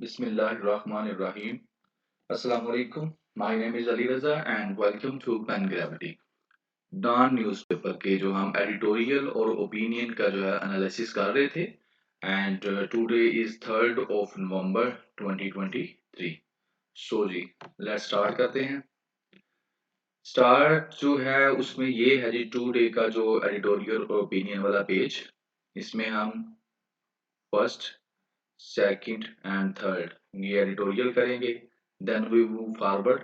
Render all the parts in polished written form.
Bismillahirrahmanirrahim. Assalamu alaikum. My name is Ali Raza and welcome to Pen Gravity. Dawn newspaper के जो हम editorial और opinion का जो है एनालिसिस कर रहे थे and today is 3rd of November 2023. So जी लेट्स स्टार्ट करते हैं. स्टार्ट जो है उसमें ये है जी टुडे का जो एडिटोरियल और ओपिनियन वाला पेज. इसमें हम फर्स्ट सेकंड एंड थर्ड ये एडिटोरियल करेंगे. Then we move forward.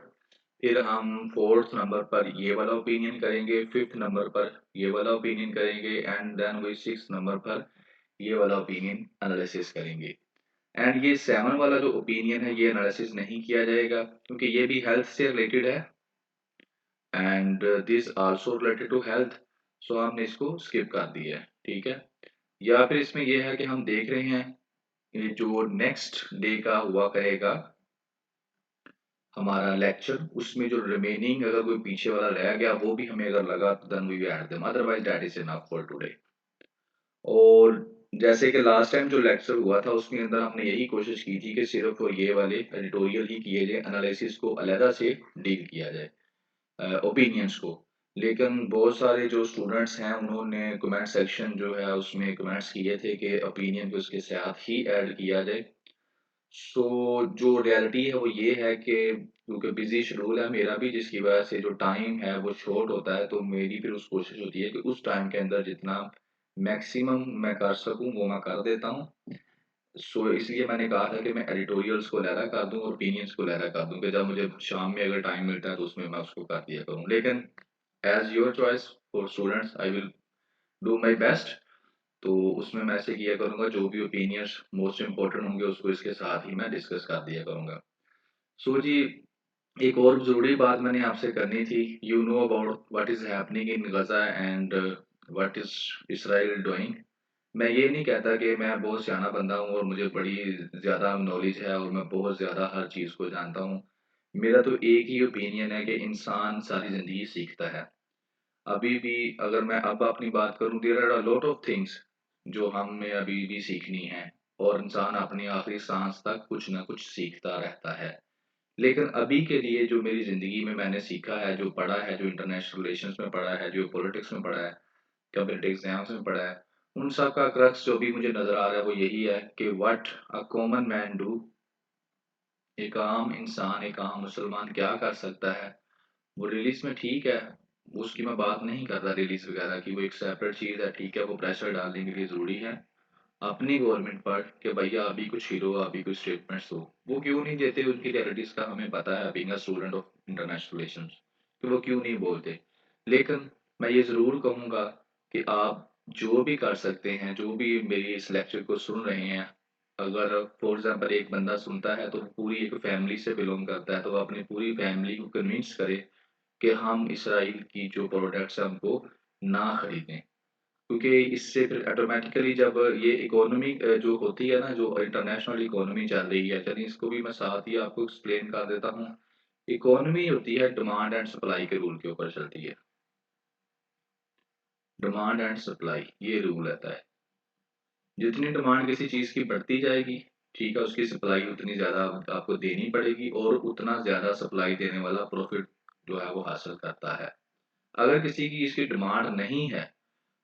फिर हम फोर्थ नंबर पर ये वाला ओपिनियन करेंगे, फिफ्थ नंबर पर ये वाला ओपिनियन करेंगे and then we six number पर ये वाला ओपिनियन एनालिसिस करेंगे. एंड ये सेवन वाला जो ओपिनियन है ये एनालिसिस नहीं किया जाएगा क्योंकि ये भी हेल्थ से रिलेटेड है and this also related to health. So हमने इसको स्किप कर दिया है. ठीक है. या फिर इसमें ये है कि हम देख रहे हैं ये जो नेक्स्ट डे का हुआ करेगा हमारा लेक्चर, उसमें जो रिमेनिंग अगर कोई पीछे वाला रह गया वो भी हमें अगर लगा तो then we will add them, otherwise that is enough for today. और जैसे कि लास्ट टाइम जो लेक्चर हुआ था उसके अंदर हमने यही कोशिश की थी कि सिर्फ ये वाले एडिटोरियल ही किए जाए, एनालिसिस को अलहदा से डील किया जाए ओपिनियंस को. लेकिन बहुत सारे जो स्टूडेंट्स हैं उन्होंने कमेंट सेक्शन जो है उसमें कमेंट्स किए थे कि ओपिनियन को उसके साथ ही ऐड किया जाए. सो जो रियलिटी है वो ये है कि क्योंकि बिजी शेड्यूल है मेरा भी, जिसकी वजह से जो टाइम है वो शॉर्ट होता है, तो मेरी फिर उस कोशिश होती है कि उस टाइम के अंदर जितना मैक्सिमम मैं कर सकूं वो मैं कर देता हूं. सो इसलिए मैंने कहा था कि मैं एडिटोरियल्स को लहरा कर दूं और ओपिनियंस को लहरा कर दूं कि जब मुझे शाम में अगर टाइम मिलता है तो उसमें मैं उसको कर दिया करूं. लेकिन as your choice for students I will do my best. तो उसमें मैं ऐसे किया करूँगा जो भी ओपिनियंस मोस्ट इम्पोर्टेंट होंगे उसको इसके साथ ही मैं डिस्कस कर दिया करूँगा. सो जी एक और ज़रूरी बात मैंने आपसे करनी थी. You know about what is happening in Gaza and what is Israel doing. मैं ये नहीं कहता कि मैं बहुत सियाना बंदा हूँ और मुझे बड़ी ज़्यादा नॉलेज है और मैं बहुत ज़्यादा हर चीज़ को जानता हूँ. मेरा तो एक ही ओपिनियन है कि इंसान सारी ज़िंदगी सीखता है. अभी भी अगर मैं अब अपनी बात करूँ there are a lot of things जो हमें अभी भी सीखनी है और इंसान अपनी आखिरी सांस तक कुछ ना कुछ सीखता रहता है. लेकिन अभी के लिए जो मेरी ज़िंदगी में मैंने सीखा है, जो पढ़ा है, जो इंटरनेशनल रिलेशंस में पढ़ा है, जो पॉलिटिक्स में पढ़ा है, कम्पिटिटिव एग्जाम्स में पढ़ा है, उन सब का क्रक्स जो भी मुझे नज़र आ रहा है वो यही है कि what a common man do. एक आम इंसान, एक आम मुसलमान क्या कर सकता है. वो रिलीज़ में ठीक है, उसकी मैं बात नहीं कर रहा रिलीज़ वगैरह की, वो एक सेपरेट चीज़ है, ठीक है, वो प्रेशर डालने के लिए ज़रूरी है अपनी गवर्नमेंट पर कि भैया अभी कुछ हीरो, अभी कुछ स्टेटमेंट्स दो. वो क्यों नहीं देते, उनकी रियलिटीज़ का हमें पता है being a student of international relations, कि वो क्यों नहीं बोलते. लेकिन मैं ये ज़रूर कहूँगा कि आप जो भी कर सकते हैं, जो भी मेरी इस लेक्चर को सुन रहे हैं, अगर फॉर एग्ज़ाम्पल एक बंदा सुनता है तो पूरी एक फैमिली से बिलॉन्ग करता है, तो वो अपनी पूरी फैमिली को कन्विंस करे कि हम इसराइल की जो प्रोडक्ट्स हैं उनको ना खरीदें. क्योंकि इससे फिर ऑटोमेटिकली जब ये इकोनॉमी जो होती है ना, जो इंटरनेशनल इकोनॉमी चल रही है, चलिए इसको भी मैं साथ ही आपको एक्सप्लेन कर देता हूँ. इकोनॉमी होती है डिमांड एंड सप्लाई के रूल के ऊपर चलती है. डिमांड एंड सप्लाई ये रूल रहता है. जितनी डिमांड किसी चीज़ की बढ़ती जाएगी, ठीक है, उसकी सप्लाई उतनी ज़्यादा आपको देनी पड़ेगी और उतना ज़्यादा सप्लाई देने वाला प्रॉफिट जो है वो हासिल करता है. अगर किसी की इसकी डिमांड नहीं है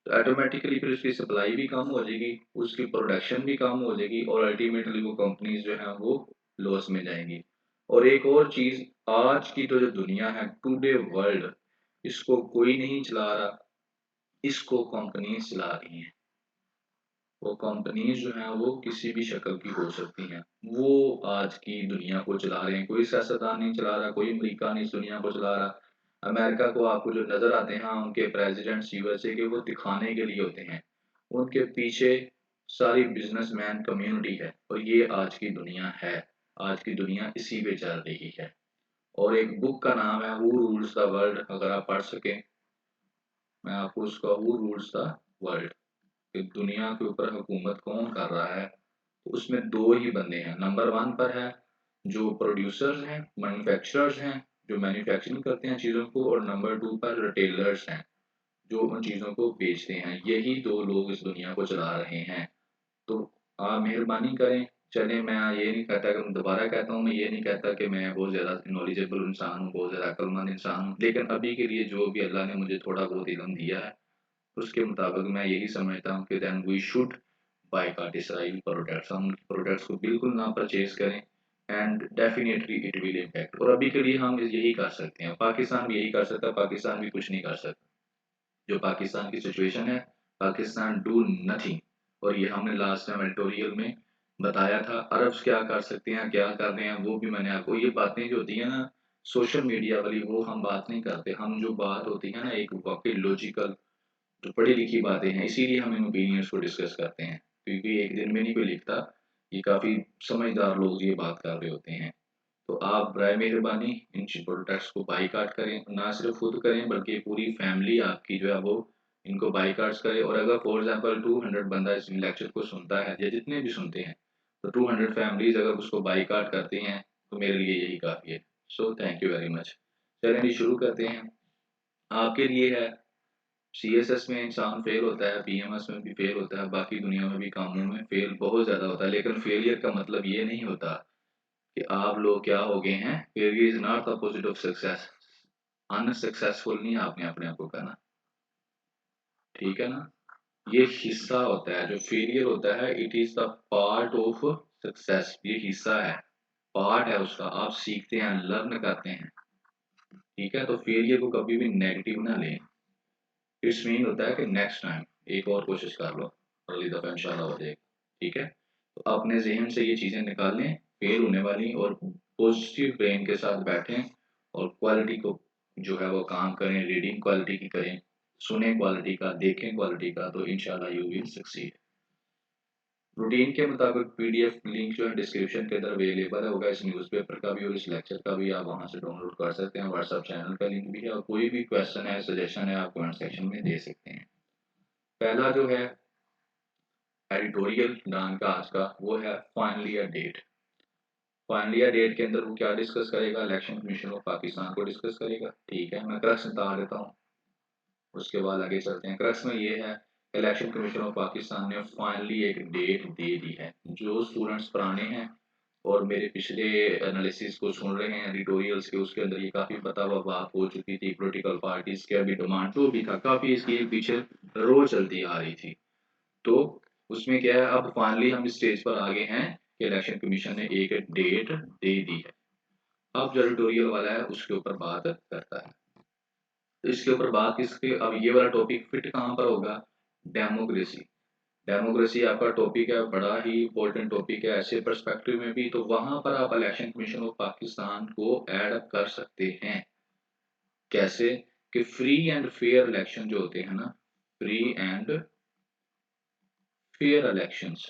तो ऑटोमेटिकली फिर उसकी सप्लाई भी कम हो जाएगी, उसकी प्रोडक्शन भी कम हो जाएगी और अल्टीमेटली वो कंपनीज जो हैं वो लॉस में जाएंगी. और एक और चीज़, आज की तो जो दुनिया है टुडे वर्ल्ड, इसको कोई नहीं चला रहा, इसको कंपनीज चला रही हैं. वो कंपनीज जो हैं वो किसी भी शक्ल की हो सकती हैं, वो आज की दुनिया को चला रहे हैं. कोई सियासतदान नहीं चला रहा, कोई अमेरिका नहीं इस दुनिया को चला रहा. अमेरिका को आपको जो नज़र आते हैं, हाँ, उनके प्रेसिडेंट्स यूएसए के वो दिखाने के लिए होते हैं. उनके पीछे सारी बिजनेसमैन कम्युनिटी है और ये आज की दुनिया है. आज की दुनिया इसी पे चल रही है. और एक बुक का नाम है हु रूल्स द वर्ल्ड, अगर आप पढ़ सकें, मैं आपको उसका हु रूल्स द वर्ल्ड कि दुनिया के ऊपर हुकूमत कौन कर रहा है, तो उसमें दो ही बंदे हैं. नंबर वन पर है जो प्रोड्यूसर्स हैं, मैन्युफैक्चरर्स हैं, जो मैन्युफैक्चरिंग करते हैं चीज़ों को, और नंबर टू पर रिटेलर्स हैं जो उन चीज़ों को बेचते हैं. यही दो लोग इस दुनिया को चला रहे हैं. तो आप मेहरबानी करें, चलिए, मैं ये नहीं कहता कि मैं दोबारा कहता हूँ, मैं ये नहीं कहता कि मैं बहुत ज़्यादा नॉलेजेबल इंसान हूँ, बहुत ज़्यादा अक्लमंद इंसान हूँ। लेकिन अभी के लिए जो भी अल्लाह ने मुझे थोड़ा बहुत इल्म दिया है, उसके मुताबिक मैं यही समझता हूँ कि then we should boycott Israel products. हम उनके प्रोडक्ट्स को बिल्कुल ना परचेज़ करें and definitely it will impact. और अभी के लिए हम यही कर सकते हैं। पाकिस्तान भी यही कर सकता है, पाकिस्तान भी कुछ नहीं कर सकता। जो पाकिस्तान की सिचुएशन है, पाकिस्तान डू नथिंग। और ये हमने लास्ट टाइम एडिटोरियल में बताया था, अरब्स क्या कर सकते हैं, क्या कर रहे हैं, वो भी मैंने आपको ये बातें जो होती है ना सोशल मीडिया वाली, वो हम बात नहीं करते। हम जो बात होती है ना एक वाकई लॉजिकल, जो पढ़ी लिखी बातें हैं, इसीलिए हम इन ओपिनियंस को डिस्कस करते हैं, क्योंकि एक दिन में नहीं कोई लिखता, ये काफ़ी समझदार लोग ये बात कर रहे होते हैं। तो आप बराए मेहरबानी इन प्रोडक्ट्स को बाईकाट करें, ना सिर्फ खुद करें बल्कि पूरी फैमिली आपकी जो है वो इनको बाईकाट्स करे। और अगर फॉर एग्जांपल 200 बंदा इस लेक्चर को सुनता है या जितने भी सुनते हैं, तो 200 फैमिलीज अगर उसको बाईकाट करती हैं तो मेरे लिए यही काफ़ी है। So thank you very much. चलें जी, शुरू करते हैं। आपके लिए है, सीएसएस में इंसान फेल होता है, बीएमएस में भी फेल होता है, बाकी दुनिया में भी कामों में फेल बहुत ज़्यादा होता है। लेकिन फेलियर का मतलब ये नहीं होता कि आप लोग क्या हो गए हैं। Failure is not the opposite of success. Unsuccessful नहीं आपने अपने आप को कहना, ठीक है ना। ये हिस्सा होता है, जो फेलियर होता है it is the part of success. ये हिस्सा है, पार्ट है उसका, आप सीखते हैं, लर्न करते हैं, ठीक है। तो फेलियर को कभी भी नेगेटिव ना लें। इट्स मीन होता है कि नेक्स्ट टाइम एक और कोशिश कर लो, अगली दफा इंशाल्लाह हो जाएगा, ठीक है। तो अपने जहन से ये चीजें निकाल लें, फेल होने वाली, और पॉजिटिव ब्रेन के साथ बैठें और क्वालिटी को जो है वो काम करें, रीडिंग क्वालिटी की करें, सुने क्वालिटी का, देखें क्वालिटी का, तो इंशाल्लाह यू विल सक्सीड। रूटीन के मुताबिक पीडीएफ लिंक जो है डिस्क्रिप्शन के अंदर अवेलेबल है, होगा इस न्यूज़पेपर का भी और इस लेक्चर का भी, आप वहां से डाउनलोड कर सकते हैं। व्हाट्सएप चैनल का लिंक भी है, और कोई भी क्वेश्चन है, सजेशन है, आप कमेंट सेक्शन में दे सकते हैं। पहला जो है एडिटोरियल डान का आज का, वो है finally a date. Finally a date के अंदर वो क्या डिस्कस करेगा, इलेक्शन कमीशन ऑफ पाकिस्तान को डिस्कस करेगा, ठीक है। मैं क्रक्स बता देता हूँ, उसके बाद आगे चलते हैं। क्रक्स में ये है, इलेक्शन कमीशन ऑफ पाकिस्तान ने फाइनली एक डेट दे दी है। जो स्टूडेंट्स पुराने हैं और मेरे पिछले एनालिसिस को सुन रहे हैं एडिटोरियल्स के, उसके अंदर ये काफ़ी पता हुआ बात हो चुकी थी। पॉलिटिकल पार्टीज के अभी डिमांड जो भी था, काफ़ी इसकी एक पीछे रो चलती आ रही थी। तो उसमें क्या है, अब फाइनली हम इस स्टेज पर आ गए हैं कि इलेक्शन कमीशन ने एक डेट दे दी है। अब जो एडिटोरियल वाला है उसके ऊपर बात करता है। तो इसके ऊपर बात किसके, अब ये वाला टॉपिक फिट कहाँ पर होगा, डेमोक्रेसी। डेमोक्रेसी आपका टॉपिक है, बड़ा ही इंपॉर्टेंट टॉपिक है ऐसे पर्सपेक्टिव में भी। तो वहां पर आप इलेक्शन कमीशन ऑफ पाकिस्तान को ऐड अप कर सकते हैं। कैसे, कि फ्री एंड फेयर इलेक्शन जो होते हैं ना, फ्री एंड फेयर इलेक्शंस,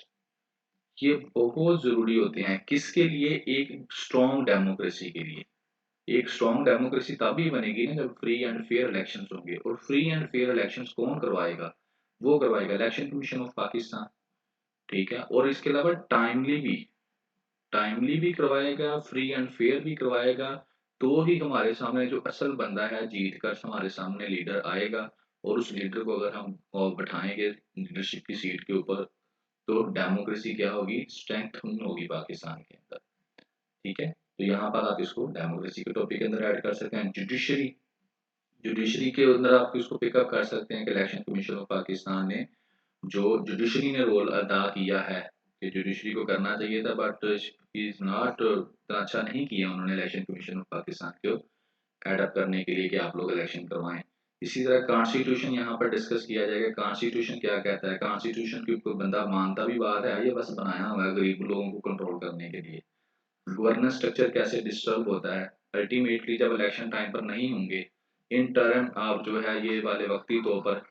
ये बहुत जरूरी होते हैं। किसके लिए, एक स्ट्रॉन्ग डेमोक्रेसी के लिए। एक स्ट्रॉन्ग डेमोक्रेसी तभी बनेगी ना जब फ्री एंड फेयर इलेक्शंस होंगे। और फ्री एंड फेयर इलेक्शंस कौन करवाएगा, वो करवाएगा इलेक्शन कमीशन ऑफ पाकिस्तान, ठीक है। और इसके अलावा टाइमली भी करवाएगा, फ्री एंड फेयर भी करवाएगा। तो ही हमारे सामने जो असल बंदा है जीत कर हमारे सामने लीडर आएगा। और उस लीडर को अगर हम बैठाएंगे लीडरशिप की सीट के ऊपर, तो डेमोक्रेसी क्या होगी, स्ट्रेंथ होगी पाकिस्तान के अंदर, ठीक है। तो यहाँ पर आप इसको डेमोक्रेसी के टॉपिक के अंदर ऐड कर सकते हैं। जुडिशरी, जुडिशरी के अंदर आप इसको पिकअप कर सकते हैं कि इलेक्शन कमीशन ऑफ पाकिस्तान ने, जो जुडिशरी ने रोल अदा किया है, कि जुडिशरी को करना चाहिए था बट इज नॉट, इतना अच्छा नहीं किया उन्होंने इलेक्शन कमीशन ऑफ पाकिस्तान को एडअप करने के लिए कि आप लोग इलेक्शन करवाएं। इसी तरह कॉन्स्टिट्यूशन यहाँ पर डिस्कस किया जाएगा। कॉन्स्टिट्यूशन क्या कहता है, कॉन्स्टिट्यूशन की कोई बंदा मानता भी बात है, ये बस बनाया हुआ है गरीब लोगों को कंट्रोल करने के लिए। गवर्नेंस स्ट्रक्चर कैसे डिस्टर्ब होता है, अल्टीमेटली जब इलेक्शन टाइम पर नहीं होंगे, इन टर्म आप जो है ये वाले वक्ती तौर पर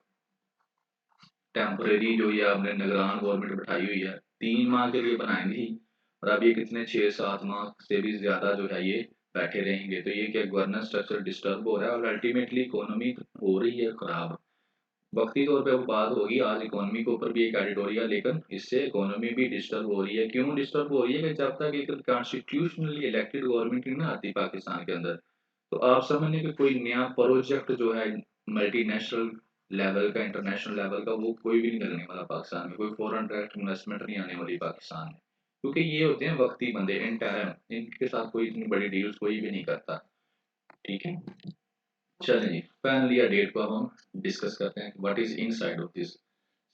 टेम्परेरी जो ये आपने निगरान गवर्नमेंट बैठाई हुई है, 3 माह के लिए बनाएंगे ही। और अब ये कितने 6-7 माह से भी ज्यादा जो है ये बैठे रहेंगे। तो ये क्या, गवर्नेंस स्ट्रक्चर डिस्टर्ब हो रहा है और अल्टीमेटली इकोनॉमी हो रही है खराब। वक्ती तौर पे वो बात होगी आज इकोनॉमी के ऊपर भी एक एडिटोरियल, लेकिन इससे इकोनॉमी भी डिस्टर्ब हो रही है। क्यों डिस्टर्ब हो रही है, कि जब तक एक कॉन्स्टिट्यूशनली इलेक्टेड गवर्नमेंट नहीं ना आती पाकिस्तान के अंदर, तो आप समझने कि कोई नया प्रोजेक्ट जो है मल्टीनेशनल लेवल का, इंटरनेशनल लेवल का, वो कोई भी नहीं लगने वाला पाकिस्तान में। कोई फॉरेन डायरेक्ट इन्वेस्टमेंट नहीं आने वाली पाकिस्तान में, क्योंकि ये होते हैं वक्ती बंदे, इंटरम, इनके साथ कोई इतनी बड़ी डील्स कोई भी नहीं करता। ठीक है, चलें जी, फाइनली डेट को अब हम डिस्कस करते हैं, what is inside of this.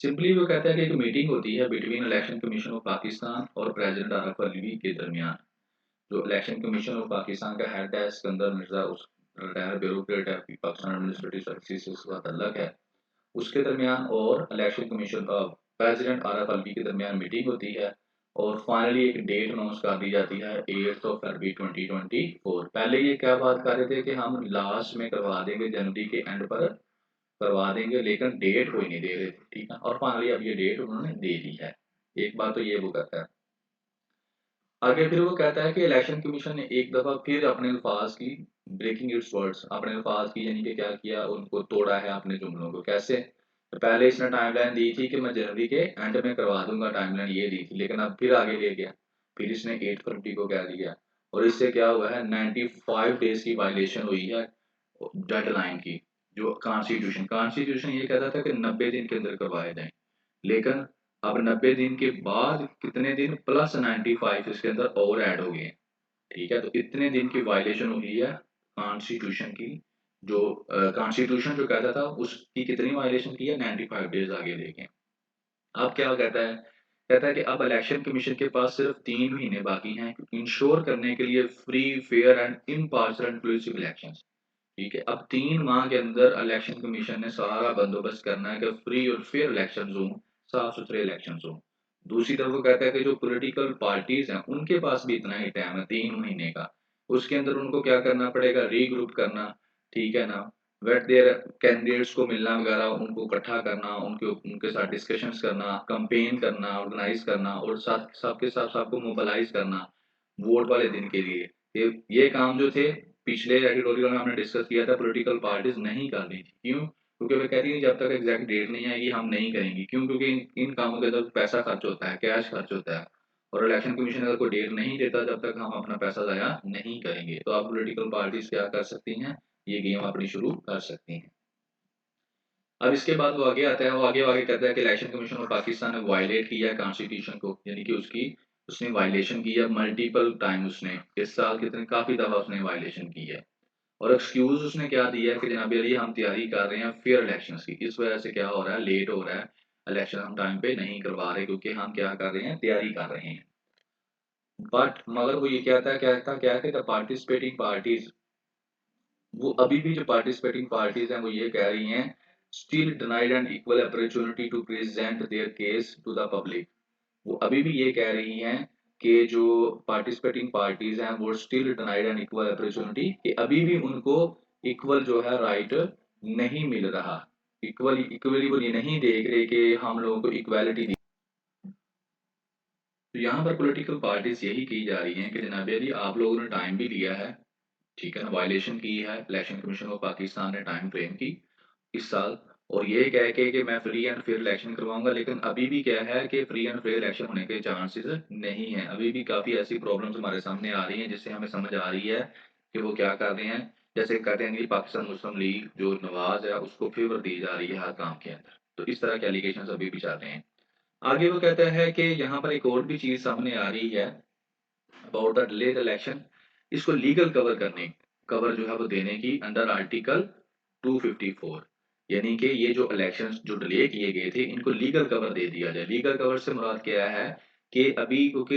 Simply वो कहता है कि एक मीटिंग होती है between election commission of Pakistan और प्रेसिडेंट आरफ अलवी के दरमियान। जो इलेक्शन कमीशन ऑफ पाकिस्तान का हेड है सिकंदर मिर्जा, उस रिटायर्ड ब्यूरोक्रेट है, पाकिस्तान एडमिनिस्ट्रेटिव सर्विसेज से उसका तल्लक है, उसके दरमियान और इलेक्शन कमीशन प्रेसिडेंट आरफ अलवी के दरमियान मीटिंग होती है। और फाइनली एक डेट अनाउंस कर दी जाती है 8 फरवरी 2024। पहले ये क्या बात कर रहे थे कि हम लास्ट में करवा देंगे, जनवरी के एंड पर करवा देंगे, लेकिन डेट कोई नहीं दे रहे थे। ठीक है, और फाइनली अब ये डेट उन्होंने दे दी है। एक बात तो ये वो कहता है। आगे फिर वो कहता है कि इलेक्शन कमीशन ने एक दफा फिर अपने अल्फाज की ब्रेकिंग इट्स वर्ड्स, अपने अल्फाज की यानी कि क्या किया, उनको तोड़ा है अपने जुमलों को। कैसे? तो पहले इसने टाइमलाइन दी थी कि मैं जनवरी के एंड में करवा दूंगा, टाइमलाइन ये दी थी, लेकिन अब फिर आगे ले गया, फिर इसने 8 फरवरी को कह दिया। और इससे क्या हुआ है, 95 डेज की वायलेशन हुई है डेडलाइन की। जो कॉन्स्टिट्यूशन कॉन्स्टिट्यूशन ये कहता था कि 90 दिन के अंदर करवाए जाएं, लेकिन अब 90 दिन के बाद कितने दिन प्लस 95 इसके अंदर और ऐड हो गए। ठीक है, तो इतने दिन की वायलेशन हुई है कॉन्स्टिट्यूशन की। जो कॉन्स्टिट्यूशन जो कहता था उसकी कितनी वायलेशन की है, 95 डेज आगे लेके। अब क्या कहता है, कहता है कि अब इलेक्शन कमीशन के पास सिर्फ 3 महीने बाकी हैं इंश्योर करने के लिए free, fair and impartial inclusive election. ठीक है, अब 3 माह के अंदर इलेक्शन कमीशन ने सारा बंदोबस्त करना है कि फ्री और फेयर इलेक्शन हो, साफ सुथरे इलेक्शन हो। दूसरी तरफ वो कहता है कि जो पॉलिटिकल पार्टीज हैं उनके पास भी इतना ही टाइम है, 3 महीने का। उसके अंदर उनको क्या करना पड़ेगा, रीग्रुप करना। ठीक है ना, वेट देयर कैंडिडेट्स को मिलना वगैरह, उनको इकट्ठा करना, उनके उनके साथ डिस्कशंस करना, कंपेन करना, ऑर्गेनाइज करना, और साथ सबके साथ सबको मोबिलाइज करना वोट वाले दिन के लिए। ये काम जो थे पिछले एडिटोरियल में हमने डिस्कस किया था, पॉलिटिकल पार्टीज नहीं कर रही थी। क्यों? क्योंकि वो कहती है जब तक एग्जैक्ट डेट नहीं आएगी हम नहीं करेंगी। क्यों? क्योंकि इन कामों के अंदर पैसा खर्च होता है, कैश खर्च होता है, और इलेक्शन कमीशन अगर कोई डेट नहीं देता जब तक हम अपना पैसा ज़ाया नहीं करेंगे। तो अब पॉलिटिकल पार्टीज क्या कर सकती हैं, ये गेम अपनी शुरू कर सकती हैं। अब इसके बाद वो आगे आता है, वो आगे आगे कहता है कि इलेक्शन कमीशन ऑफ पाकिस्तान ने वायलेट किया है कॉन्स्टिट्यूशन को, यानी कि उसकी उसने वायलेशन की है मल्टीपल टाइम। उसने इस साल कितने काफी दफा उसने वायलेशन की है। और एक्सक्यूज उसने क्या दिया है कि जनाब अली हम तैयारी कर रहे हैं फेयर इलेक्शंस की, इस वजह से क्या हो रहा है, लेट हो रहा है, इलेक्शन हम टाइम पे नहीं करवा रहे क्योंकि हम क्या कर रहे हैं, तैयारी कर रहे हैं। बट मगर वो ये कहता क्या है कि द पार्टिसिपेटिंग पार्टीज, वो अभी भी जो पार्टिसिपेटिंग पार्टीज हैं वो ये कह रही हैं, still denied an equal opportunity to present their case to the public. वो अभी भी ये कह रही हैं कि जो पार्टिसिपेटिंग पार्टीज हैं वो still denied an equal opportunity, कि अभी भी उनको इक्वल जो है राइट नहीं मिल रहा। इक्वली वो ये नहीं देख रहे कि हम लोगों को इक्वालिटी दी। तो यहाँ पर पॉलिटिकल पार्टीज यही की जा रही हैं कि जनाब अली आप लोगों ने टाइम भी लिया है, ठीक है ना, वायलेशन की है इलेक्शन कमीशन ऑफ पाकिस्तान ने टाइम फ्रेम की इस साल, और ये कह के कि मैं फ्री एंड फेयर इलेक्शन करवाऊंगा, लेकिन अभी भी क्या है कि फ्री एंड फेयर इलेक्शन होने के चांसेस नहीं है। अभी भी काफ़ी ऐसी प्रॉब्लम्स हमारे सामने आ रही हैं जिससे हमें समझ आ रही है कि वो क्या कर रहे हैं। जैसे कहते हैं कि पाकिस्तान मुस्लिम लीग जो नवाज है उसको फेवर दी जा रही है हर काम के अंदर। तो इस तरह के एलिगेशन अभी भी चल रहे हैं। आगे वो कहता है कि यहाँ पर एक और भी चीज़ सामने आ रही है अबाउट द डिलेड इलेक्शन, इसको लीगल कवर जो है वो देने की अंडर आर्टिकल 254। यानी कि ये जो इलेक्शंस जो डिले किए गए थे इनको लीगल कवर दे दिया जाए। लीगल कवर से मुराद क्या है कि अभी क्योंकि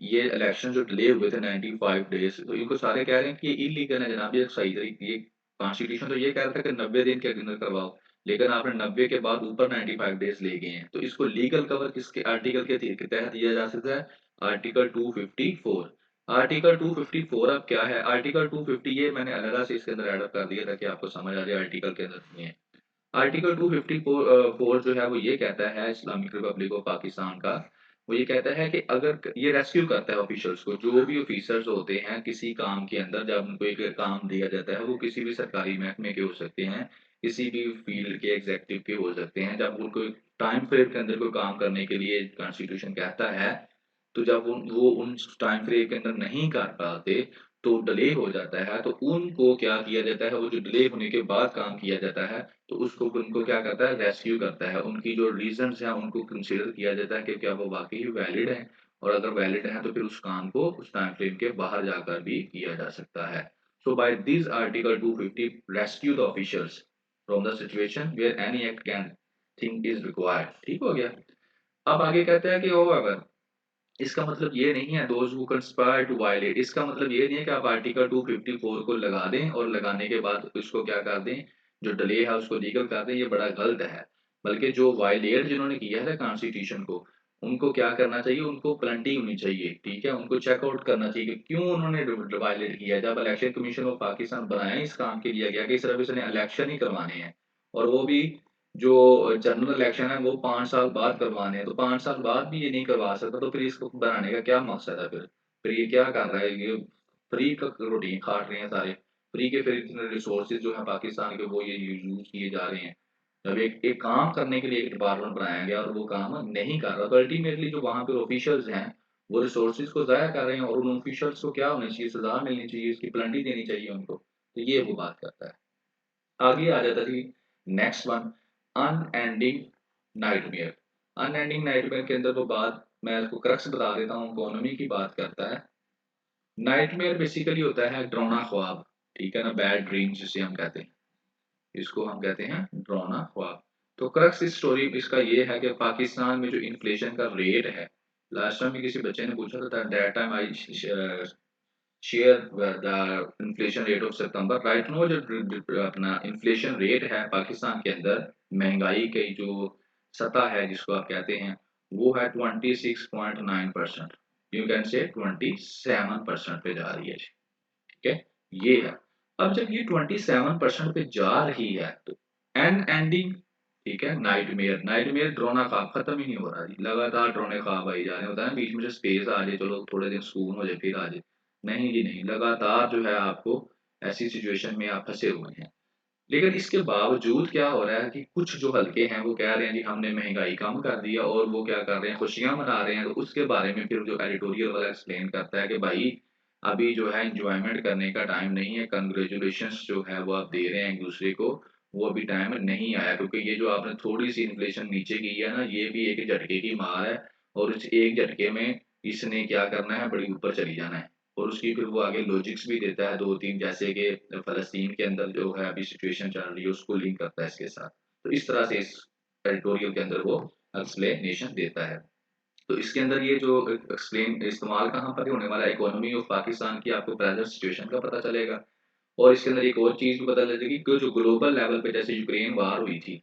ये इलेक्शन जो डिले हुए थे 95 डेज, तो इनको सारे कह रहे हैं कि ये इलीगल है जनाब, ये सही तरीके, ये कॉन्स्टिट्यूशन तो ये कह रहा था कि 90 दिन के अंदर करवाओ, लेकिन आपने 90 के बाद ऊपर 95 डेज ले गए हैं। तो इसको लीगल कवर किसके आर्टिकल के तहत दिया जा सकता है, आर्टिकल 254। आर्टिकल 254 अब क्या है, आर्टिकल 250 ये मैंने अलग से इसके अंदर ऐड कर दिया ताकि आपको समझ आ जाए आर्टिकल के अंदर में। आर्टिकल 254 जो है वो ये कहता है इस्लामिक रिपब्लिक ऑफ पाकिस्तान का, वो ये कहता है कि अगर ये रेस्क्यू करता है ऑफिशियल्स को, जो भी ऑफिसर्स होते हैं किसी काम के अंदर, जब उनको एक काम दिया जाता है, वो किसी भी सरकारी महकमे के हो सकते हैं, किसी भी फील्ड के एग्जीक्यूटिव के हो सकते हैं, जब उनको टाइम फ्रेम के अंदर कोई काम करने के लिए कॉन्स्टिट्यूशन कहता है, तो जब वो उन टाइम फ्रेम के अंदर नहीं कर पाते, तो डिले हो जाता है, तो उनको क्या किया जाता है, वो जो डिले होने के बाद काम किया जाता है, तो उसको उनको क्या करता है, रेस्क्यू करता है। उनकी जो रीजंस हैं उनको कंसीडर किया जाता है कि क्या वो वाकई वैलिड हैं, और अगर वैलिड है तो फिर उस काम को उस टाइम फ्रेम के बाहर जाकर भी किया जा सकता है। So by this article 250 rescue the officials from the situation where any act can think is required. ठीक हो गया। अब आगे कहते हैं कि ओवर, इसका मतलब ये नहीं है those who conspire to violate, इसका मतलब ये नहीं है कि आप आर्टिकल 254 को लगा दें और लगाने के बाद इसको क्या कर दें, जो डिले है उसको लीगल कर दें, ये बड़ा गलत है। बल्कि जो वायलेट जिन्होंने किया है कॉन्स्टिट्यूशन को, उनको क्या करना चाहिए, उनको पेनल्टी होनी चाहिए, ठीक है, उनको चेकआउट करना चाहिए कि क्यों उन्होंने वायलेट किया। जब इलेक्शन कमीशन ऑफ पाकिस्तान बनाया इस काम के लिए गया कि सिर्फ इसने इलेक्शन ही करवाने हैं, और वो भी जो जनरल इलेक्शन है वो 5 साल बाद करवाने हैं, तो 5 साल बाद भी ये नहीं करवा सकता, तो फिर इसको बनाने का क्या मकसद है फिर? फिर ये क्या कर रहा है? ये फ्री का रूटीन खाट रहे हैं सारे। फ्री के फिर इतने रिसोर्सेज़ जो हैं पाकिस्तान के वो ये यूज़ किए जा रहे हैं। जब एक एक काम करने के लिए एक डिपार्टमेंट बनाया गया और वो काम नहीं कर रहा, तो अल्टीमेटली जो वहाँ पे ऑफिशियल्स हैं, वो रिसोर्सेज़ को ज़ाया कर रहे हैं और उन ऑफिशियल्स को क्या होना चाहिए? सज़ा मिलनी चाहिए, इसकी पेनल्टी देनी चाहिए उनको। तो ये वो बात करता है। आगे आ जाता जी next one, unending nightmare. Unending nightmare के अंदर वो बात मैं आपको क्रक्स बता देता हूँ, इकोनॉमी की बात करता है। नाइटमेयर बेसिकली होता है डरावना ख्वाब, ठीक है ना, बैड ड्रीम्स जिसे हम कहते हैं, इसको हम कहते हैं डरावना ख्वाब। तो क्रक्स इस स्टोरी इसका ये है कि पाकिस्तान में जो इन्फ्लेशन का रेट है, लास्ट टाइम भी किसी बच्चे ने पूछा था that time I share the inflation rate of September. Right no जो अपना इन्फ्लेशन रेट है पाकिस्तान के अंदर, महंगाई की जो सतह है जिसको आप कहते हैं, वो है 26.9%, यू कैन से 27% पे जा रही है। ठीक है, ये है। अब जब ये 27% पे जा रही है तो एन एंडिंग, ठीक है, नाइटमेयर, नाइटमेयर डरावना ख्वाब खत्म ही नहीं हो रहा जी, लगातार डरावने ख्वाब आई जा रहे हैं। होता है ना बीच में से स्पेस आ जाए, चलो थोड़े दिन सुकून हो जाए फिर आ जाए, नहीं जी नहीं, लगातार जो है आपको ऐसी सिचुएशन में आप फंसे हुए हैं। लेकिन इसके बावजूद क्या हो रहा है कि कुछ जो हल्के हैं वो कह रहे हैं जी हमने महंगाई कम कर दिया, और वो क्या कर रहे हैं, खुशियां मना रहे हैं। तो उसके बारे में फिर जो एडिटोरियल वाला एक्सप्लेन करता है कि भाई अभी जो है एंजॉयमेंट करने का टाइम नहीं है, कंग्रेचुलेशंस जो है वो आप दे रहे हैं एक दूसरे को, वो अभी टाइम नहीं आया, क्योंकि ये जो आपने थोड़ी सी इन्फ्लेशन नीचे की है ना, ये भी एक झटके की मार है, और इस एक झटके में इसने क्या करना है, बड़ी ऊपर चली जाना है। और उसकी फिर वो आगे लॉजिक्स भी देता है 2-3, जैसे कि फ़लस्तीन के अंदर जो है अभी सिचुएशन चल रही है उसको लिंक करता है इसके साथ। तो इस तरह से इस एडिटोरियल के अंदर वो एक्सप्लेनेशन देता है। तो इसके अंदर ये जो एक्सप्लेन इस्तेमाल कहाँ पर होने वाला है, इकोनॉमी ऑफ पाकिस्तान की आपको प्रेजेंट सिचुएशन का पता चलेगा। और इसके अंदर एक और चीज़ भी पता चलेगी कि जो ग्लोबल लेवल पे जैसे यूक्रेन वार हुई थी,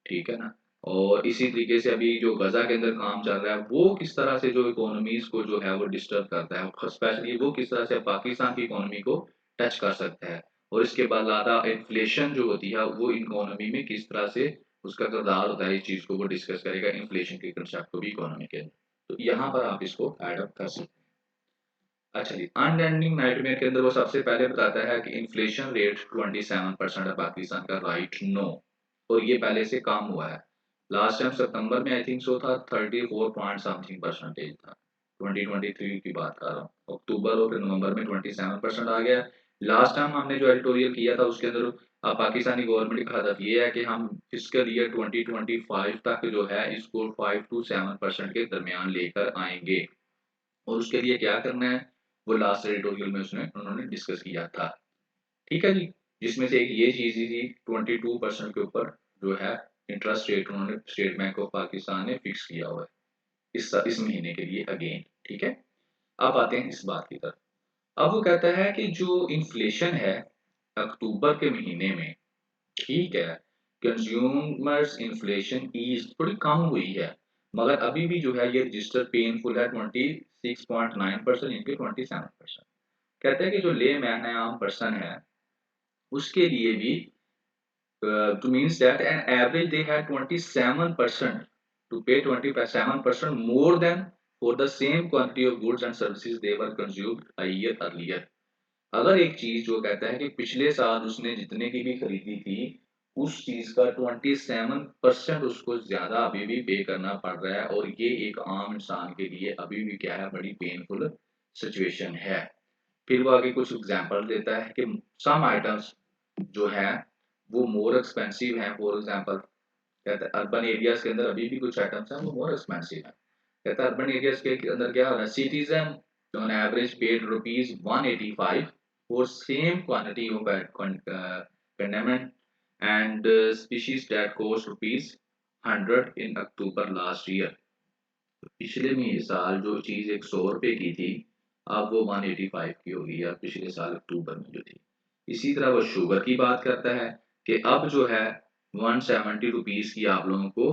ठीक है ना? और इसी तरीके से अभी जो गज़ा के अंदर काम चल रहा है, वो किस तरह से जो इकोनॉमीज़ को जो है वो डिस्टर्ब करता है। ख स्पेशली वो किस तरह से पाकिस्तान की इकोनॉमी को टच कर सकता है। और इसके बाद ज़्यादा इन्फ्लेशन जो होती है, वो इकोनॉमी में किस तरह से उसका किरदार होता है, इस चीज़ को वो डिस्कस करेगा, इन्फ्लेशन के कांसेप्ट को भी इकोनॉमी के अंदर। तो यहाँ पर आप इसको ऐड अप कर सकते हैं। अच्छा जी, अनएंडिंग नाइटमेयर के अंदर वो सबसे पहले बताता है कि इन्फ्लेशन रेट 27% है पाकिस्तान का, राइट नो, और ये पहले से कम हुआ है। लास्ट टाइम सितंबर में आई थिंक सो था 34 पॉइंट समथिंग परसेंटेज था, 2023 की बात कर रहा हूँ। अक्टूबर और फिर नवंबर में 27% आ गया। लास्ट टाइम हमने जो एडिटोरियल किया था उसके अंदर पाकिस्तानी गवर्नमेंट का हदफ ये है कि हम फिस्कल ईयर 2025 तक जो है इसको 5 टू 7% के दरमियान लेकर आएंगे। और उसके लिए क्या करना है, वो लास्ट एडिटोरियल में उसने उन्होंने डिस्कस किया था। ठीक है जी, जिसमें से एक ये चीज़ ही थी, 22% के ऊपर जो है इंटरेस्ट रेट उन्होंने स्टेट बैंक ऑफ पाकिस्तान ने फिक्स किया हुआ है इस महीने के लिए अगेन। ठीक है, अब आते हैं इस बात की तरफ। अब वो कहता है कि जो इन्फ्लेशन है अक्टूबर के महीने में, ठीक है, कंज्यूमर्स इन्फ्लेशन ईज थोड़ी कम हुई है, मगर अभी भी जो है ये रजिस्टर पेनफुल है 26.9% इनके 27%। कहते हैं कि जो ले मैन है, आम पर्सन है, उसके लिए भी to means that an average they had 27% to pay 27% more than for the same quantity of goods and services they were consumed a year earlier। अगर एक चीज जो कहता है कि पिछले साल उसने जितने की भी खरीदी थी, उस चीज का 27% उसको ज्यादा अभी भी पे करना पड़ रहा है, और ये एक आम इंसान के लिए अभी भी क्या है, बड़ी पेनफुल सिचुएशन है। फिर वो आगे कुछ एग्जांपल देता है कि सम आइटम्स जो है वो मोर एक्सपेंसिव हैं। फॉर एग्जांपल कहते हैं अर्बन एरियाज के अंदर अभी भी कुछ आइटम्स हैं वो मोर एक्सपेंसिव हैं। कहता है अर्बन एरियाज के अंदर क्या हो रहा है, citizen on average paid rupees 185 for same quantity of condiment and species that cost rupees 100 in October last year. पिछले में साल जो चीज 100 रुपए की थी, अब वो 185 की होगी, या पिछले साल अक्टूबर में जो थी। इसी तरह वो शुगर की बात करता है कि अब जो है 170 रुपीज की आप लोगों को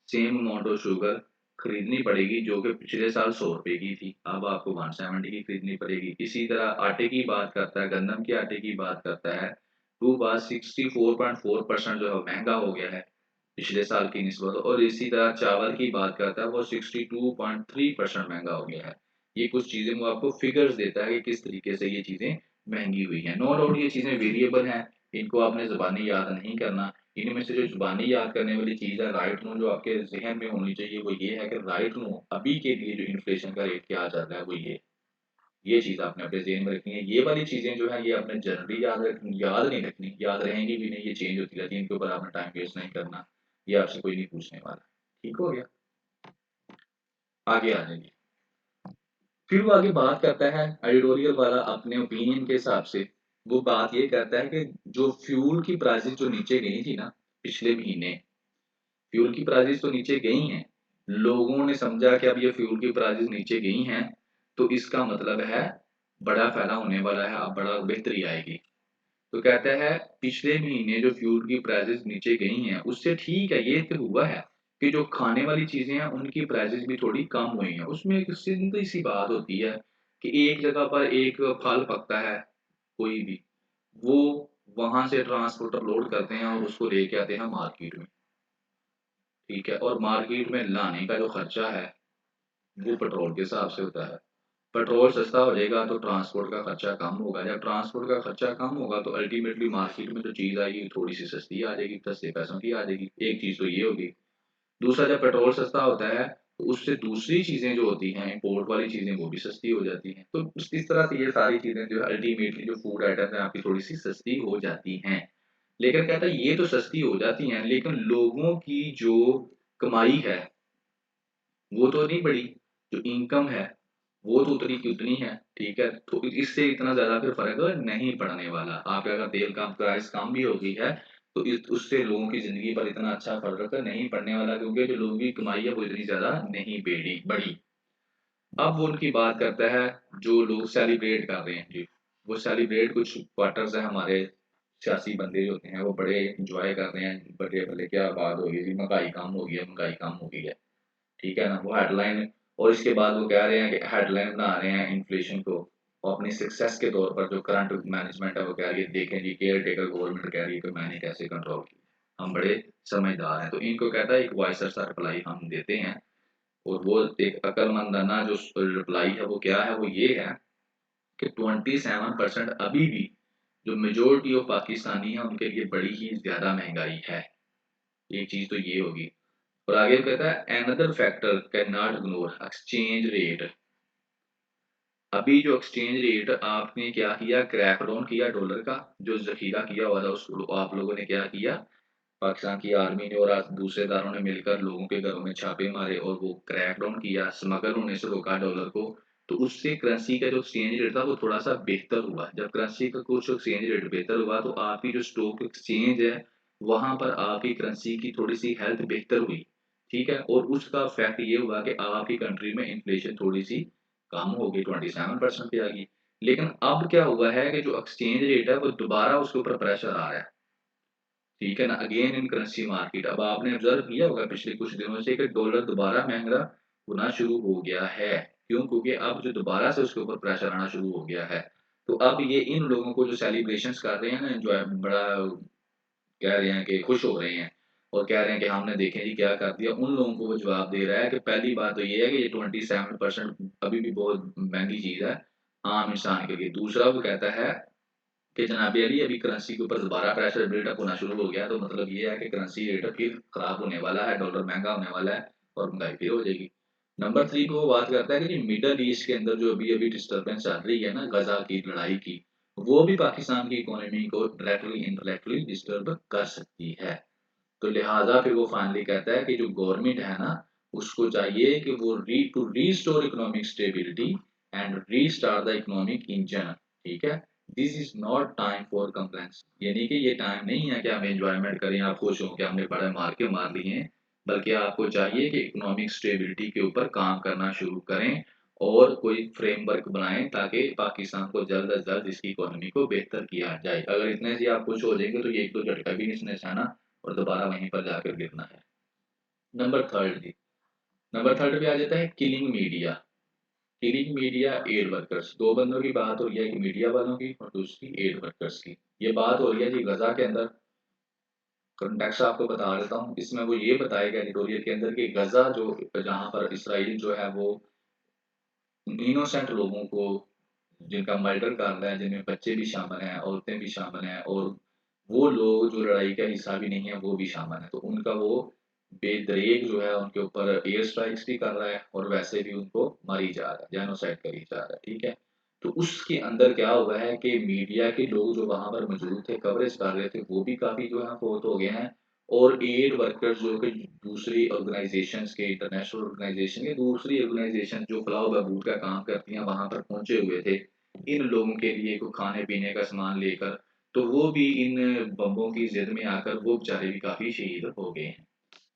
सेम अमाउंट ऑफ शुगर खरीदनी पड़ेगी, जो कि पिछले साल 100 रुपए की थी, अब आपको 170 की खरीदनी पड़ेगी। इसी तरह आटे की बात करता है, गंदम के आटे की बात करता है, वो बात 64.4% जो है महंगा हो गया है पिछले साल की निस्बत। और इसी तरह चावल की बात करता है, वो 62.3% महंगा हो गया है। ये कुछ चीज़ें वो आपको फिगर्स देता है कि किस तरीके से ये चीज़ें महंगी हुई हैं। नो डाउट ये चीज़ें वेरिएबल हैं, इनको आपने ज़बानी याद नहीं करना। इनमें से जो ज़बानी याद करने वाली चीज़ है, राइट नो, जो आपके ज़हन में होनी चाहिए, वो ये है कि राइट नो अभी के लिए जो इन्फ्लेशन का रेट क्या चल रहा है, वो ये चीज़ आपने अपने ज़हन में रखनी है। ये वाली चीज़ें जो है ये आपने जनरली याद नहीं रखनी, याद रहेंगी भी नहीं, ये चेंज होती रहती है, इनके ऊपर आपने टाइम वेस्ट नहीं करना, ये आपसे कोई नहीं पूछने वाला। ठीक हो गया? आगे आ जाइए। फिर वो आगे बात करता है एडिटोरियल वाला अपने ओपिनियन के हिसाब से, वो बात ये करता है कि जो फ्यूल की प्राइसेस जो नीचे गई थी ना पिछले महीने, फ्यूल की प्राइसेस तो नीचे गई हैं। लोगों ने समझा कि अब ये फ्यूल की प्राइसेस नीचे गई हैं, तो इसका मतलब है बड़ा फ़ायदा होने वाला है, अब बड़ा बेहतरी आएगी। तो कहता है पिछले महीने जो फ्यूल की प्राइसेस नीचे गई हैं, उससे ठीक है, ये तो हुआ है कि जो खाने वाली चीज़ें हैं, उनकी प्राइसेस भी थोड़ी कम हुई हैं। उसमें एक सिंपल सी बात होती है कि एक जगह पर एक फल पकता है, कोई भी, वो वहाँ से ट्रांसपोर्टर लोड करते हैं और उसको लेके आते हैं मार्केट में, ठीक है? और मार्केट में लाने का जो खर्चा है, वो पेट्रोल के हिसाब से होता है। पेट्रोल सस्ता हो जाएगा तो ट्रांसपोर्ट का खर्चा कम होगा, जब ट्रांसपोर्ट का खर्चा कम होगा तो अल्टीमेटली मार्केट में जो चीज़ आएगी थोड़ी सी सस्ती आ जाएगी, सस्ते पैसों की आ जाएगी। एक चीज़ तो ये होगी। दूसरा, जब पेट्रोल सस्ता होता है तो उससे दूसरी चीज़ें जो होती हैं, इम्पोर्ट वाली चीज़ें, वो भी सस्ती हो जाती हैं। तो इस तरह से ये सारी चीज़ें जो है अल्टीमेटली जो फूड आइटम्स हैं आपकी थोड़ी सी सस्ती हो जाती हैं। लेकिन कहता है ये तो सस्ती हो जाती हैं, लेकिन लोगों की जो कमाई है वो तो नहीं बढ़ी, जो इनकम है वो तो उतनी की उतनी है, ठीक है? तो इससे इतना ज़्यादा फिर फ़र्क नहीं पड़ने वाला। आपका अगर तेल का प्राइस कम भी हो गई है, तो इस उससे लोगों की ज़िंदगी पर इतना अच्छा फ़र्क नहीं पड़ने वाला, क्योंकि जो लोगों की कमाई है वो इतनी ज़्यादा नहीं बढ़ी। अब वो उनकी बात करता है, जो लोग सेलिब्रेट कर रहे हैं जी, वो सेलिब्रेट कुछ क्वार्टर्स हैं हमारे सियासी बंदे जो होते हैं, वो बड़े एन्जॉय कर रहे हैं, बड़े-बड़े क्या बात हो गई जी, महँगाई कम हो गई है, महँगाई कम हो गई है। ठीक है ना? वो हेडलाइन, और इसके बाद वो कह रहे हैं कि हेडलाइन बना रहे हैं इन्फ्लेशन को, और अपनी सक्सेस के तौर पर जो करंट मैनेजमेंट है वो कह रही है, देखें जी केयर टेकर गवर्नमेंट कह रही है कि मैंने कैसे कंट्रोल किया, हम बड़े समझदार हैं। तो इनको कहता है एक वाइसर सा रिप्लाई हम देते हैं, और वो एक अक्लमंदाना जो रिप्लाई है वो क्या है, वो ये है कि 27% अभी भी जो मेजॉरिटी ऑफ पाकिस्तानी है उनके लिए बड़ी ही ज़्यादा महँगाई है। एक चीज़ तो ये होगी। और आगे कहता है another factor can not ignore exchange rate. अभी जो एक्सचेंज रेट आपने क्या किया, क्रैक डाउन किया डॉलर का, जो ज़खीरा किया हुआ था उसको आप लोगों ने क्या किया, पाकिस्तान की आर्मी ने और दूसरे इदारों ने मिलकर लोगों के घरों में छापे मारे और वो क्रैक डाउन किया, स्मगल होने से रोका डॉलर को। तो उससे करेंसी का जो एक्सचेंज रेट था वो थोड़ा-सा बेहतर हुआ। जब करेंसी का कुछ एक्सचेंज रेट बेहतर हुआ तो आपकी जो स्टॉक एक्सचेंज है, वहाँ पर आपकी करेंसी की थोड़ी-सी हेल्थ बेहतर हुई, ठीक है? और उसका इफ़ेक्ट ये हुआ कि आपकी कंट्री में इन्फ्लेशन थोड़ी-सी कम हो गई, 27% पे आ गई। लेकिन अब क्या हुआ है कि जो एक्सचेंज रेट है वो दोबारा उसके ऊपर प्रेशर आ रहा है। ठीक है ना? अगेन इन करेंसी मार्केट, अब आपने ऑब्ज़र्व किया होगा पिछले कुछ दिनों से कि डॉलर दोबारा महँगा होना शुरू हो गया है। क्यों? क्योंकि अब जो दोबारा से उसके ऊपर प्रेशर आना शुरू हो गया है। तो अब ये इन लोगों को जो सेलिब्रेशंस कर रहे हैं ना, एन्जॉय बड़ा कह रहे हैं कि खुश हो रहे हैं और कह रहे हैं कि हमने देखें जी क्या कर दिया, उन लोगों को वो जवाब दे रहा है कि पहली बात तो ये है कि ये 27% अभी भी बहुत महँगी चीज़ है, आम इंसान के लिए। दूसरा वो कहता है कि जनाब अली अभी करेंसी के ऊपर दोबारा प्रेशर बिल्डअप होना शुरू हो गया, तो मतलब ये है कि करेंसी रेट फिर खराब होने वाला है, डॉलर महँगा होने वाला है और महँगाई फिर हो जाएगी। नंबर 3 पे वो बात करता है कि जी मिडल ईस्ट के अंदर जो अभी-अभी डिस्टर्बेंस चल रही है ना, गज़ा की लड़ाई की, वो भी पाकिस्तान की इकोनॉमी को डायरेक्टली इनडायरेक्टली डिस्टर्ब कर सकती है। तो लिहाज़ा फिर वो फाइनली कहता है कि जो गवर्नमेंट है ना, उसको चाहिए कि वो to restore economic stability and restart the economic engine, ठीक है। This is not time for complaints, यानी कि ये टाइम नहीं है कि हम एंजॉयमेंट करें, आप खुश हो कि हमने बड़े मार के मार लिए हैं, बल्कि आपको चाहिए कि इकोनॉमिक स्टेबिलिटी के ऊपर काम करना शुरू करें और कोई फ्रेमवर्क बनाएं ताकि पाकिस्तान को जल्द अज जल्द इसकी इकोनॉमी को बेहतर किया जाए। अगर इतने से आप खुश हो जाएंगे तो ये एक दो झटका भी नहीं सहना और दोबारा वहीं पर जाकर गिरना है। नंबर थर्ड जी, नंबर थर्ड पे आ जाता है killing media. Killing media aid workers, दो बंदों की बात हो रही है, कि मीडिया वालों की और दूसरी एड वर्कर्स की। ये बात हो रही है जी गजा के अंदर। कॉन्टेक्स्ट आपको बता देता हूँ, इसमें वो ये बताएगा एडिटोरियल के अंदर कि गजा जो जहाँ पर इसराइल जो है वो इनोसेंट लोगों को जिनका मर्डर कर रहा है, जिनमें बच्चे भी शामिल हैं, औरतें भी शामिल हैं, और वो लोग जो लड़ाई का हिस्सा भी नहीं है वो भी शामिल हैं, तो उनका वो बेदरेग जो है उनके ऊपर एयर स्ट्राइक्स भी कर रहा है और वैसे भी उनको मारी जा रहा है, जेनोसाइड करी जा रहा है, ठीक है। तो उसके अंदर क्या हुआ है कि मीडिया के लोग जो वहां पर मौजूद थे, कवरेज कर रहे थे, वो भी काफी जो है फोत हो गए हैं। और एड वर्कर्स जो कि दूसरी ऑर्गेनाइजेशंस के, इंटरनेशनल ऑर्गेनाइजेशन के, दूसरी ऑर्गेनाइजेशन जो फलाह बहबूद का काम करती हैं वहां पर पहुंचे हुए थे इन लोगों के लिए कुछ खाने पीने का सामान लेकर, तो वो भी इन बम्बों की जिद में आकर वो बेचारे भी काफी शहीद हो गए हैं।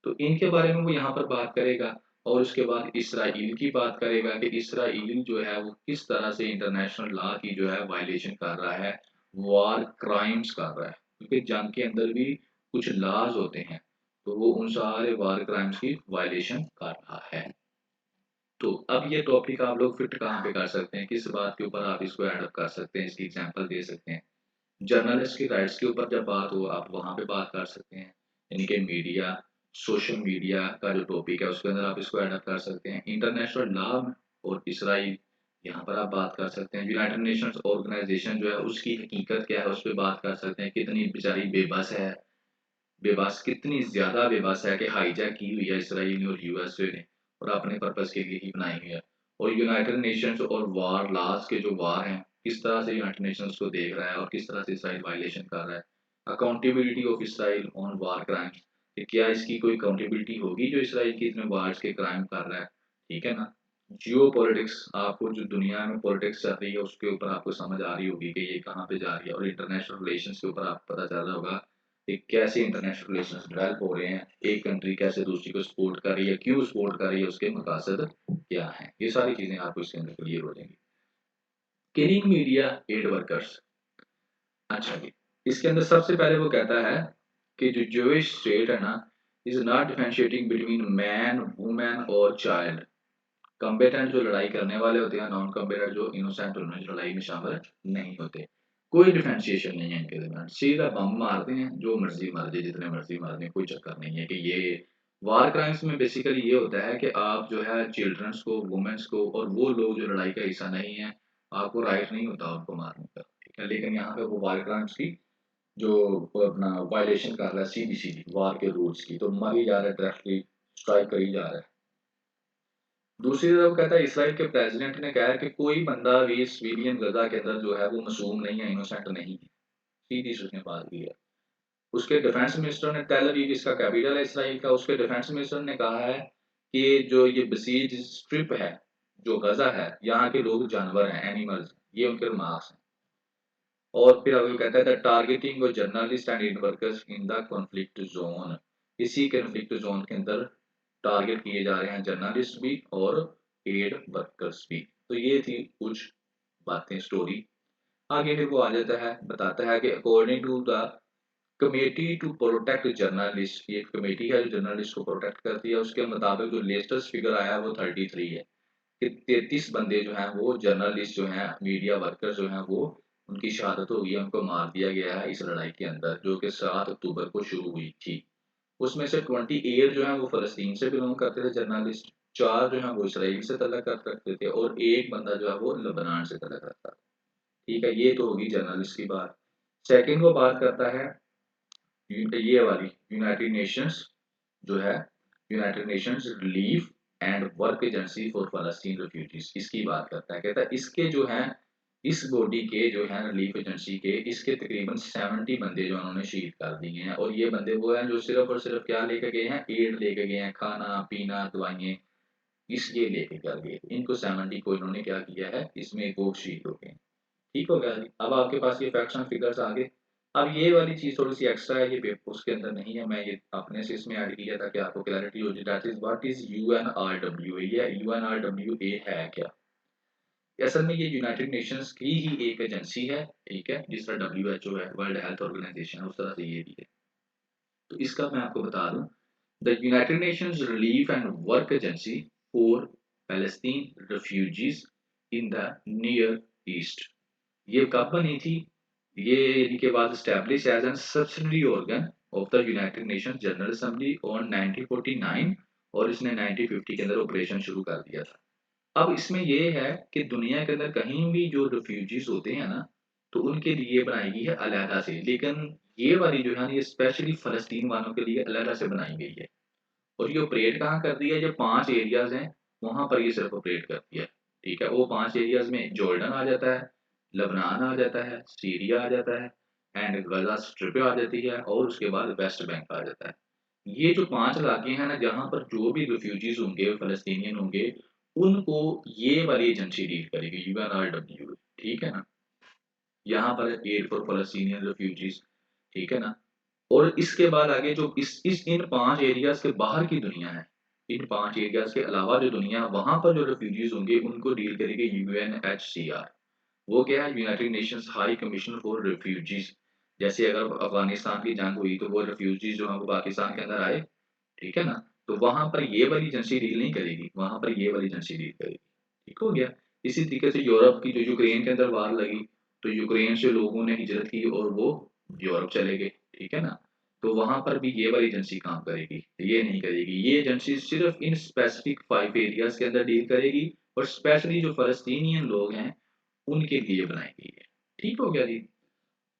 तो इनके बारे में वो यहाँ पर बात करेगा। और उसके बाद इसराइल की बात करेगा कि इसराइल जो है वो किस तरह से इंटरनेशनल लॉ की जो है वायलेशन कर रहा है, वॉर क्राइम्स कर रहा है, क्योंकि जंग के अंदर भी कुछ लॉज होते हैं, तो वो उन सारे वॉर क्राइम्स की वायलेशन कर रहा है। तो अब ये टॉपिक आप लोग फिट कहाँ पे कर सकते हैं, किस बात के ऊपर आप इसको एडअप कर सकते हैं, इसकी एग्जांपल दे सकते हैं। जर्नलिस्ट की राइट्स के ऊपर जब बात हो आप वहाँ पे बात कर सकते हैं, यानी कि मीडिया, सोशल मीडिया का जो टॉपिक है उसके अंदर आप इसको ऐड कर सकते हैं। इंटरनेशनल लॉ और इसराइल, यहाँ पर आप बात कर सकते हैं। यूनाइटेड नेशंस ऑर्गेनाइजेशन जो है उसकी हकीकत क्या है उस पर बात कर सकते हैं, कितनी बेचारी बेबस है, बेबस कितनी ज़्यादा बेबस है कि हाईजैक की हुई है इसराइल ने और यूएसए ने और अपने पर्पस के लिए ही बनाई हुई है। और यूनाइटेड नेशंस और वार लॉज के जो वार हैं, किस तरह से यूनाइटेड नेशंस को देख रहा है और किस तरह से इसराइल वायलेशन कर रहा है। Accountability of Israel on war crimes, कि क्या इसकी कोई अकाउंटेबिलिटी होगी जो इसराइल की इतने वार्स के क्राइम कर रहा है, ठीक है ना। जियो पॉलिटिक्स, आपको जो दुनिया में पॉलिटिक्स चल रही है उसके ऊपर आपको समझ आ रही होगी कि ये कहाँ पे जा रही है, और इंटरनेशनल रिलेशंस के ऊपर आपको पता चल रहा होगा कि कैसे इंटरनेशनल रिलेशंस डेवलप हो रहे हैं, एक कंट्री कैसे दूसरी को सपोर्ट कर रही है, क्यों सपोर्ट कर रही है, उसके मकासद क्या है, ये सारी चीजें आपको इसके अंदर क्लियर हो जाएंगी। किलिंग मीडिया एड वर्कर्स, अच्छा जी, इसके अंदर सबसे पहले वो कहता है कि जो जूइश स्टेट है ना, is not differentiating between man, women और चाइल्ड। कम्बेटेंट जो लड़ाई करने वाले होते हैं, नॉन कम्बेटेंट जो इनोसेंट जो लड़ाई में शामिल नहीं होते, कोई डिफरेंशिएशन नहीं है इनके दरमियान, सीधा बम मारते हैं, जो मर्जी मार दे, जितने मर्जी मार दें, कोई चक्कर नहीं है। कि ये वार क्राइम्स में बेसिकली ये होता है कि आप जो है चिल्ड्रंस को, वुमेन्स को, और वो लोग जो लड़ाई का हिस्सा नहीं है, आपको राइट नहीं होता उनको मारने का, ठीक है। लेकिन यहाँ पे वो वार क्राइम्स की जो वो अपना वायलेशन कर रहा है, सीधी सीधी वार के रूल्स की, तो मारी जा रहा है, डायरेक्टली स्ट्राइक करी जा रहा है। दूसरी तरफ कहता है इसराइल के प्रेसिडेंट ने कहा है कि कोई बंदा भी सिविलियन गजा के अंदर जो है वो मासूम नहीं है, इनोसेंट नहीं है, सीधी सी उसने बात की है। उसके डिफेंस मिनिस्टर ने, टेल अवीव इसका कैपिटल है इसराइल का, उसके डिफेंस मिनिस्टर ने कहा है कि जो ये बसीज स्ट्रिप है, जो गजा है, यहाँ के लोग जानवर हैं, एनिमल्स, ये उनके रिमार्क्स हैं। और फिर अगर कहता है targeting journalist and in workers in the conflict zone, इसी कॉन्फ्लिक्ट जोन के अंदर टारगेट किए जा रहे हैं जर्नलिस्ट भी और एड वर्कर्स भी। तो ये थी कुछ बातें, स्टोरी। आगे फिर वो आ जाता है, बताता है कि according to the committee to protect journalist, ये कमेटी है जो जर्नलिस्ट को प्रोटेक्ट करती है, उसके मुताबिक जो लेटेस्ट फिगर आया है वो 33 है, कि 33 बंदे जो हैं वो जर्नलिस्ट जो हैं, मीडिया वर्कर जो हैं, वो उनकी शहादत हो गई है, उनको मार दिया गया है इस लड़ाई के अंदर जो कि 7 अक्टूबर को शुरू हुई थी। उसमें से 28 जो हैं वो फ़लस्तीन से बिलॉन्ग करते थे जर्नलिस्ट, 4 जो हैं वो इसराइल से तल्लुक़ रखते थे और 1 बंदा जो है वो लेबनान से तल्लुक़ रखता था। ठीक है, ये तो होगी जर्नलिस्ट की बात। सेकंड वो बात करता है ये वाली यूनाइटेड नेशंस जो है, United Nations relief and work agency for Palestine refugees, इसकी बात करता है। कहता है इसके जो हैं इस बॉडी के जो है रिलीफ एजेंसी के इसके तकरीबन 70 बंदे जो उन्होंने शहीद कर दिए हैं, और ये बंदे वो हैं जो सिर्फ और सिर्फ क्या लेके गए हैं, एड लेके गए हैं, खाना पीना दवाइयाँ इस ये लेके कर गए। इनको 70 को इन्होंने क्या किया है, इसमें वो शहीद हो गए। ठीक हो गया जी। अब आपके पास ये फैक्ट्स एंड फिगर्स आ गए। अब ये वाली चीज़ थोड़ी-सी एक्स्ट्रा है, ये पेप उसके अंदर नहीं है, मैं ये अपने से इसमें ऐड किया ताकि आपको क्लैरिटी हो जाए। That is what is UNRWA, या यूएनआरडब्ल्यूए है क्या? असल में ये यूनाइटेड नेशंस की ही एक एजेंसी है, ठीक है? जिस तरह डब्ल्यूएचओ है, वर्ल्ड हेल्थ ऑर्गेनाइजेशन है, उस तरह से ये भी है। तो इसका मैं आपको बता दूँ, the United Nations relief and work agency for Palestine refugees in the near east. ये कब बनी थी? ये इनके बाद establish as an subsidiary organ of the United Nations general assembly on 1949, और इसने 1950 के अंदर ऑपरेशन शुरू कर दिया था। अब इसमें ये है कि दुनिया के अंदर कहीं भी जो रिफ्यूजीज़ होते हैं ना, तो उनके लिए बनाई गई है अलहदा से। लेकिन ये वाली जो है ना, ये स्पेशली फ़लस्तीन वालों के लिए अलहदा से बनाई गई है। और ये ऑपरेट कहाँ करती है, जो 5 एरियाज़ हैं, वहाँ पर ये सिर्फ़ ऑपरेट करती है। ठीक है? वो 5 एरियाज़ में जॉर्डन आ जाता है, लेबनान आ जाता है, सीरिया आ जाता है, एंड गज़ा स्ट्रिप आ जाती है, और उसके बाद वेस्ट बैंक आ जाता है। ये जो 5 इलाके हैं ना, जहाँ पर जो भी रिफ्यूजीज़ होंगे, फ़लस्तीनियन होंगे, उनको ये वाली एजेंसी डील करेगी, यूएनआरडब्ल्यू, ठीक है ना? यहाँ पर एड फॉर फ़लस्तीनियन रिफ्यूजीज़, ठीक है ना? और इसके बाद आगे जो इस इन 5 एरियाज़ के बाहर की दुनिया है, इन 5 एरियाज़ के अलावा जो दुनिया है, वहाँ पर जो रिफ्यूजीज़ होंगे, उनको डील करेगी यूएनएचसीआर। वो क्या है? United Nations high commission for refugees. जैसे अगर अफ़गानिस्तान की जंग हुई, तो वो रिफ्यूजीज़ जो हैं, वो पाकिस्तान के अंदर आए, ठीक है ना? तो वहाँ पर ये वाली एजेंसी डील नहीं करेगी, वहाँ पर ये वाली एजेंसी डील करेगी। ठीक हो गया? इसी तरीके से यूरोप की जो यूक्रेन के अंदर वार लगी, तो यूक्रेन से लोगों ने हिजरत की और वो यूरोप चले गए, ठीक है ना? तो वहाँ पर भी ये वाली एजेंसी काम करेगी, ये नहीं करेगी। ये एजेंसी सिर्फ़ इन स्पेसिफिक 5 एरियाज़ के अंदर डील करेगी, और स्पेशली जो फ़लस्तीनियन लोग हैं, उनके लिए बनाई गई है। ठीक हो गया जी?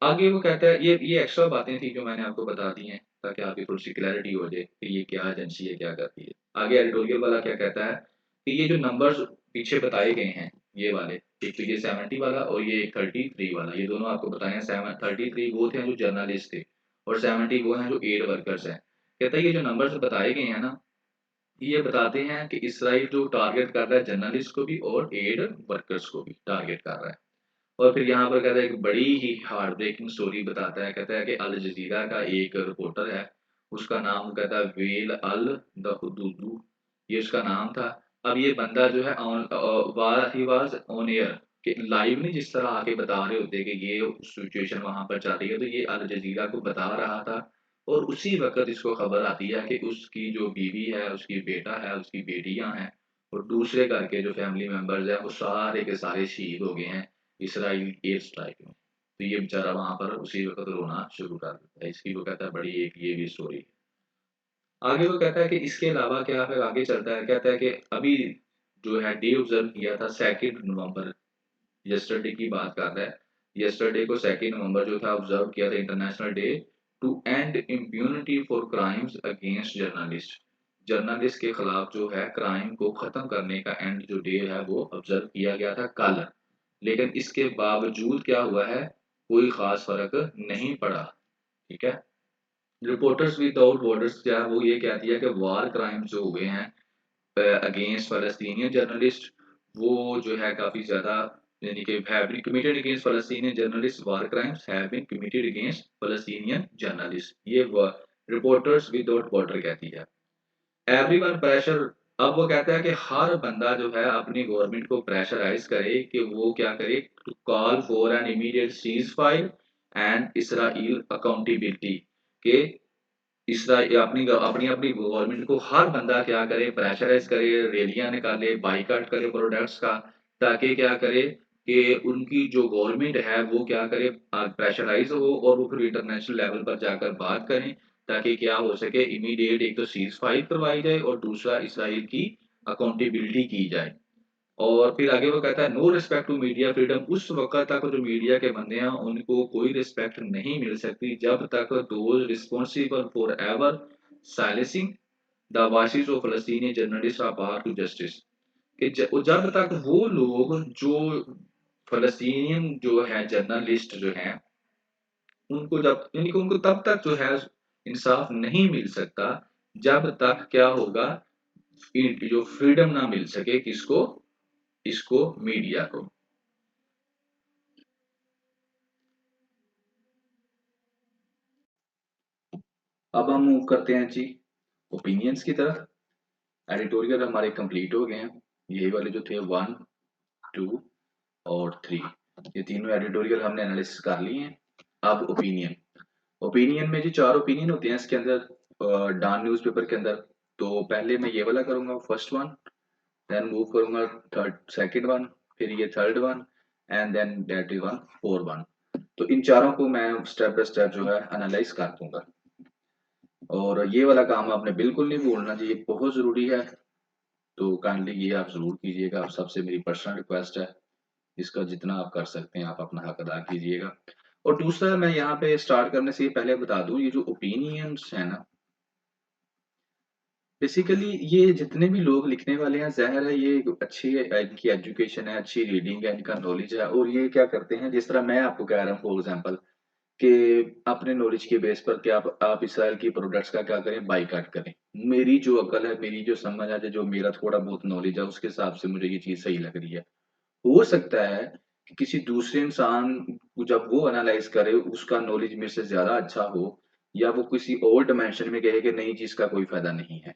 आगे वो कहता है, ये एक्स्ट्रा बातें थी जो मैंने आपको बता दी हैं, ताकि आपकी थोड़ी-सी क्लैरिटी हो जाए कि ये क्या एजेंसी है, क्या करती है। आगे एडिटोरियल वाला क्या कहता है कि ये जो नंबर्स पीछे बताए गए हैं, ये वाले, एक तो ये 70 वाला और ये 33 वाला, ये दोनों आपको बताए हैं। 33 वो थे जो जर्नलिस्ट थे, और 70 वो हैं जो एड वर्कर्स हैं। कहता है ये जो नंबर्स बताए गए हैं ना, ये बताते हैं कि इसराइल जो टारगेट कर रहा है जर्नलिस्ट को भी और एड वर्कर्स को भी टारगेट कर रहा है। और फिर यहाँ पर कहता है, एक बड़ी ही हार्ट ब्रेकिंग स्टोरी बताता है, कहता है कि अल जज़ीरा का एक रिपोर्टर है, उसका नाम कहता है वेल अल द हुदूदू, ये उसका नाम था। अब ये बंदा जो है ही वाज़ ऑन एयर, कि लाइव नहीं जिस तरह आके बता रहे होते कि ये सिचुएशन वहाँ पर चल रही है, तो ये अल जज़ीरा को बता रहा था। और उसी वक़्त इसको खबर आती है कि उसकी जो बीवी है, उसकी बेटा है, उसकी बेटियाँ हैं, और दूसरे घर के जो फैमिली मेंबर्स हैं, वो सारे के सारे शहीद हो गए हैं इज़राइल एयर स्ट्राइक में। तो ये बेचारा वहाँ पर उसी वक़्त रोना शुरू कर देता है। इसकी वो कहता है बड़ी एक ये भी स्टोरी है। आगे वो कहता है कि इसके अलावा क्या फिर आगे चलता है, कहता है कि अभी जो है डे ऑब्ज़र्व किया था 2 नवंबर, यस्टरडे की बात कर रहा है। यस्टरडे को 2 नवंबर जो था ऑब्ज़र्व किया था इंटरनेशनल डे टू एंड इम्punity for crimes against journalist. Journalist के खिलाफ जो है क्राइम को ख़त्म करने का एंड जो डे है वो ऑब्ज़र्व किया गया था कल। लेकिन इसके बावजूद क्या हुआ है, कोई ख़ास फ़र्क नहीं पड़ा, ठीक है? रिपोर्टर्स विदाउट बॉर्डर्स क्या है, वो ये कहती है कि वार क्राइम्स जो हुए हैं अगेंस्ट फ़लस्तीनियन जर्नलिस्ट, वो जो है काफ़ी ज़्यादा, यानी कि have been committed against Palestinian journalist, war crimes have been committed against Palestinian journalist, ये व रिपोर्टर्स विदाउट बॉर्डर कहती है। एवरीवन प्रेशर, अब वो कहता है कि हर बंदा जो है अपनी गवर्नमेंट को प्रेशराइज़ करे कि वो क्या करे, to call for an immediate ceasefire and Israel accountability, कि इसराइल अपनी अपनी अपनी गवर्नमेंट को हर बंदा क्या करे, प्रेशराइज़ करे, रैलियाँ निकाले, बायकॉट करे प्रोडक्ट्स का, ताकि क्या करे कि उनकी जो गवर्नमेंट है वो क्या करे, प्रेशराइज़ हो, और वो फिर इंटरनेशनल लेवल पर जाकर बात करें, ताकि क्या हो सके, इमीडिएट एक तो सीज़फायर करवाई जाए, और दूसरा इज़राइल की अकाउंटेबिलिटी की जाए। और फिर आगे वो कहता है no respect to media freedom, उस वक़्त तक जो मीडिया के बंदे हैं उनको कोई रिस्पेक्ट नहीं मिल सकती जब तक those responsible for ever silencing the voices of फ़लस्तीनी journalist are brought to justice, कि जब तक वो लोग जो फ़लस्तीनियन जो है जर्नलिस्ट जो हैं, उनको जब यानी कि उनको तब तक जो है इंसाफ़ नहीं मिल सकता, जब तक क्या होगा जो फ्रीडम ना मिल सके किसको? इसको मीडिया को। अब हम मूव करते हैं जी ओपिनियंस की तरफ। एडिटोरियल हमारे कंप्लीट हो गए हैं। यही वाले जो थे 1, 2 और 3 ये तीनों एडिटोरियल हमने एनालिसिस कर लिए हैं। अब ओपिनियन। ओपिनियन में जी 4 ओपिनियन होते हैं इसके अंदर डॉन न्यूज़पेपर के अंदर। तो पहले मैं ये वाला करूँगा फर्स्ट वन, देन मूव करूँगा थर्ड सेकंड वन, फिर ये third one and then that is one fourth one. तो इन चारों को मैं स्टेप बाय स्टेप जो है एनालाइज़ कर दूँगा। और ये वाला काम आपने बिल्कुल नहीं भूलना जी, ये बहुत ज़रूरी है। तो काइंडली ये आप ज़रूर कीजिएगा, आप सबसे मेरी पर्सनल रिक्वेस्ट है। इसका जितना आप कर सकते हैं, आप अपना हक अदा कीजिएगा। और दूसरा मैं यहाँ पे स्टार्ट करने से पहले बता दूँ, ये जो ओपिनियंस हैं ना, बेसिकली ये जितने भी लोग लिखने वाले हैं, ज़ाहिर है ये अच्छी इनकी एजुकेशन है, अच्छी रीडिंग है, इनका नॉलेज है और ये क्या करते हैं, जिस तरह मैं आपको कह रहा हूँ फॉर एग्ज़ाम्पल कि अपने नॉलेज के बेस पर कि आप इसराइल की प्रोडक्ट्स का क्या करें, बायकॉट करें। मेरी जो अकल है, मेरी जो समझ है, जो मेरा थोड़ा बहुत नॉलेज है, उसके हिसाब से मुझे ये चीज़ सही लग रही है। हो सकता है कि किसी दूसरे इंसान को जब वो एनालाइज़ करे, उसका नॉलेज मेरे से ज़्यादा अच्छा हो या वो किसी और डायमेंशन में कहे कि नहीं जी, इसका कोई फ़ायदा नहीं है।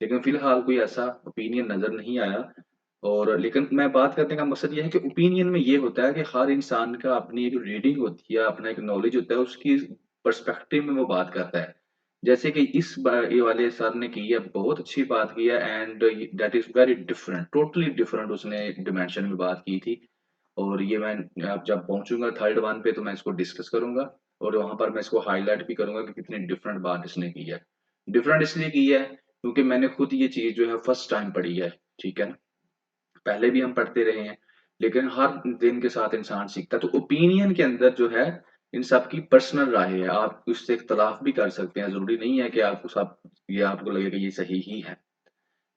लेकिन फ़िलहाल कोई ऐसा ओपिनियन नज़र नहीं आया। और लेकिन मैं बात करने का मकसद ये है कि ओपिनियन में ये होता है कि हर इंसान का अपनी एक रीडिंग होती है, अपना एक नॉलेज होता है, उसकी पर्सपेक्टिव में वो बात करता है। जैसे कि इस ये वाले सर ने की है, बहुत अच्छी बात की है and that is very different, totally different उसने डायमेंशन में बात की थी। और ये मैं अब जब पहुँचूँगा थर्ड वन पे तो मैं इसको डिस्कस करूँगा और वहाँ पर मैं इसको हाइलाइट भी करूँगा कि कितनी डिफरेंट बात इसने की है। डिफरेंट इसलिए की है क्योंकि मैंने खुद ये चीज़ जो है फर्स्ट टाइम पढ़ी है, ठीक है ना? पहले भी हम पढ़ते रहे हैं, लेकिन हर दिन के साथ इंसान सीखता है। तो ओपिनियन के अंदर जो है, इन सबकी पर्सनल राय है। आप उससे इख्तिलाफ भी कर सकते हैं, ज़रूरी नहीं है कि आपको सब ये आपको लगे कि ये सही ही है।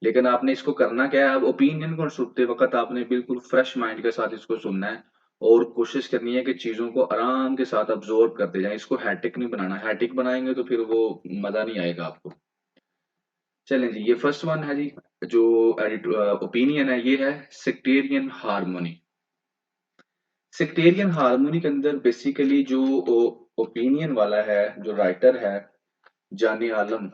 लेकिन आपने इसको करना क्या है, आप ओपिनियन को सुनते वक़्त आपने बिल्कुल फ्रेश माइंड के साथ इसको सुनना है और कोशिश करनी है कि चीज़ों को आराम के साथ अब्ज़ॉर्ब करते जाएँ। इसको हेडेक नहीं बनाना, हेडेक बनाएँगे तो फिर वो मज़ा नहीं आएगा आपको। चलें जी, ये फर्स्ट वन है जी, जो ओपिनियन है, ये है सेक्टेरियन हार्मनी। सेक्टेरियन हार्मनी के अंदर बेसिकली जो ओपिनियन वाला है, जो राइटर है, जाने आलम,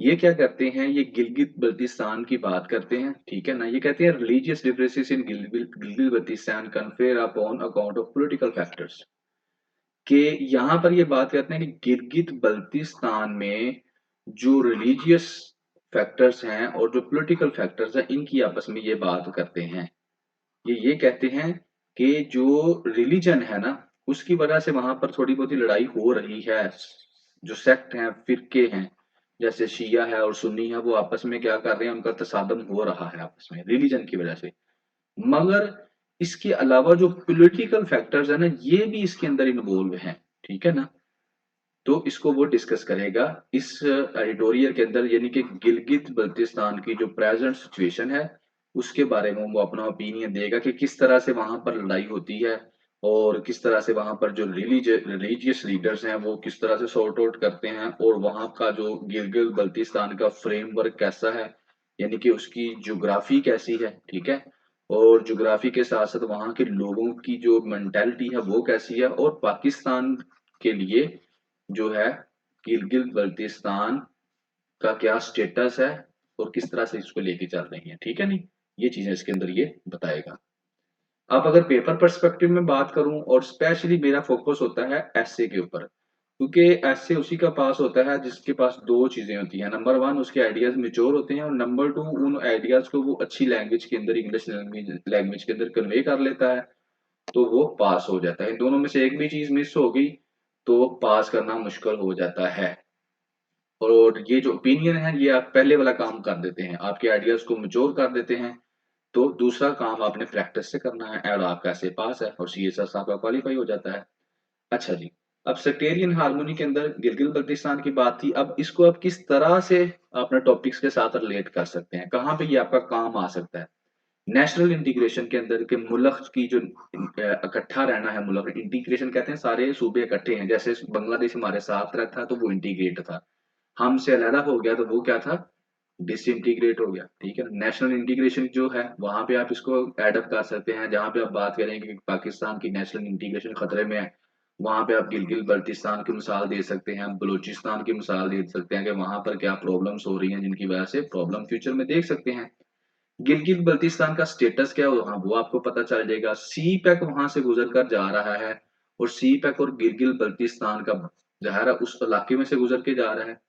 ये क्या करते हैं, ये गिलगित बल्तिस्तान की बात करते हैं, ठीक है ना? ये कहते हैं religious differences in Gilgit Baltistan confer upon account of political factors. कि यहाँ पर ये बात करते हैं कि गिलगित बल्तिस्तान में जो रिलीजियस फैक्टर्स हैं और जो पॉलिटिकल फैक्टर्स हैं, इनकी आपस में ये बात करते हैं। ये कहते हैं कि जो रिलीजन है ना, उसकी वजह से वहाँ पर थोड़ी बहुत ही लड़ाई हो रही है। जो सेक्ट हैं, फ़िरके हैं, जैसे शिया है और सुन्नी है, वो आपस में क्या कर रहे हैं, उनका तसादम हो रहा है आपस में, रिलीजन की वजह से। मगर इसके अलावा जो पॉलिटिकल फैक्टर्स हैं ना, ये भी इसके अंदर इन्वॉल्व हैं, ठीक है ना? तो इसको वो डिस्कस करेगा इस एडिटोरियल के अंदर, यानी कि गिलगित बल्तिस्तान की जो प्रेजेंट सिचुएशन है, उसके बारे में वो अपना ओपिनियन देगा कि किस तरह से वहाँ पर लड़ाई होती है और किस तरह से वहाँ पर जो रिलीजियस लीडर्स हैं, वो किस तरह से सॉर्ट आउट करते हैं और वहाँ का जो गिलगित बल्तिस्तान का फ्रेमवर्क कैसा है, यानी कि उसकी ज्योग्राफी कैसी है, ठीक है? और ज्योग्राफी के साथ-साथ वहाँ के लोगों की जो मेंटालिटी है, वो कैसी है और पाकिस्तान के लिए जो है गिलगित बल्तिस्तान का क्या स्टेटस है और किस तरह से इसको लेके चल रही हैं, ठीक है नहीं? ये चीज़ें इसके अंदर ये बताएगा। अब अगर पेपर पर्सपेक्टिव में बात करूँ और स्पेशली मेरा फ़ोकस होता है एस्से के ऊपर, क्योंकि एस्से उसी का पास होता है जिसके पास 2 चीज़ें होती हैं। नंबर 1 उसके आइडियाज़ मैच्योर होते हैं और नंबर 2 उन आइडियाज़ को वो अच्छी लैंग्वेज के अंदर, इंग्लिश लैंग्वेज लैंग्वेज के अंदर कन्वे कर लेता है, तो वो पास हो जाता है। इन दोनों में से एक भी चीज़ मिस हो गई, तो पास करना मुश्किल हो जाता है। और ये जो ओपिनियन है, ये आप पहले वाला काम कर देते हैं, आपके आइडियाज़ को मैच्योर कर देते हैं, तो दूसरा काम आपने प्रैक्टिस से करना है और आपका ऐसे पास है और सीएसएस आपका क्वालीफाई हो जाता है। अच्छा जी, अब सेक्टेरियन हार्मनी के अंदर गिलगित-बल्तिस्तान की बात थी, अब इसको आप किस तरह से अपने टॉपिक्स के साथ रिलेट कर सकते हैं? कहाँ पे ये आपका काम आ सकता है? नेशनल इंटीग्रेशन के अंदर के मुल्क की जो इकट्ठा रहना है, मुल्क इंटीग्रेशन कहते हैं सारे सूबे इकट्ठे हैं, जैसे बांग्लादेश हमारे साथ रहता तो वो इंटीग्रेट था, हमसे अलग हो गया तो वो क्या था, डिसइंटीग्रेट हो गया। ठीक है, नेशनल इंटीग्रेशन जो है वहां पे आप इसको एडअप कर सकते हैं, जहां पे आप बात करेंगे कि पाकिस्तान की नेशनल इंटीग्रेशन खतरे में है, वहां पे आप गिलगित बल्तिस्तान की मिसाल दे सकते हैं, बलूचिस्तान की मिसाल दे सकते हैं कि वहां पर क्या प्रॉब्लम्स हो रही हैं जिनकी वजह से प्रॉब्लम फ्यूचर में देख सकते हैं। गिलगित बल्तिस्तान का स्टेटस क्या है वहाँ वो आपको पता चल जाएगा। सी पैक वहां से गुजर कर जा रहा है और सी पैक और गिलगित बल्तिस्तान का जहरा उस इलाके में से गुजर के जा रहा है,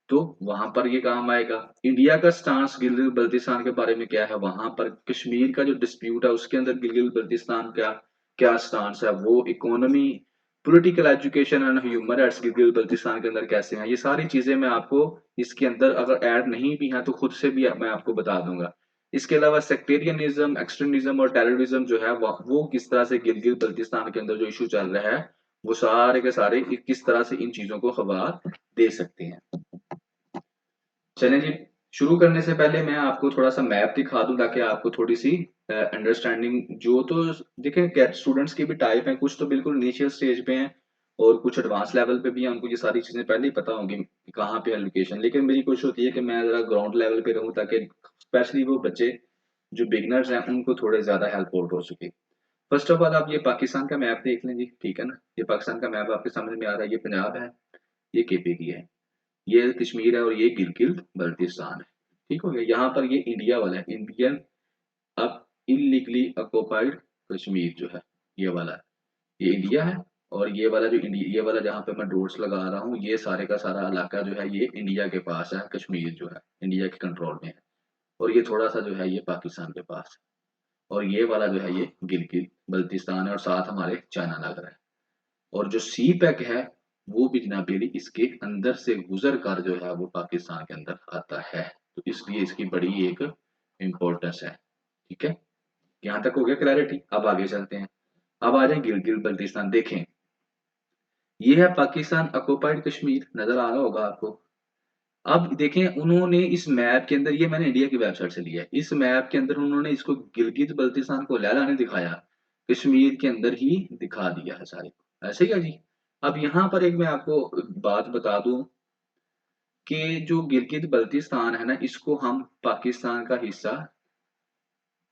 तो वहां पर ये काम आएगा। इंडिया का स्टांस गिलगित बल्तिस्तान के बारे में क्या है, वहां पर कश्मीर का जो डिस्प्यूट है उसके अंदर गिलगित बल्तिस्तान का क्या स्टांस है, वो economy, political, education and human rights Gilgit Baltistan के अंदर कैसे हैं, ये सारी चीजें मैं आपको इसके अंदर अगर ऐड नहीं भी है तो खुद से भी मैं आपको बता दूंगा। इसके अलावा सेक्टेरियनिज्म, एक्सट्रीमिज्म और टेररिज्म जो है वो किस तरह से गिलगित बल्तिस्तान के अंदर जो इशू चल रहा है वो सारे के सारे किस तरह से इन चीजों को खबर दे सकते हैं। चलें जी, शुरू करने से पहले मैं आपको थोड़ा-सा मैप दिखा दूँ ताकि आपको थोड़ी-सी अंडरस्टैंडिंग जो तो देखिए क्या स्टूडेंट्स की भी टाइप हैं, कुछ तो बिल्कुल इनिशियल स्टेज पे हैं और कुछ एडवांस लेवल पे भी हैं, उनको ये सारी चीज़ें पहले ही पता होंगी कि कहाँ पे है लोकेशन। लेकिन मेरी कोशिश होती है कि मैं ज़रा ग्राउंड लेवल पे रहूँ ताकि स्पेशली वो बच्चे जो बिगिनर्स हैं, उनको थोड़े ज़्यादा हेल्पफुल हो सके। फर्स्ट ऑफ ऑल आप ये पाकिस्तान का मैप देख लें जी, ठीक है ना? ये पाकिस्तान का मैप आपके समझ में आ रहा है, ये पंजाब है, ये केपी की है। ये कश्मीर है और ये गिलगित बल्तिस्तान है। ठीक हो गया, यहाँ पर ये इंडिया वाला है, इंडियन अब इलीगली ऑक्युपाइड कश्मीर जो है ये वाला है, ये इंडिया है। और ये वाला जो इंडिया, ये वाला जहाँ पे मैं डॉट्स लगा रहा हूँ, ये सारे का सारा इलाका जो है ये इंडिया के पास है, कश्मीर जो है इंडिया के कंट्रोल में है। और ये थोड़ा सा जो है ये पाकिस्तान के पास है। और ये वाला जो है ये गिलगित बल्तिस्तान है और साथ हमारे चाइना लग रहा है। और जो सी पैक है वो भी जनाब अली इसके अंदर से गुजर कर जो है वो पाकिस्तान के अंदर आता है, तो इसलिए इसकी बड़ी एक इम्पोर्टेंस है। ठीक है, यहाँ तक हो गया क्लैरिटी। अब आगे चलते हैं, अब आ जाए गिलगित बल्तिस्तान। देखें, ये है पाकिस्तान ऑक्युपाइड कश्मीर, नजर आ रहा होगा आपको। अब देखें उन्होंने इस मैप के अंदर, ये मैंने इंडिया की वेबसाइट से लिया है, इस मैप के अंदर उन्होंने इसको गिलगित बल्तिस्तान को लैला नहीं दिखाया, कश्मीर के अंदर ही दिखा दिया है सारे को, ऐसे ही है जी। अब यहाँ पर एक मैं आपको बात बता दूं कि जो गिलगित बल्तिस्तान है ना, इसको हम पाकिस्तान का हिस्सा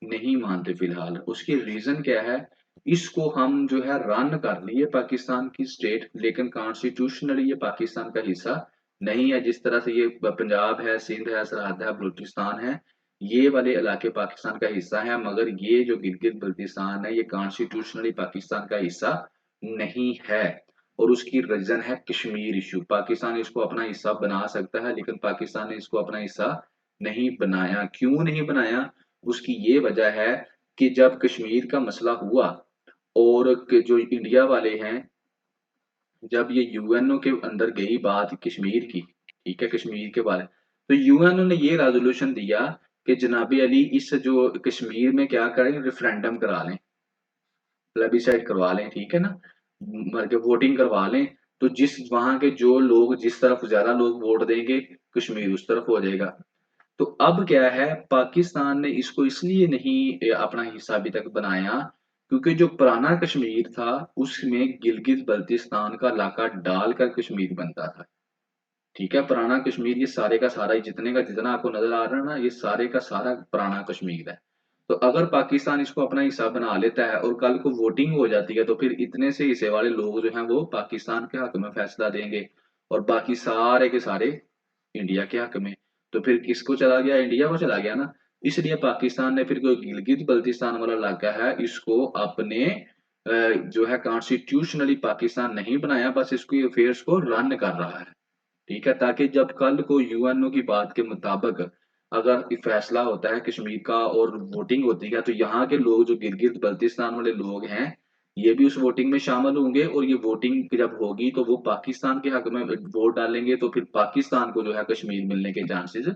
नहीं मानते फिलहाल। उसकी रीजन क्या है, इसको हम जो है रन कर लिए पाकिस्तान की स्टेट, लेकिन कॉन्स्टिट्यूशनली ये पाकिस्तान का हिस्सा नहीं है। जिस तरह से ये पंजाब है, सिंध है, सरहद है, बलूचिस्तान है, ये वाले इलाके पाकिस्तान का हिस्सा है, मगर ये जो गिलगित बल्तिस्तान है ये कॉन्स्टिट्यूशनली पाकिस्तान का हिस्सा नहीं है। और उसकी रीजन है कश्मीर इशू। पाकिस्तान इसको अपना हिस्सा बना सकता है लेकिन पाकिस्तान ने इसको अपना हिस्सा नहीं बनाया। क्यों नहीं बनाया, उसकी ये वजह है कि जब कश्मीर का मसला हुआ और जो इंडिया वाले हैं, जब ये यूएनओ के अंदर गई बात कश्मीर की, ठीक है, कश्मीर के बारे, तो यूएनओ ने ये रेजोल्यूशन दिया कि जनाबी अली इस जो कश्मीर में क्या करें, रेफरेंडम करा लें, प्लेबिसाइड करवा लें, ठीक है ना, वोटिंग करवा लें। तो जिस वहां के जो लोग जिस तरफ ज्यादा लोग वोट देंगे कश्मीर उस तरफ हो जाएगा। तो अब क्या है, पाकिस्तान ने इसको इसलिए नहीं अपना हिस्सा अभी तक बनाया क्योंकि जो पुराना कश्मीर था उसमें गिलगित बल्तिस्तान का इलाका डालकर कश्मीर बनता था। ठीक है, पुराना कश्मीर ये सारे का सारा, जितने का जितना आपको नजर आ रहा है ना, ये सारे का सारा पुराना कश्मीर है। तो अगर पाकिस्तान इसको अपना हिस्सा बना लेता है और कल को वोटिंग हो जाती है तो फिर इतने से हिस्से वाले लोग जो हैं वो पाकिस्तान के हक में फैसला देंगे और बाकी सारे के सारे इंडिया के हक में। तो फिर किसको चला गया, इंडिया को चला गया ना। इसलिए पाकिस्तान ने फिर कोई गिलगित बल्तिस्तान वाला इलाका है इसको अपने जो है कॉन्स्टिट्यूशनली पाकिस्तान नहीं बनाया, बस इसको अफेयर्स को रन कर रहा है। ठीक है, ताकि जब कल को यूएनओ की बात के मुताबिक अगर फैसला होता है कश्मीर का और वोटिंग होती है तो यहाँ के लोग जो गिलगित बल्तिस्तान वाले लोग हैं ये भी उस वोटिंग में शामिल होंगे और ये वोटिंग जब होगी तो वो पाकिस्तान के हक में वोट डालेंगे, तो फिर पाकिस्तान को जो है कश्मीर मिलने के चांसेस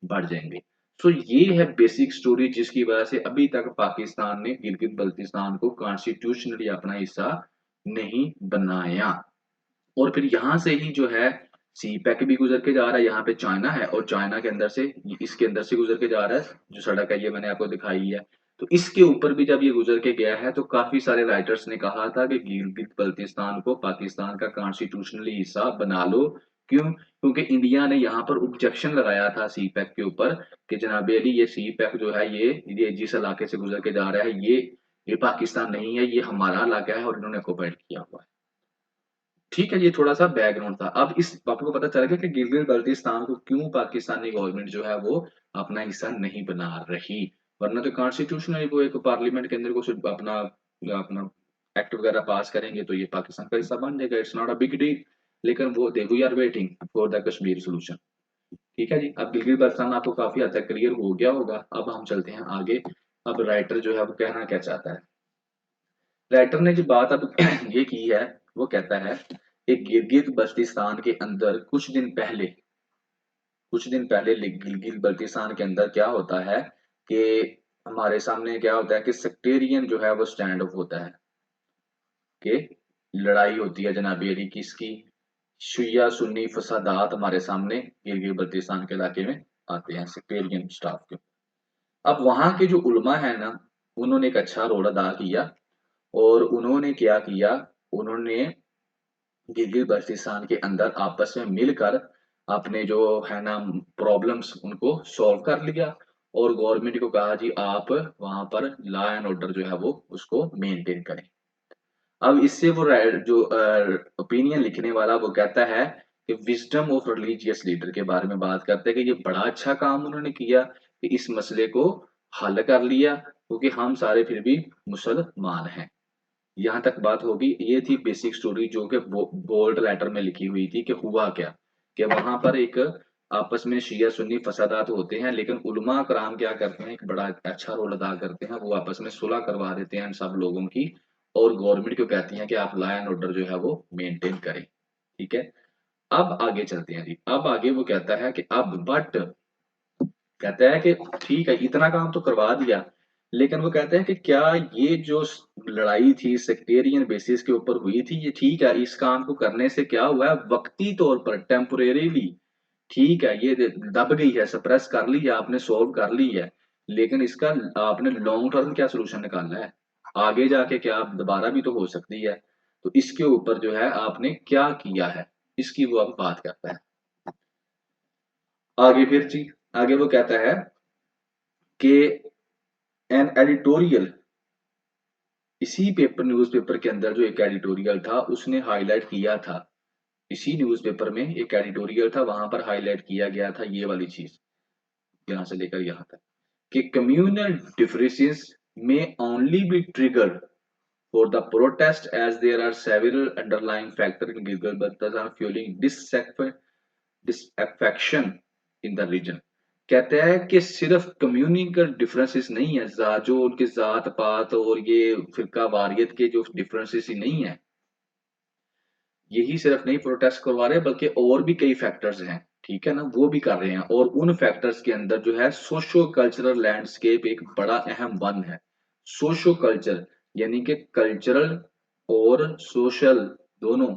बढ़ जाएंगे। सो ये है बेसिक स्टोरी जिसकी वजह से अभी तक पाकिस्तान ने गिलगित बल्तिस्तान को कॉन्स्टिट्यूशनली अपना हिस्सा नहीं बनाया। और फिर यहाँ से ही जो है सी पैक भी गुजर के जा रहा है, यहाँ पे चाइना है और चाइना के अंदर से इसके अंदर से गुजर के जा रहा है जो सड़क है, ये मैंने आपको दिखाई है। तो इसके ऊपर भी जब ये गुजर के गया है तो काफी सारे राइटर्स ने कहा था कि गिलगित बल्तिस्तान को पाकिस्तान का कॉन्स्टिट्यूशनली हिस्सा बना लो। क्यों? क्योंकि इंडिया ने यहाँ पर ऑब्जेक्शन लगाया था सी पैक के ऊपर कि जनाब अली ये सी पैक जो है ये जिस इलाके से गुजर के जा रहा है ये पाकिस्तान नहीं है, ये हमारा इलाका है और इन्होंने ऑक्युपाइड किया हुआ है। ठीक है, ये थोड़ा-सा बैकग्राउंड था। अब इस आपको पता चल गया कि गिलगित-बाल्टिस्तान को क्यों पाकिस्तानी गवर्नमेंट जो है वो अपना हिस्सा नहीं बना रही। वरना तो कॉन्स्टिट्यूशनली वो एक पार्लियामेंट के अंदर कुछ अपना अपना एक्ट वगैरह पास करेंगे तो ये पाकिस्तान का हिस्सा बन जाएगा, it's not a big deal. लेकिन वो they we are waiting for the Kashmir solution. ठीक है जी, अब गिलगित-बाल्टिस्तान आपको काफ़ी हद तक क्लियर हो गया होगा। अब हम चलते हैं आगे। अब राइटर जो है वो कहना क्या चाहता है? राइटर ने जो बात अब ये की है, वो कहता है कि गिलगित बल्तिस्तान के अंदर कुछ दिन पहले गिलगित बल्तिस्तान के अंदर क्या होता है कि हमारे सामने क्या होता है कि सेक्टेरियन जो है वो स्टैंड अप होता है कि लड़ाई होती है जनाबी अली किसकी, शिया सुन्नी फसादात हमारे सामने गिलगित बल्तिस्तान के इलाके में आते हैं सेक्टेरियन स्टाफ के। अब वहां के जो उलमा है ना, उन्होंने एक अच्छा रोल अदा किया और उन्होंने क्या किया, उन्होंने गिलगित बल्तिस्तान के अंदर आपस में मिलकर अपने जो है ना प्रॉब्लम्स उनको सॉल्व कर लिया और गवर्नमेंट को कहा जी आप वहां पर लॉ एंड ऑर्डर जो है वो उसको मेंटेन करें। अब इससे वो जो ओपिनियन लिखने वाला वो कहता है कि विजडम ऑफ रिलीजियस लीडर के बारे में बात करते हैं कि ये बड़ा अच्छा काम उन्होंने किया कि इस मसले को हल कर लिया क्योंकि हम सारे फिर भी मुसलमान हैं। यहाँ तक बात होगी। ये थी बेसिक स्टोरी जो कि बोल्ड लेटर में लिखी हुई थी कि हुआ क्या, कि वहां पर एक आपस में शिया सुन्नी फसादात होते हैं लेकिन उलमा कराम क्या करते हैं, एक बड़ा अच्छा रोल अदा करते हैं, वो आपस में सुलह करवा देते हैं इन सब लोगों की और गवर्नमेंट को कहती हैं कि आप लॉ एंड ऑर्डर जो है वो मेंटेन करें। ठीक है, अब आगे चलते हैं जी। अब आगे वो कहता है कि अब बट कहता है कि ठीक है इतना काम तो करवा दिया, लेकिन वो कहते हैं कि क्या ये जो लड़ाई थी सेक्टेरियन बेसिस के ऊपर हुई थी ये ठीक है, इस काम को करने से क्या हुआ है वक्ती तौर पर टेम्पोरेरीली ठीक है ये दब गई है, सप्रेस कर ली है आपने, सोल्व कर ली है, लेकिन इसका आपने लॉन्ग टर्म क्या सोल्यूशन निकालना है, आगे जाके क्या दोबारा भी तो हो सकती है, तो इसके ऊपर जो है आपने क्या किया है, इसकी वो अब बात करता है। आगे फिर जी, आगे वो कहता है कि एन एडिटोरियल, इसी पेपर न्यूज़पेपर के अंदर जो एक एडिटोरियल था उसने हाईलाइट किया था, इसी न्यूज़पेपर में एक एडिटोरियल था वहां पर हाईलाइट किया गया था ये वाली चीज, यहाँ से लेकर यहाँ तक कि communal differences may only be triggered for the protest as there are several underlying factors in Gilgit-Baltistan fueling disaffection in the region। कहते हैं कि सिर्फ कम्युनिकल डिफरेंसेस नहीं है, जो उनके जात पात और ये फिरका वारियत के जो डिफरेंसेस ही नहीं है, यही सिर्फ नहीं प्रोटेस्ट करवा रहे बल्कि और भी कई फैक्टर्स हैं, ठीक है ना, वो भी कर रहे हैं और उन फैक्टर्स के अंदर जो है सोशो कल्चरल लैंडस्केप एक बड़ा अहम वन है। सोशो कल्चर यानी कि कल्चरल और सोशल दोनों,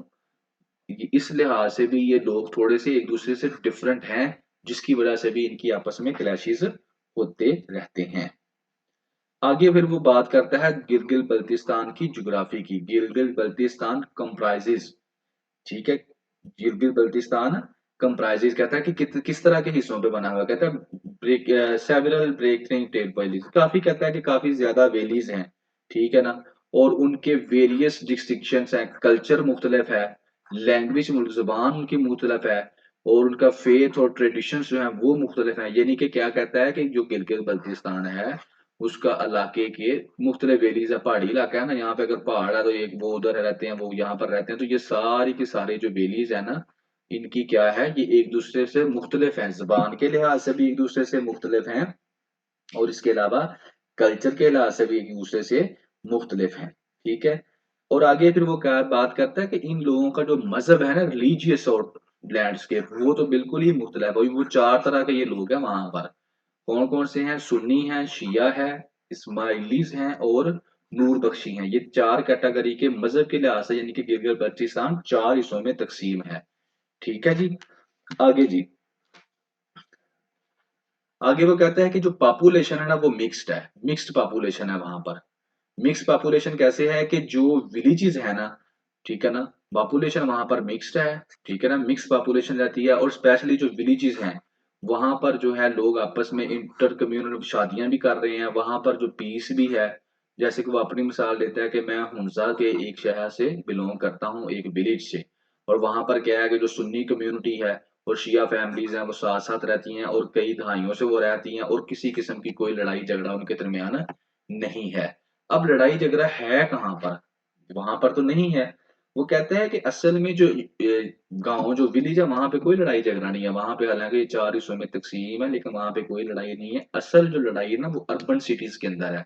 इस लिहाज से भी ये लोग थोड़े से एक दूसरे से डिफरेंट हैं जिसकी वजह से भी इनकी आपस में क्लैशेस होते रहते हैं। आगे फिर वो बात करता है गिलगित बल्तिस्तान की ज्योग्राफी की। गिलगित बल्तिस्तान कंप्राइजेज, ठीक है, गिलगित बल्तिस्तान कंप्राइजेज कहता है कि किस तरह के हिस्सों पे बना हुआ, कहता है ब्रेक सेवरल ब्रेकिंग टेल, काफी कहता है कि काफी ज्यादा वैलीज हैं, ठीक है ना, और उनके वेरियस डिस्टिंक्शंस हैं, कल्चर मुख्तलिफ है, लैंग्वेज जुबान उनकी मुख्तलिफ है और उनका फेथ और ट्रेडिशंस जो है वो मुख्तलिफ है। यानी कि क्या कहता है कि जो गिलगित बल्तिस्तान है उसका इलाके के मुख्तलिफ वैलीज है, पहाड़ी इलाका है ना, यहाँ पे अगर पहाड़ है तो एक वो उधर रहते हैं वो यहाँ पर रहते हैं, तो ये सारी के सारे जो वैलीज है ना इनकी क्या है, ये एक दूसरे से मुख्तलिफ हैं, जुबान के लिहाज से भी एक दूसरे से मुख्तलिफ हैं और इसके अलावा कल्चर के लिहाज से भी एक दूसरे से मुख्तलिफ हैं। ठीक है, और आगे फिर वो क्या बात करता है कि इन लोगों का जो मजहब है ना रिलीजियस और लैंडस्केप वो तो बिल्कुल ही मुख्तलिफ है। वो चार तरह के ये लोग हैं वहां पर, कौन कौन से हैं, सुन्नी है, शिया है, इस्माइलीज हैं और नूर बख्शी हैं। ये चार कैटेगरी के मजहब के लिहाज से यानी कि गिलगित बल्तिस्तान चार हिस्सों में तकसीम है। ठीक है जी, आगे जी, आगे वो कहता है कि जो पॉपुलेशन है ना वो मिक्स्ड है, मिक्स्ड पॉपुलेशन है वहां पर। मिक्स पॉपुलेशन कैसे है कि जो विलेजेस है ना, ठीक है ना, पॉपुलेशन वहां पर मिक्स्ड है, ठीक है ना, मिक्स पॉपुलेशन रहती है। और स्पेशली जो विलेजेस हैं वहां पर जो है लोग आपस में इंटर कम्युनल शादियां भी कर रहे हैं, वहां पर जो पीस भी है। जैसे कि वो अपनी मिसाल देता है कि मैं हुंजा के एक शहर से बिलोंग करता हूँ, एक विलेज से, और वहां पर क्या है कि जो सुन्नी कम्युनिटी है और शिया फैमिलीज हैं वो साथ साथ रहती हैं और कई दहाइयों से वो रहती हैं और किसी किस्म की कोई लड़ाई झगड़ा उनके दरमियान नहीं है। अब लड़ाई झगड़ा है कहाँ पर? वहां पर तो नहीं है। वो कहता है कि असल में जो गांव जो विलेज है वहां पे कोई लड़ाई झगड़ा नहीं है, वहां पे हालांकि 4 हिस्सों में तकसीम है लेकिन वहां पे कोई लड़ाई नहीं है। असल जो लड़ाई है ना वो अर्बन सिटीज के अंदर है,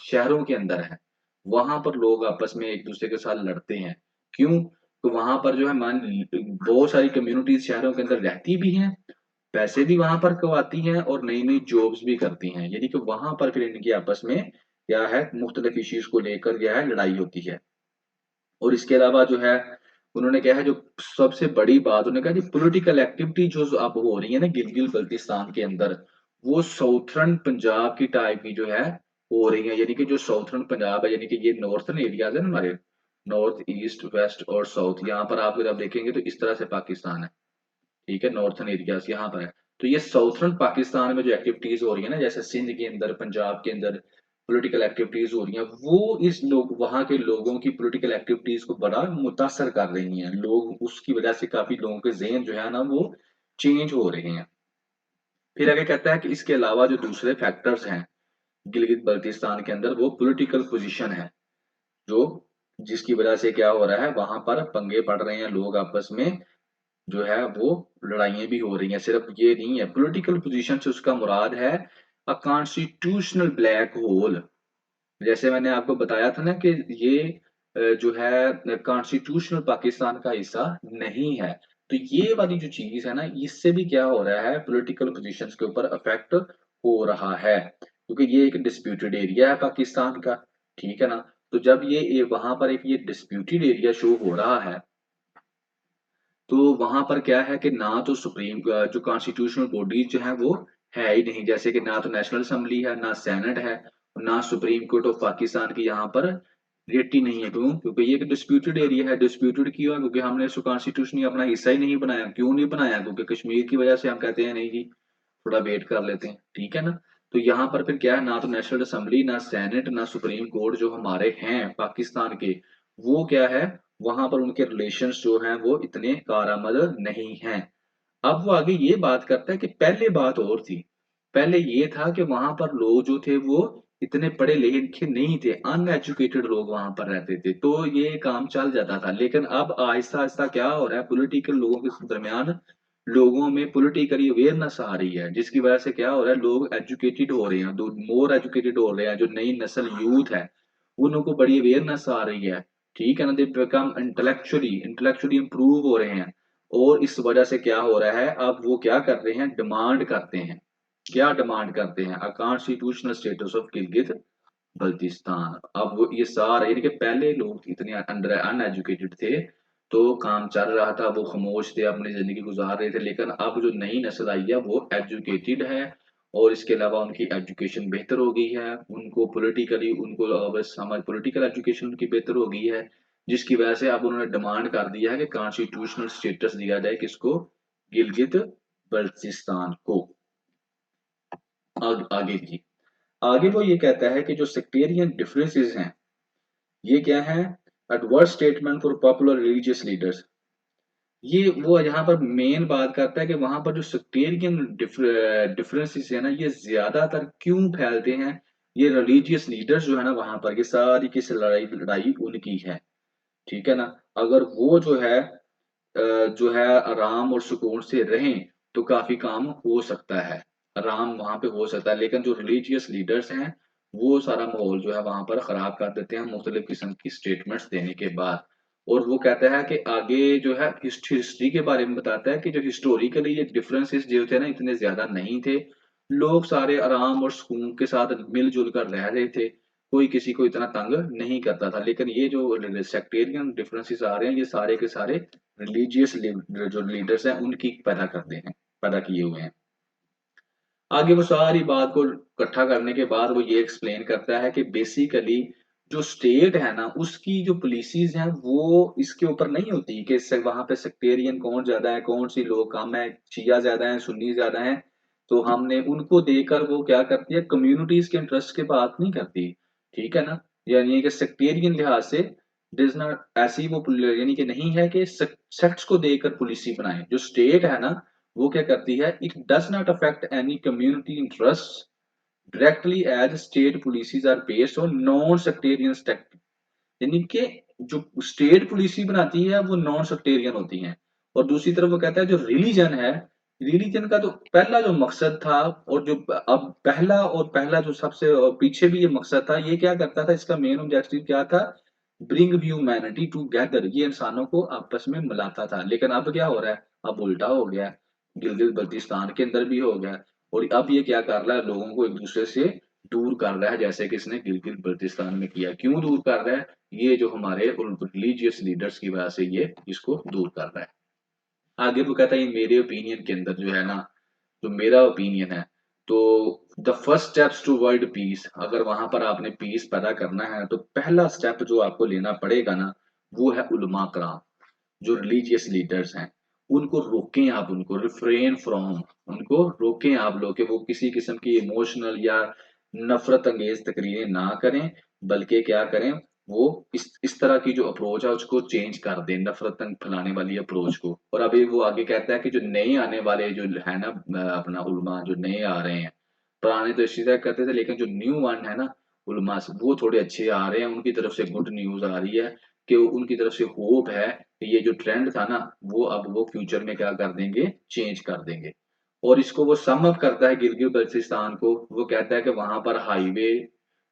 शहरों के अंदर है। वहां पर लोग आपस में एक दूसरे के साथ लड़ते हैं। क्यों? तो वहां पर जो है मान बहुत सारी कम्युनिटीज शहरों के अंदर रहती भी हैं, पैसे भी वहां पर कमाती हैं और नई नई जॉब्स भी करती हैं, यानी कि वहां पर फिर इनकी आपस में क्या है, मुख्तलिफ इश्यूज को लेकर क्या है लड़ाई होती है। और इसके अलावा जो है उन्होंने क्या है जो सबसे बड़ी बात उन्होंने कहा, पॉलिटिकल एक्टिविटी जो अब हो रही है ना गिलगित बल्तिस्तान के अंदर, वो साउथर्न पंजाब की टाइप की जो है हो रही है। यानी कि जो साउथर्न पंजाब है, यानी कि ये नॉर्थर्न एरियाज है ना हमारे, नॉर्थ ईस्ट वेस्ट और साउथ, यहाँ पर आप अगर आप देखेंगे तो इस तरह से पाकिस्तान है, ठीक है, नॉर्थर्न एरियाज यहाँ पर है। तो ये साउथर्न पाकिस्तान में जो एक्टिविटीज हो रही है ना, जैसे सिंध के अंदर, पंजाब के अंदर पॉलिटिकल एक्टिविटीज हो रही हैं, वो इस लोग वहां के लोगों की पॉलिटिकल एक्टिविटीज को बड़ा मुतासर कर रही हैं। लोग उसकी वजह से काफी लोगों के ज़हन जो है ना वो चेंज हो रहे हैं। फिर आगे कहता है कि इसके अलावा जो दूसरे फैक्टर्स हैं गिलगित बल्तिस्तान के अंदर, वो पॉलिटिकल पोजीशन है, जो जिसकी वजह से क्या हो रहा है वहां पर पंगे पड़ रहे हैं लोग आपस में, जो है वो लड़ाइयाँ भी हो रही हैं। सिर्फ ये नहीं है, पॉलिटिकल पोजीशन से उसका मुराद है अ कॉन्स्टिट्यूशनल ब्लैक होल। जैसे मैंने आपको बताया था ना कि ये जो है कॉन्स्टिट्यूशनल पाकिस्तान का हिस्सा नहीं है। तो ये वाली जो चीज है ना, इससे भी क्या हो रहा है, पॉलिटिकल पोजीशंस के ऊपर अफेक्ट हो रहा है, क्योंकि ये एक डिस्प्यूटेड एरिया है पाकिस्तान का, ठीक है ना। तो जब ये वहां पर एक ये डिस्प्यूटेड एरिया शो हो रहा है, तो वहां पर क्या है कि ना तो सुप्रीम जो कॉन्स्टिट्यूशनल बॉडीज जो है वो है ही नहीं, जैसे कि ना तो नेशनल असेंबली है, ना सेनेट है, और ना सुप्रीम कोर्ट ऑफ पाकिस्तान की यहाँ पर रेटी नहीं है। क्यों? क्योंकि ये एक डिस्प्यूटेड एरिया है। डिस्प्यूटेड क्यों है? क्योंकि हमने उसको कॉन्स्टिट्यूशन अपना हिस्सा ही नहीं बनाया। क्यों नहीं बनाया? क्योंकि कश्मीर की वजह से हम कहते हैं नहीं जी, थोड़ा वेट कर लेते हैं, ठीक है ना। तो यहाँ पर फिर क्या है, ना तो नेशनल असेंबली, ना सेनेट, ना सुप्रीम कोर्ट जो हमारे हैं पाकिस्तान के, वो क्या है, वहां पर उनके रिलेशंस जो हैं वो इतने कारआमद नहीं हैं। अब वो आगे ये बात करता है कि पहले बात और थी। पहले ये था कि वहां पर लोग जो थे वो इतने पढ़े लिखे नहीं थे, अनएजुकेटेड लोग वहां पर रहते थे, तो ये काम चल जाता था। लेकिन अब आहिस्ता आहिस्ता क्या हो रहा है, पॉलिटिकल लोगों के दरमियान लोगों में पॉलिटिकली अवेयरनेस आ रही है, जिसकी वजह से क्या हो रहा है, लोग एजुकेटेड हो रहे हैं, मोर एजुकेटेड हो रहे हैं। जो नई नस्ल यूथ है उनको बड़ी अवेयरनेस आ रही है, ठीक है ना, they become intellectually intellectually improve हो रहे हैं। और इस वजह से क्या हो रहा है, अब वो क्या कर रहे हैं, डिमांड करते हैं। क्या डिमांड करते हैं? A constitutional status of Gilgit Baltistan. अब वो ये सारे, यानी कि पहले लोग इतने अंडर अनएजुकेटेड थे, तो काम चल रहा था, वो खामोश थे, अपनी जिंदगी गुजार रहे थे। लेकिन अब जो नई नस्ल आई है वो एजुकेटेड है, और इसके अलावा उनकी एजुकेशन बेहतर हो गई है, उनको पॉलिटिकली उनको बस समझ, पॉलिटिकल एजुकेशन उनकी बेहतर हो गई है, जिसकी वजह से अब उन्होंने डिमांड कर दिया है कि कॉन्स्टिट्यूशनल स्टेटस दिया जाए किसको, गिलगित बल्तिस्तान को। आगे की, आगे वो ये कहता है कि जो सेक्टेरियन डिफरेंसेस हैं ये क्या है, adverse statement for popular religious leaders. ये वो यहाँ पर मेन बात करता है कि वहां पर जो सेक्टेरियन डिफरेंसेस है ना, ये ज्यादातर क्यों फैलते हैं, ये रिलीजियस लीडर्स जो है ना वहां पर, ये सारी की लड़ाई लड़ाई उनकी है, ठीक है ना। अगर वो जो है आराम और सुकून से रहें तो काफी काम हो सकता है, आराम वहां पे हो सकता है। लेकिन जो रिलीजियस लीडर्स हैं वो सारा माहौल जो है वहां पर खराब कर देते हैं मुख्तलिफ किस्म की स्टेटमेंट्स देने के बाद। और वो कहता है कि आगे जो है हिस्ट्री के बारे में बताता है कि जो हिस्टोरिकली ये डिफरेंसेस जो थे ना इतने ज्यादा नहीं थे, लोग सारे आराम और सुकून के साथ मिलजुल कर रह रहे थे, कोई किसी को इतना तंग नहीं करता था। लेकिन ये जो सेक्टेरियन डिफरेंसेस आ रहे हैं ये सारे के सारे रिलीजियस जो लीडर्स हैं उनकी पैदा करते हैं, पैदा किए हुए हैं। आगे वो सारी बात को इकट्ठा करने के बाद वो ये एक्सप्लेन करता है कि बेसिकली जो स्टेट है ना उसकी जो पॉलिसीज हैं वो इसके ऊपर नहीं होती कि वहां पे सेक्टेरियन कौन ज्यादा है, कौन सी लोग कम है, शिया ज्यादा है, सुन्नी ज्यादा है। तो हमने उनको देकर वो क्या करती है, कम्युनिटीज के इंटरेस्ट की बात नहीं करती। ठीक है ना। यानी कि सेक्टेरियन लिहाज से दिस नॉट ऐसी वो यानी कि नहीं है कि सेक्ट्स को देकर पॉलिसी बनाए। जो स्टेट है ना वो क्या करती है, it does not affect any community interest directly as state policies are based on non sectarian state. यानी कि जो स्टेट पॉलिसी बनाती है वो नॉन सेक्टेरियन होती है। और दूसरी तरफ वो कहता है जो रिलीजन है, रिलीजन का तो पहला जो मकसद था और जो अब पहला जो सबसे पीछे भी ये मकसद था, ये क्या करता था, इसका मेन ऑब्जेक्टिव क्या था, ब्रिंग ह्यूमैनिटी टुगेदर, ये इंसानों को आपस में मिलाता था। लेकिन अब क्या हो रहा है, अब उल्टा हो गया है। गिलगित बल्तिस्तान के अंदर भी हो गया है। और अब ये क्या कर रहा है, लोगों को एक दूसरे से दूर कर रहा है, जैसे कि इसने गिलगित बल्तिस्तान में किया। क्यों दूर कर रहा है, ये जो हमारे रिलीजियस लीडर्स की वजह से ये इसको दूर कर रहा है। आगे वो कहता है मेरे ओपिनियन के अंदर जो है ना, जो मेरा ओपिनियन है, तो the first steps to world peace, अगर वहां पर आपने पीस पैदा करना है तो पहला स्टेप जो आपको लेना पड़ेगा ना वो है उलमा कराम, जो रिलीजियस लीडर्स हैं। उनको रोकें आप, उनको रिफ्रेन फ्रॉम, उनको रोकें आप लोग कि वो किसी किस्म की इमोशनल या नफरत अंगेज तकरीरें ना करें, बल्कि क्या करें, वो इस तरह की जो अप्रोच है उसको चेंज कर दें, नफरत फैलाने वाली अप्रोच को। और अभी वो आगे कहता है कि जो नए आने वाले जो है ना अपना उलमा जो नए आ रहे हैं, पुराने तो इसी तरह करते थे, लेकिन जो न्यू वन है ना उलमा वो थोड़े अच्छे आ रहे हैं, उनकी तरफ से गुड न्यूज आ रही है कि उनकी तरफ से होप है कि ये जो ट्रेंड था ना वो अब वो फ्यूचर में क्या कर देंगे, चेंज कर देंगे। और इसको वो सम अप करता है गिलगित बल्तिस्तान को, वो कहता है कि वहां पर हाईवे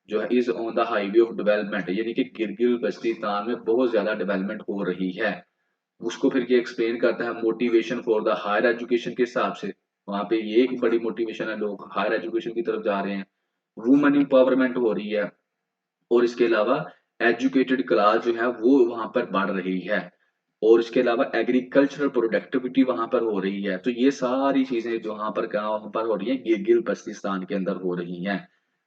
जो है is on the highway of development, यानी कि गिलगित बल्तिस्तान में बहुत ज्यादा डेवलपमेंट हो रही है। उसको फिर ये एक्सप्लेन करता है motivation for the higher education के हिसाब से, वहां पे ये एक बड़ी मोटिवेशन है, लोग हायर एजुकेशन की तरफ जा रहे हैं, वुमेन एम्पावरमेंट हो रही है। और इसके अलावा एजुकेटेड क्लास जो है वो वहां पर बढ़ रही है। और इसके अलावा एग्रीकल्चरल प्रोडक्टिविटी वहां पर हो रही है। तो ये सारी चीजें जो वहां पर कहाँ वहां पर हो रही है, गिलगित बल्तिस्तान के अंदर हो रही हैं।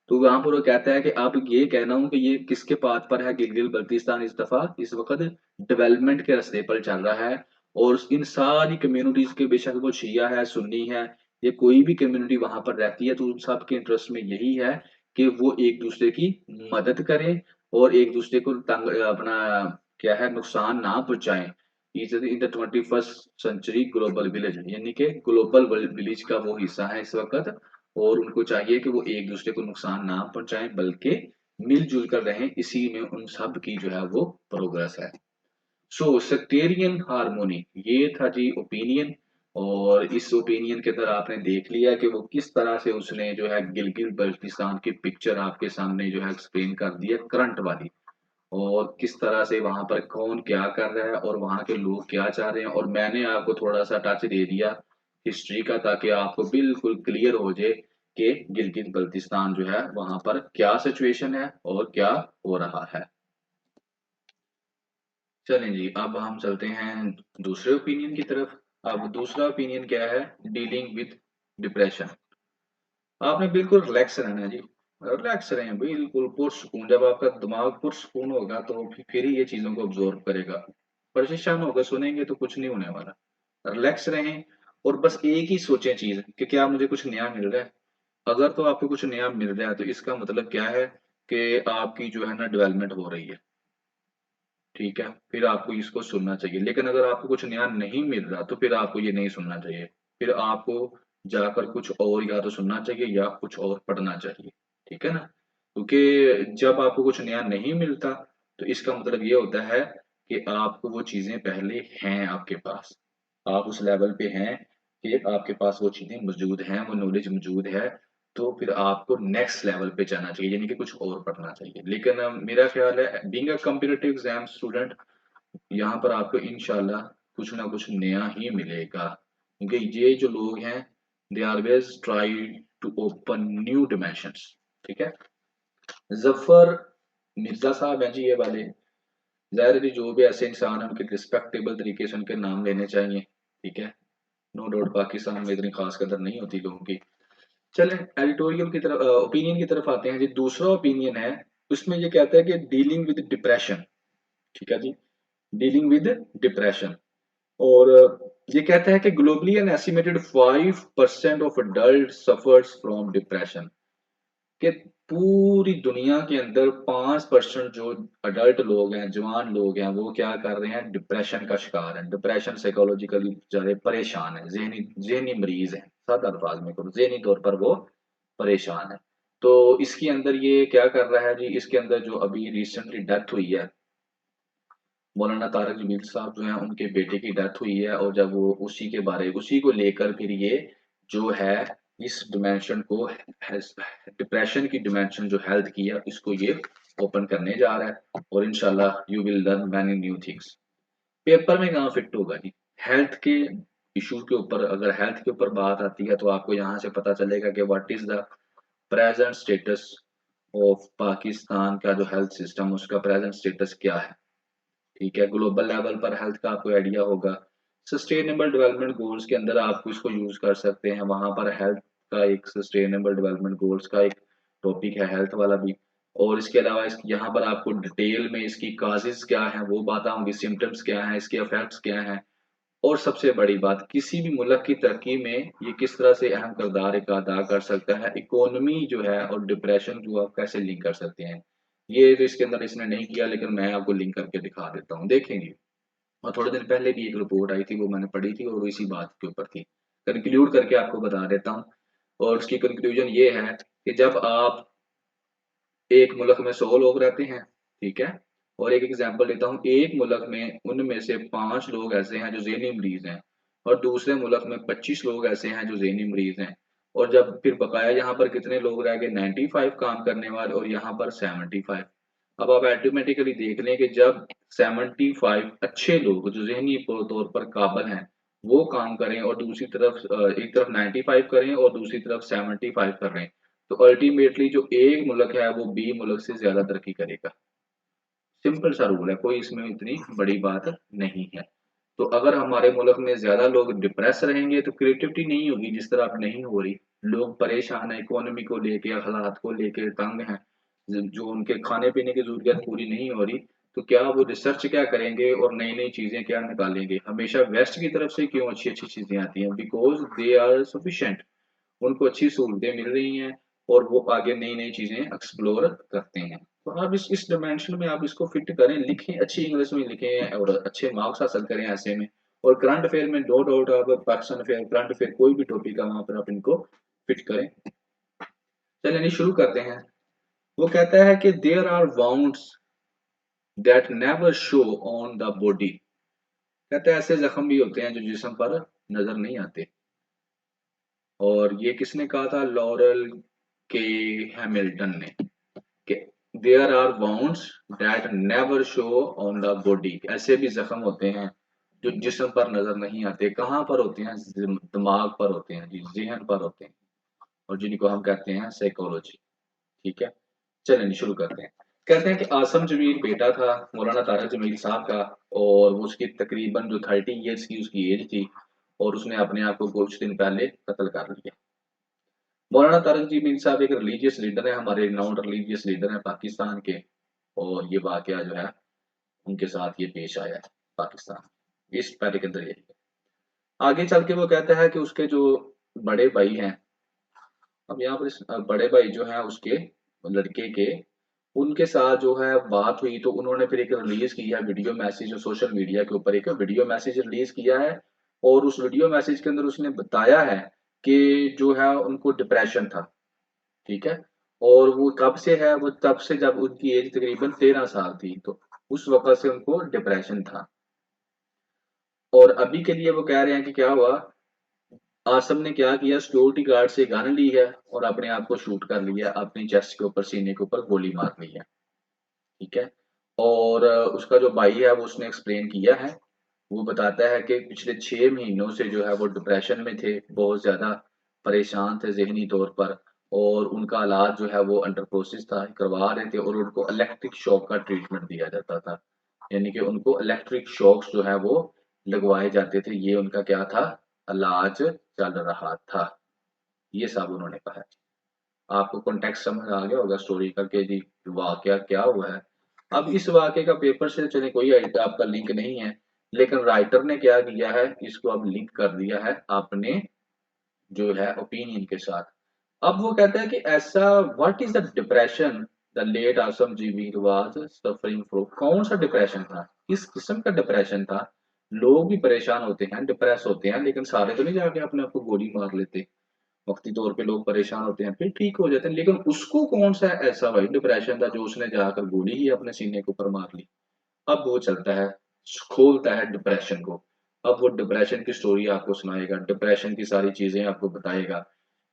तो वहां पर वो कहता है कि अब ये कहना हूं कि ये किसके पाथ पर है, गिलगित बल्तिस्तान इस दफा इस वक्त डेवलपमेंट के रास्ते पर चल रहा है। और इन सारी कम्युनिटीज के, बेशक वो शिया है, सुन्नी है, ये कोई भी कम्युनिटी वहां पर रहती है, तो उन सब के इंटरेस्ट में यही है कि वो एक दूसरे की मदद करें और एक दूसरे को तंग अपना क्या है नुकसान ना पहुंचाएं। In the 21st century global village, यानी कि ग्लोबल विलेज का वो हिस्सा है इस वक्त। और उनको चाहिए कि वो एक दूसरे को नुकसान ना पहुंचाएं, बल्कि मिलजुल कर रहें, इसी में उन सब की जो है वो प्रोग्रेस है। सो सेक्टेरियन हार्मोनी, ये था जी ओपिनियन। और इस ओपिनियन के अंदर आपने देख लिया कि वो किस तरह से उसने जो है गिलगित बल्तिस्तान की पिक्चर आपके सामने जो है एक्सप्लेन कर दिया करंट वाली, और किस तरह से वहां पर कौन क्या कर रहा है और वहां के लोग क्या चाह रहे हैं। और मैंने आपको थोड़ा सा टच दे दिया हिस्ट्री का, ताकि आपको बिल्कुल क्लियर हो जाए कि गिलगित बल्तिस्तान जो है वहां पर क्या सिचुएशन है और क्या हो रहा है। चलें जी, अब हम चलते हैं दूसरे ओपिनियन की तरफ। अब दूसरा ओपिनियन क्या है, डीलिंग विद डिप्रेशन। आपने बिल्कुल रिलैक्स रहना है जी, रिलैक्स रहें बिल्कुल पुरसुकून। जब आपका दिमाग पुरसुकून होगा तो फिर ही ये चीजों को ऑब्जॉर्व करेगा। परेशान होकर सुनेंगे तो कुछ नहीं होने वाला। रिलैक्स रहें और बस एक ही सोचें चीज कि क्या मुझे कुछ नया मिल रहा है। अगर तो आपको कुछ नया मिल रहा है तो इसका मतलब क्या है कि आपकी जो है ना डेवलपमेंट हो रही है। ठीक है, फिर आपको इसको सुनना चाहिए। लेकिन अगर आपको कुछ नया नहीं मिल रहा तो फिर आपको ये नहीं सुनना चाहिए। फिर आपको जाकर कुछ और या तो सुनना चाहिए या कुछ और पढ़ना चाहिए। ठीक है ना। क्योंकि जब आपको कुछ नया नहीं मिलता तो इसका मतलब ये होता है कि आपको वो चीजें पहले हैं आपके पास, आप उस लेवल पे हैं कि आपके पास वो चीजें मौजूद हैं, वो नॉलेज मौजूद है। तो फिर आपको नेक्स्ट लेवल पे जाना चाहिए, यानी कि कुछ और पढ़ना चाहिए। लेकिन मेरा ख्याल है being a competitive exam student, यहाँ पर आपको इंशाल्लाह कुछ ना कुछ नया ही मिलेगा। क्योंकि ये जो लोग हैं they always try to open new dimensions. ठीक है। जफर मिर्जा साहब हैं जी ये वाले। जाहिर है जी, जो भी ऐसे इंसान हैं उनके रिस्पेक्टेबल तरीके से उनके नाम लेने चाहिए। ठीक है। नो डाउट पाकिस्तान में इतनी खास कदर नहीं होती लोगों की। चलें एडिटोरियल की तरफ ओपिनियन की तरफ आते हैं जी। दूसरा ओपिनियन है, उसमें ये कहता है कि डीलिंग विद डिप्रेशन, ठीक है जी, डीलिंग विद डिप्रेशन। और ये कहता है कि globally an estimated 5% of adult suffers from depression, कि पूरी दुनिया के अंदर 5% जो अडल्ट लोग हैं, जवान लोग हैं, वो क्या कर रहे हैं, डिप्रेशन का शिकार हैं। डिप्रेशन साइकोलॉजिकली बेचारे परेशान हैं, ज़हनी मरीज़ हैं, सादा अल्फाज में कहूँ, ज़हनी तौर पर वो परेशान हैं। तो इसके अंदर ये क्या कर रहा है जी, इसके अंदर जो अभी रिसेंटली डेथ हुई है, मौलाना तारक जमील साहब जो हैं, उनके बेटे की डेथ हुई है, और जब वो उसी को लेकर फिर ये जो है इस डिमेंशन को डिप्रेशन की डिमेंशन जो हेल्थ की है, इसको ये ओपन करने जा रहा है, और इंशाल्लाह you will learn many new things. Paper में कहाँ फिट होगा जी, हेल्थ के इशू के ऊपर, अगर हेल्थ के ऊपर बात आती है तो आपको यहाँ से पता चलेगा कि what is the present status of Pakistan का जो हेल्थ सिस्टम, उसका प्रेजेंट स्टेटस क्या है। ठीक है, ग्लोबल लेवल पर हेल्थ का आपको आइडिया होगा। सस्टेनेबल डेवलपमेंट गोल्स के अंदर आप इसको यूज कर सकते हैं, वहां पर हेल्थ का एक सस्टेनेबल डेवलपमेंट गोल्स का एक टॉपिक है हेल्थ वाला भी। और इसके अलावा यहाँ पर आपको डिटेल में इसकी काजेज क्या है वो बताऊंगी, सिम्टम्स क्या है, इसके इफेक्ट्स क्या हैं, और सबसे बड़ी बात, किसी भी मुल्क की तरक्की में ये किस तरह से अहम किरदार एक अदा कर सकता है, इकोनॉमी जो है और डिप्रेशन जो आप कैसे लिंक कर सकते हैं। ये तो इसके अंदर इसने नहीं किया, लेकिन मैं आपको लिंक करके दिखा देता हूँ, देखेंगे। और थोड़े दिन पहले भी एक रिपोर्ट आई थी, वो मैंने पढ़ी थी, और वो इसी बात के ऊपर थी। कंक्लूड करके आपको बता देता हूँ, और उसकी कंक्लूजन ये है कि जब आप एक मुल्क में 100 लोग रहते हैं, ठीक है? और एक एग्ज़ाम्पल देता हूँ, एक मुल्क में उनमें से 5 लोग ऐसे हैं जो ज़हनी मरीज़ हैं, और दूसरे मुल्क में 25 लोग ऐसे हैं जो ज़हनी मरीज़ हैं। और जब फिर बकाया यहाँ पर कितने लोग रह गए, 95 काम करने वाले, और यहाँ पर 75। अब आप ऑटोमेटिकली देख लें कि जब 75 अच्छे लोग जो ज़हनी तौर पर काबिल हैं, वो काम करें, और दूसरी तरफ एक तरफ 95 करें और दूसरी तरफ 75 कर रहे हैं, तो अल्टीमेटली जो एक मुल्क है वो बी मुल्क से ज़्यादा तरक्की करेगा। सिंपल सा रूल है, कोई इसमें इतनी बड़ी बात नहीं है। तो अगर हमारे मुल्क में ज़्यादा लोग डिप्रेस रहेंगे तो क्रिएटिविटी नहीं होगी जिस तरह अब नहीं हो रही। लोग परेशान हैं, इकोनॉमी को लेके, हालात को लेके तंग हैं। जो उनके खाने-पीने की ज़रूरियत पूरी नहीं हो रही, तो क्या वो रिसर्च क्या करेंगे और नई-नई चीज़ें क्या निकालेंगे? हमेशा वेस्ट की तरफ से क्यों अच्छी-अच्छी चीज़ें आती हैं? बिकॉज़ दे आर सफिशिएंट, उनको अच्छी सहूलतें मिल रही हैं, और वो आगे नई-नई चीज़ें एक्सप्लोर करते हैं। तो आप इस डायमेंशन में आप इसको फिट करें, लिखें, अच्छी इंग्लिश में लिखें, और अच्छे मार्क्स हासिल करें ऐसे में। और करंट अफेयर में नो डाउट आप पाकिस्तान अफेयर, करंट अफेयर कोई भी टॉपिक है वहाँ पर आप इनको फिट करें। चलिए नहीं, शुरू करते हैं। वो कहता है कि there are wounds that never show on the body, कहता है ऐसे जख्म भी होते हैं जो जिस्म पर नजर नहीं आते। और ये किसने कहा था, लॉरेल के हैमिल्टन ने, कि there are wounds that never show on the body, ऐसे भी जख्म होते हैं जो जिस्म पर नजर नहीं आते। कहाँ पर होते हैं, दिमाग पर होते हैं जी, जहन पर होते हैं, और जिनको हम कहते हैं साइकोलॉजी। ठीक है, चलें जी शुरू करते हैं। कहते हैं कि आसम जमील बेटा था मौलाना तारक जमील साहब का, और वो उसकी तकरीबन जो 30 ईयर्स की उसकी एज थी, और उसने अपने आप को कुछ दिन पहले कत्ल कर लिया। मौलाना तारक जमील साहब एक रिलीजियस लीडर है, हमारे रिनाउंड रिलीजियस लीडर हैं पाकिस्तान के, और ये वाकया जो है उनके साथ ये पेश आया है पाकिस्तान, इस पैरे के अंदर यही है। आगे चल के वो कहता है कि उसके जो बड़े भाई हैं, अब यहाँ पर बड़े भाई जो हैं उसके लड़के के, उनके साथ जो है बात हुई, तो उन्होंने फिर एक रिलीज किया वीडियो मैसेज, जो सोशल मीडिया के ऊपर एक वीडियो मैसेज रिलीज किया है। और उस वीडियो मैसेज के अंदर उसने बताया है कि जो है उनको डिप्रेशन था। ठीक है, और वो कब से है, वो तब से जब उनकी एज तकरीबन 13 साल थी, तो उस वक्त से उनको डिप्रेशन था। और अभी के लिए वो कह रहे हैं कि क्या हुआ, आसम ने क्या किया, सिक्योरिटी गार्ड से गन ली है और अपने आप को शूट कर लिया, अपनी चेस्ट के ऊपर, सीने के ऊपर गोली मार ली है। ठीक है, और उसका जो भाई है वो उसने एक्सप्लेन किया है। वो बताता है कि पिछले 6 महीनों से जो है वो डिप्रेशन में थे, बहुत ज़्यादा परेशान थे ज़हनी तौर पर, और उनका इलाज जो है वो अंडर प्रोसेस था, करवा रहे थे, और उनको इलेक्ट्रिक शॉक का ट्रीटमेंट दिया जाता था। यानी कि उनको इलेक्ट्रिक शॉक्स जो है वो लगवाए जाते थे, ये उनका क्या था, इलाज चल रहा था। ये सब उन्होंने कहा है। आपको कॉन्टेक्स्ट समझ आ गया होगा स्टोरी का कि जी वाकया क्या हुआ है। अब इस वाकये का पेपर से चले कोई आपका लिंक नहीं है, लेकिन राइटर ने क्या किया है, इसको अब लिंक कर दिया है अपने जो है ओपिनियन के साथ। अब वो कहता है कि ऐसा what is the depression the late आसम जीवी वाज सफरिंग फ्रॉम, कौन सा डिप्रेशन था, किस किस्म का डिप्रेशन था। लोग भी परेशान होते हैं, डिप्रेस होते हैं, लेकिन सारे तो नहीं जाके अपने आप को गोली मार लेते। वक्ती तौर पे लोग परेशान होते हैं फिर ठीक हो जाते हैं, लेकिन उसको कौन सा ऐसा भाई डिप्रेशन था जो उसने जाकर गोली ही अपने सीने के ऊपर मार ली। अब वो चलता है, खोलता है डिप्रेशन को। अब वो डिप्रेशन की स्टोरी आपको सुनाएगा, डिप्रेशन की सारी चीजें आपको बताएगा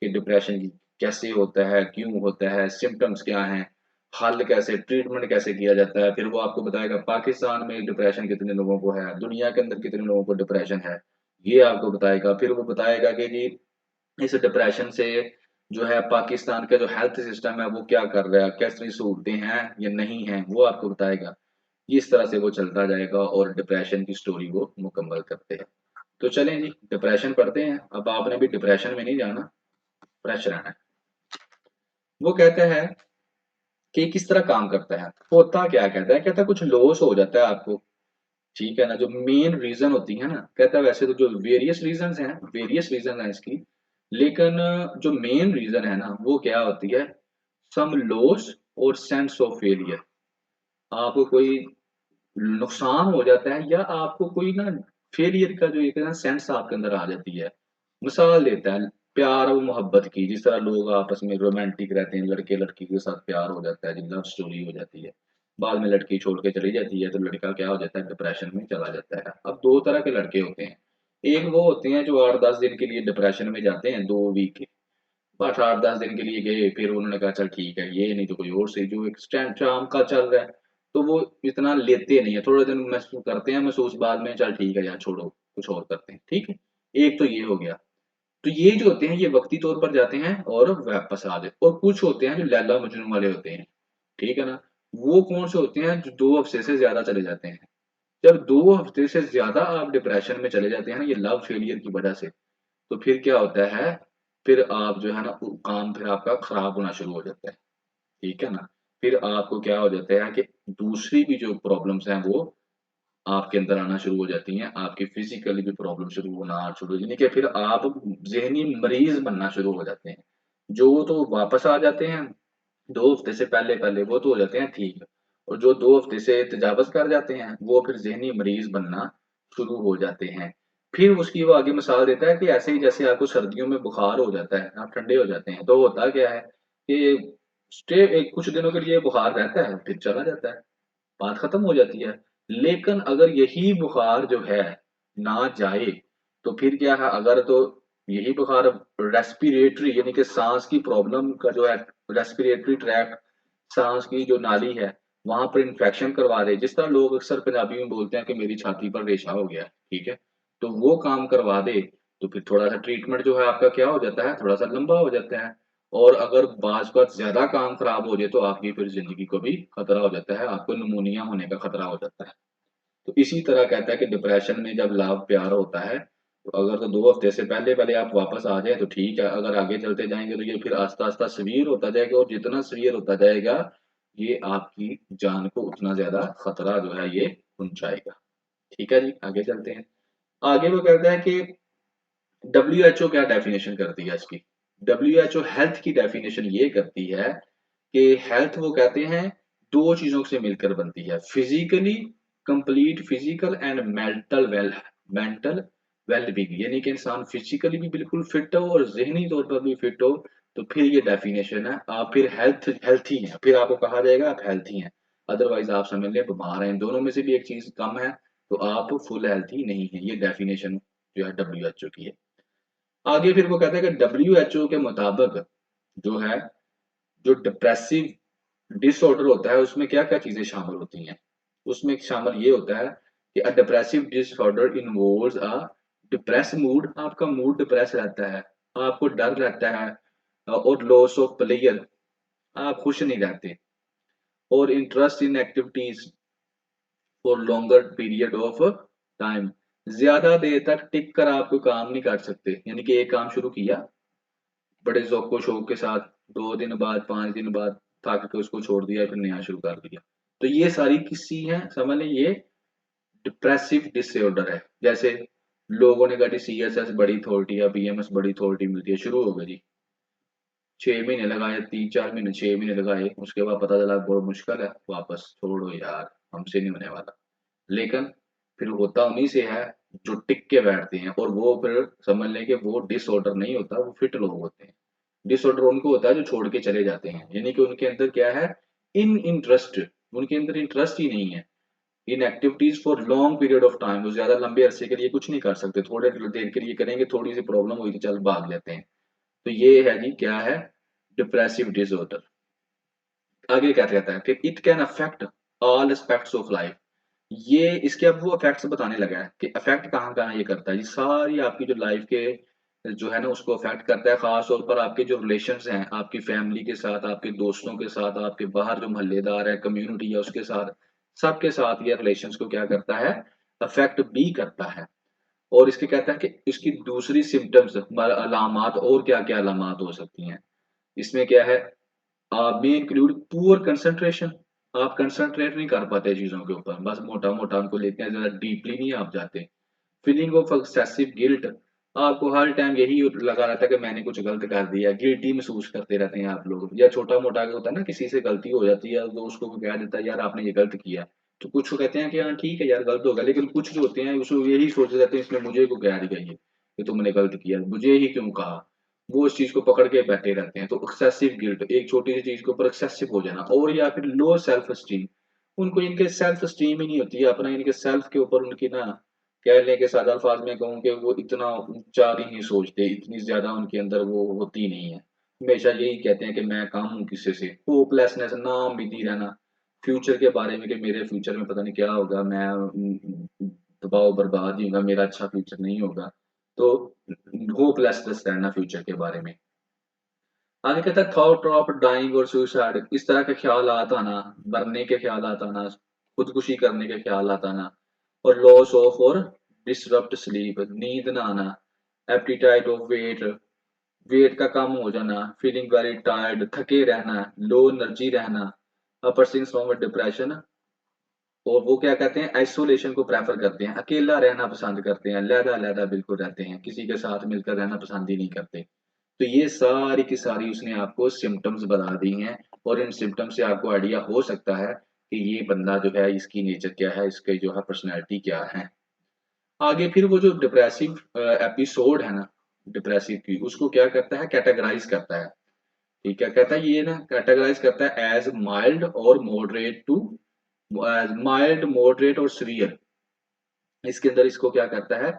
कि डिप्रेशन कैसे होता है, क्यों होता है, सिम्टम्स क्या हैं, हल कैसे, ट्रीटमेंट कैसे किया जाता है। फिर वो आपको बताएगा पाकिस्तान में डिप्रेशन कितने लोगों को है, दुनिया के अंदर कितने लोगों को डिप्रेशन है, ये आपको बताएगा। फिर वो बताएगा कि जी इस डिप्रेशन से जो है पाकिस्तान का जो हेल्थ सिस्टम है वो क्या कर रहा है, कैसी सहूलतें हैं या नहीं है, वो आपको बताएगा। इस तरह से वो चलता जाएगा और डिप्रेशन की स्टोरी वो मुकम्मल करते हैं। तो चलें जी डिप्रेशन पढ़ते हैं। अब आपने भी डिप्रेशन में नहीं जाना, फ्रेश रहना है। वो कहता है कि किस तरह काम करता है, होता क्या, कहता है कुछ लॉस हो जाता है आपको, ठीक है ना, जो मेन रीजन होती है ना, कहता है वैसे तो जो वेरियस रीजन है इसकी, लेकिन जो मेन रीजन है ना वो क्या होती है, सम लॉस और सेंस ऑफ फेलियर। आपको कोई नुकसान हो जाता है या आपको कोई ना फेलियर का जो एक ना सेंस आपके अंदर आ जाती है। मिसाल देता है प्यार और मोहब्बत की, जिस तरह लोग आपस में रोमांटिक रहते हैं, लड़के लड़की के साथ प्यार हो जाता है जी, लव स्टोरी हो जाती है, बाद में लड़की छोड़ के चली जाती है तो लड़का क्या हो जाता है, डिप्रेशन में चला जाता है। अब दो तरह के लड़के होते हैं, एक वो होते हैं जो 8-10 दिन के लिए डिप्रेशन में जाते हैं, 2 वीक के, बस 8-10 दिन के लिए गए, फिर उन्होंने कहा चल ठीक है ये नहीं तो कोई और सही, जो एक स्टैंड शाम का चल रहा है, तो वो इतना लेते नहीं है, थोड़े दिन महसूस करते हैं, महसूस बाद में चल ठीक है यार छोड़ो कुछ और करते हैं, ठीक है। एक तो ये हो गया। तो ये जो होते हैं ये वक्ती तौर पर जाते हैं और वापस आ जाते, और कुछ होते हैं जो लैला मजनू वाले होते हैं, ठीक है ना। वो कौन से होते हैं जो 2 हफ्ते से ज्यादा चले जाते हैं। जब 2 हफ्ते से ज्यादा आप डिप्रेशन में चले जाते हैं ना ये लव फेलियर की वजह से, तो फिर क्या होता है, फिर आप जो है ना काम फिर आपका खराब होना शुरू हो जाता है, ठीक है ना। फिर आपको क्या हो जाता है कि दूसरी भी जो प्रॉब्लम्स हैं वो आपके अंदर आना शुरू हो जाती हैं, आपकी फिजिकली भी प्रॉब्लम शुरू होना शुरू, यानी कि फिर आप जहनी मरीज बनना शुरू हो जाते हैं। जो तो वापस आ जाते हैं 2 हफ्ते से पहले पहले वो तो हो जाते हैं ठीक, और जो 2 हफ्ते से तजावज कर जाते हैं वो फिर जहनी मरीज बनना शुरू हो जाते हैं। फिर उसकी वो आगे मिसाल देता है कि ऐसे ही जैसे आपको सर्दियों में बुखार हो जाता है, आप ठंडे हो जाते हैं, तो होता क्या है कि स्टे एक कुछ दिनों के लिए बुखार रहता है फिर चला जाता है, बात खत्म हो जाती है। लेकिन अगर यही बुखार जो है ना जाए, तो फिर क्या है, अगर तो यही बुखार रेस्पिरेटरी यानी कि सांस की प्रॉब्लम का जो है, रेस्पिरेटरी ट्रैक्ट, सांस की जो नाली है वहां पर इंफेक्शन करवा दे, जिस तरह लोग अक्सर पंजाबी में बोलते हैं कि मेरी छाती पर रेशा हो गया, ठीक है, तो वो काम करवा दे, तो फिर थोड़ा सा ट्रीटमेंट जो है आपका क्या हो जाता है, थोड़ा सा लंबा हो जाता है। और अगर बात ज़्यादा काम खराब हो जाए तो आपकी फिर ज़िंदगी को भी खतरा हो जाता है, आपको निमोनिया होने का खतरा हो जाता है। तो इसी तरह कहता है कि डिप्रेशन में जब लव प्यार होता है, तो अगर तो 2 हफ्ते से पहले-पहले आप वापस आ जाएँ तो ठीक है, अगर आगे चलते जाएँगे तो ये फिर आस्ता-आस्ता सीवियर होता जाएगा, और जितना सीवियर होता जाएगा, ये आपकी जान को उतना ज़्यादा खतरा जो है ये पहुँचाएगा। ठीक है जी, आगे चलते हैं। आगे वो कहता है कि डब्ल्यूएचओ क्या डेफिनेशन करती है इसकी? डब्ल्यूएचओ हेल्थ की डेफिनेशन ये करती है कि हेल्थ वो कहते हैं 2 चीज़ों से मिलकर बनती है। Physically complete physical and mental well-being, यानी कि इंसान फिज़िकली भी बिल्कुल फिट हो और ज़हनी तौर पर भी फिट हो, तो फिर ये डेफिनेशन है। आप फिर हेल्थी हैं, फिर आपको कहा जाएगा आप हेल्थी हैं। अदरवाइज़ आप समझ लें बीमार हैं, दोनों में से भी एक चीज़ कम है, तो आप फुल हेल्थी नहीं हैं। ये डेफिनेशन जो है डब्ल्यूएचओ की है। आगे फिर वो कहता है कि डब्ल्यूएचओ के मुताबिक जो है, जो डिप्रेसिव डिसऑर्डर होता है उसमें क्या-क्या चीज़ें शामिल होती हैं। उसमें शामिल ये होता है कि a depressive disorder involves a depressed mood, आपका मूड डिप्रेस रहता है, आपको डर रहता है, और लॉस ऑफ प्लेयर, आप खुश नहीं रहते, और interest in activities for longer period of time, ज़्यादा देर तक टिक कर आप कोई काम नहीं कर सकते, यानी कि एक काम शुरू किया बड़े ज़ौक़ शौक के साथ 2 दिन बाद, 5 दिन बाद थक के उसको छोड़ दिया, फिर नया शुरू कर दिया। तो ये सारी किसी हैं, समझ लें ये डिप्रेसिव डिसऑर्डर है। जैसे लोगों ने कहा जी सीएसएस बड़ी अथॉरिटी है, बीएमएस बड़ी अथॉरिटी मिलती है, शुरू हो गया जी। 6 महीने लगाए, 3-4 महीने, 6 महीने लगाए, उसके बाद पता चला बहुत मुश्किल है, वापस छोड़ो यार, हमसे नहीं होने वाला। लेकिन फिर होता उन्हीं से है जो टिक के बैठते हैं, और वो फिर समझ लें कि वो डिसऑर्डर नहीं होता, वो फिट लोग होते हैं। डिसऑर्डर उनको होता है जो छोड़ के चले जाते हैं, यानी कि उनके अंदर क्या है, इन इंटरेस्ट, उनके अंदर इंटरेस्ट ही नहीं है in activities for long period of time. वो ज्यादा लंबे अरसे के लिए कुछ नहीं कर सकते, थोड़े देर के लिए करेंगे, थोड़ी सी प्रॉब्लम हुई तो चल भाग लेते हैं। तो ये है जी, क्या है, डिप्रेसिव डिसऑर्डर। आगे क्या कहता है कि it can affect all aspects of life. ये इसके अब वो इफेक्ट्स बताने लगा है कि इफेक्ट कहाँ कहाँ ये करता है, ये सारी आपकी जो लाइफ के जो है ना उसको अफेक्ट करता है। खास तौर पर आपके जो रिलेशंस हैं, आपकी फैमिली के साथ, आपके दोस्तों के साथ, आपके बाहर जो मोहल्लेदार है, कम्युनिटी है, उसके साथ, सबके साथ ये रिलेशंस को क्या करता है, अफेक्ट भी करता है। और इसके कहता है कि इसकी दूसरी सिम्टम्स, अलामात, और क्या क्या अलामात हो सकती हैं इसमें, क्या है, मे इंक्लूड पुअर कंसंट्रेशन। आप कंसंट्रेट नहीं कर पाते चीजों के ऊपर, बस मोटा मोटा उनको लेते हैं, ज्यादा डीपली नहीं आप जाते। फीलिंग ऑफ एक्सेसिव गिल्ट, आपको हर टाइम यही लगा रहता है कि मैंने कुछ गलत कर दिया, गिल्टी महसूस करते रहते हैं आप लोग। या छोटा मोटा होता है ना, किसी से गलती हो जाती है तो उसको कह देता है यार आपने ये गलत किया, तो कुछ कहते हैं कि हाँ ठीक है यार गलत होगा, लेकिन कुछ जो होते हैं उसको यही सोच जाते हैं इसने मुझे को कह दिया ये कि तुमने गलत किया, मुझे ही क्यों कहा। वो उस चीज को पकड़ के बैठे रहते हैं। तो एक्सेसिव गिल्ट, एक छोटी सी चीज के ऊपर एक्सेसिव हो जाना, और या फिर लो सेल्फ स्टीम, उनको इनके सेल्फ स्टीम ही नहीं होती है, अपना इनके सेल्फ के ऊपर उनकी ना, कह लें कि सादा अल्फाज में कहूँ कि वो इतना ऊंचा नहीं सोचते, इतनी ज्यादा उनके अंदर वो होती नहीं है। हमेशा यही कहते हैं कि मैं कम हूँ किसी से, होपलेसनेस, ना उम्मीदी रहना फ्यूचर के बारे में कि मेरे फ्यूचर में पता नहीं क्या होगा, मैं दबाव बर्बाद ही होगा, मेरा अच्छा फ्यूचर नहीं होगा। तो होपलेसनेस रहना फ्यूचर के बारे में। आगे कहता है थॉट ऑफ डाइंग और सुसाइड, इस तरह के ख्यालात आना, मरने के ख्यालात आना, खुदकुशी करने के ख्यालात आना। और लॉस ऑफ और डिसरप्ट स्लीप, नींद ना आना। एप्टीटाइट ऑफ वेट, वेट का कम हो जाना। फीलिंग वेरी टायर्ड, थके रहना, लो एनर्जी रहना। अ पर्सन फ्रॉम डिप्रेशन, और वो क्या कहते हैं, आइसोलेशन को प्रेफर करते हैं, अकेला रहना पसंद करते हैं, लहदा-लहदा बिल्कुल रहते हैं, किसी के साथ मिलकर रहना पसंद ही नहीं करते। तो ये सारी की सारी उसने आपको सिम्पटम्स बता दी हैं, और इन सिम्पटम्स से आपको आइडिया हो सकता है कि ये बंदा जो है इसकी नेचर क्या है, इसकी जो है पर्सनैलिटी क्या है। आगे फिर वो जो डिप्रेसिव एपिसोड है ना, डिप्रेसिव की, उसको क्या करता है, कैटेगराइज़ करता है। ठीक है, कहता है ये ना कैटेगराइज़ करता है एज़ माइल्ड और मॉडरेट टू, माइल्ड, मॉडरेट और सीवियर। इसके अंदर इसको क्या करता है,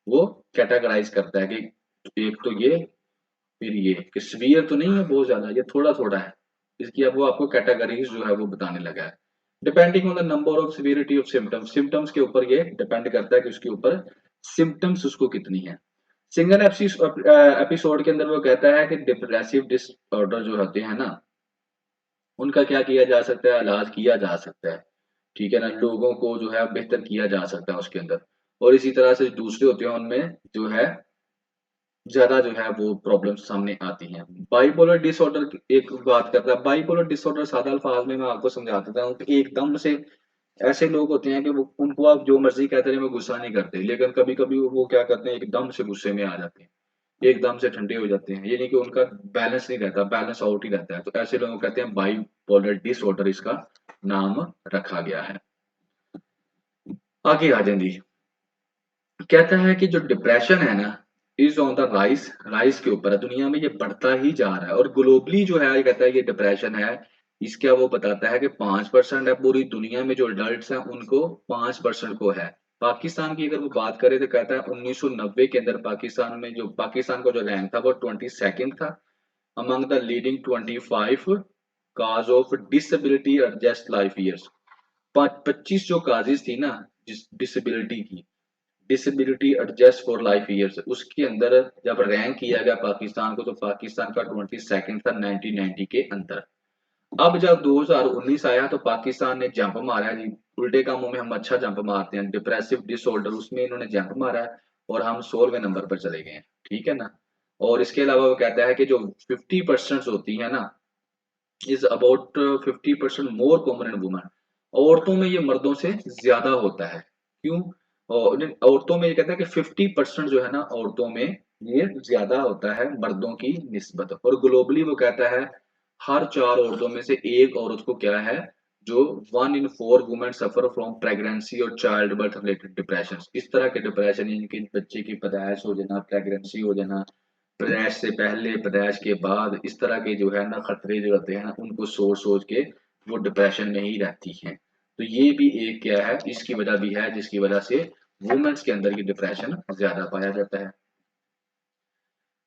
वो कैटेगराइज़ करता है कि एक तो ये, फिर ये, कि सीवियर तो नहीं है बहुत ज़्यादा, ये थोड़ा-थोड़ा है। इसकी अब वो आपको कैटेगरीज़ जो है वो बताने लगा है। Depending on the number of severity of symptoms, symptoms के ऊपर ये डिपेंड करता है कि उसके ऊपर सिम्पटम्स उसको कितनी है। सिंगल एपिसोड के अंदर वो कहता है कि डिप्रेसिव डिसऑर्डर जो होते हैं ना, उनका क्या किया जा सकता है, इलाज किया जा सकता है। ठीक है ना? लोगों को जो है बेहतर किया जा सकता है उसके अंदर। और इसी तरह से दूसरे होते हैं उनमें जो है ज़्यादा जो है वो प्रॉब्लम्स सामने आती हैं। बाइपोलर डिसऑर्डर की एक बात करता है, बाइपोलर डिसऑर्डर सादा अल्फाज में मैं आपको समझा देता हूँ कि एकदम से ऐसे लोग होते हैं कि वो उनको आप जो मर्ज़ी कहते रहें वो गुस्सा नहीं करते, लेकिन कभी-कभी वो क्या करते हैं, एकदम से गुस्से में आ जाते हैं, एकदम से ठंडे हो जाते हैं। ये नहीं कि उनका बैलेंस नहीं रहता, बैलेंस आउट ही रहता है। तो ऐसे लोगों को कहते हैं बाइपोलर डिसऑर्डर, इसका नाम रखा गया है। आगे आ जाएँ जी। कहता है कि जो डिप्रेशन है ना, is on the rise, rise के ऊपर है, दुनिया में ये बढ़ता ही जा रहा है। और ग्लोबली जो है ये कहता है ये डिप्रेशन है, इसका वो बताता है कि 5% है पूरी दुनिया में जो अडल्ट हैं उनको, 5% को है। पाकिस्तान की अगर वो बात करें तो कहता है 1990 के अंदर पाकिस्तान में, जो पाकिस्तान का जो रैंक था वो 22nd था among the leading 25 cause of disability adjust life years. 25 जो काजेज थी ना डिसेबिलिटी की, disability adjust for life years, उसके अंदर जब रैंक किया गया पाकिस्तान को, तो पाकिस्तान का 22nd था 1990 के अंदर। अब जब 2019 आया तो पाकिस्तान ने जंप मारा है जी, उल्टे कामों में हम अच्छा जंप मारते हैं, डिप्रेसिव डिसऑर्डर उसमें इन्होंने जंप मारा है, और हम 16वें नंबर पर चले गए हैं। ठीक है ना? और इसके अलावा वो कहता है कि जो 50% होती है ना, is about 50% more common in women. औरतों में ये मर्दों से ज्यादा होता है। क्यों? और औरतों में ये कहता है कि 50% जो है ना, औरतों में ये ज्यादा होता है मर्दों की निस्बत। और ग्लोबली वो कहता है हर 4 औरतों में से एक औरत को क्या है, जो 1 in 4 women suffer from pregnancy और चाइल्ड बर्थ रिलेटेड डिप्रेशन। इस तरह के डिप्रेशन, यानी कि बच्चे की पैदाइश हो जाना, प्रेगनेंसी हो जाना, पैदाइश से पहले, पैदाइश के बाद, इस तरह के जो है ना खतरे जो होते हैं ना, उनको सोच सोच के वो डिप्रेशन में ही रहती हैं। तो ये भी एक क्या है, इसकी वजह भी है जिसकी वजह से वुमेन्स के अंदर की डिप्रेशन ज्यादा पाया जाता है।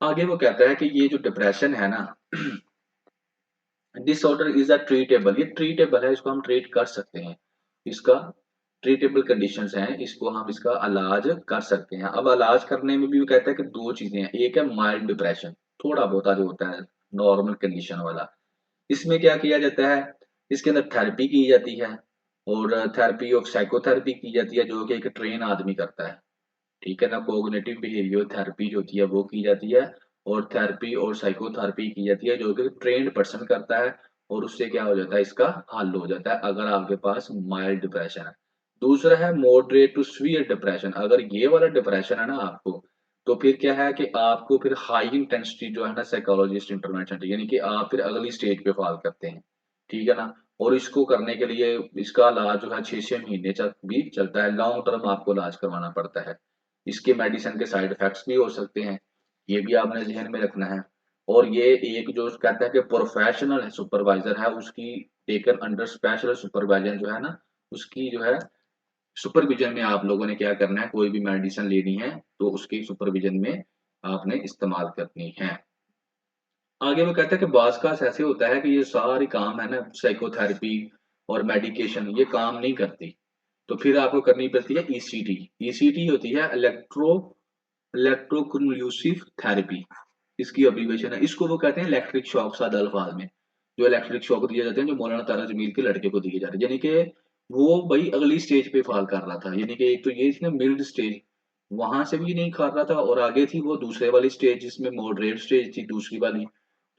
आगे वो कहता है कि ये जो डिप्रेशन है ना, डिसऑर्डर इज अ ट्रीटेबल, ये ट्रीटेबल है, इसको हम ट्रीट कर सकते हैं। इसका ट्रीटेबल कंडीशंस हैं, इसको हम इसका इलाज कर सकते हैं। अब इलाज करने में भी वो कहता है कि दो चीजें हैं। एक है माइल्ड डिप्रेशन, थोड़ा बहुत जो होता है नॉर्मल कंडीशन वाला। इसमें क्या किया जाता है, इसके अंदर थेरेपी की जाती है, और थेरेपी और साइकोथेरेपी की जाती है, जो कि एक ट्रेन आदमी करता है। ठीक है ना, कोग्निटिव बिहेवियर थेरेपी जो होती है वो की जाती है, और थेरेपी और साइकोथेरेपी की जाती है जो कि ट्रेन्ड पर्सन करता है, और उससे क्या हो जाता है, इसका हल हो जाता है अगर आपके पास माइल्ड डिप्रेशन है। दूसरा है मॉडरेट टू सीवियर डिप्रेशन। अगर ये वाला डिप्रेशन है ना आपको, तो फिर क्या है कि आपको फिर हाई इंटेंसिटी जो है ना साइकोलॉजिस्ट इंटरवेंशन, यानी कि आप फिर अगली स्टेज पे फॉल करते हैं। ठीक है ना, और इसको करने के लिए इसका इलाज जो है 6 6 महीने तक भी चलता है, लॉन्ग टर्म आपको इलाज करवाना पड़ता है। इसके मेडिसिन के साइड इफेक्ट्स भी हो सकते हैं, ये भी आपने ध्यान में रखना है। और ये एक जो कहता है कि प्रोफेशनल सुपरवाइजर है, उसकी टेकन अंडर स्पेशल सुपरवाइजर जो है ना, उसकी जो है सुपरविजन में आप लोगों ने क्या करना है, कोई भी मेडिसिन लेनी है तो उसकी सुपरविजन में आपने इस्तेमाल करनी है। आगे वो कहता है कि बाज़ का ऐसे होता है कि ये सारी काम है ना, साइकोथेरेपी और मेडिकेशन ये काम नहीं करती, तो फिर आपको करनी पड़ती है ईसीटी। ईसीटी होती है इलेक्ट्रोकन्वल्सिव थेरेपी, इसकी अब्रीविएशन है। इसको वो कहते हैं इलेक्ट्रिक शॉक, सादा अल्फाज में। जो इलेक्ट्रिक शॉक दिए जाते हैं, जो मौलाना तारा जमील के लड़के को दिए जाते हैं, यानी कि वो भाई अगली स्टेज पे फॉल कर रहा था। यानी कि एक तो ये थी ना मिड स्टेज, वहां से भी नहीं कर रहा था, और आगे थी वो दूसरे वाली स्टेज जिसमें मॉडरेट स्टेज थी दूसरी वाली।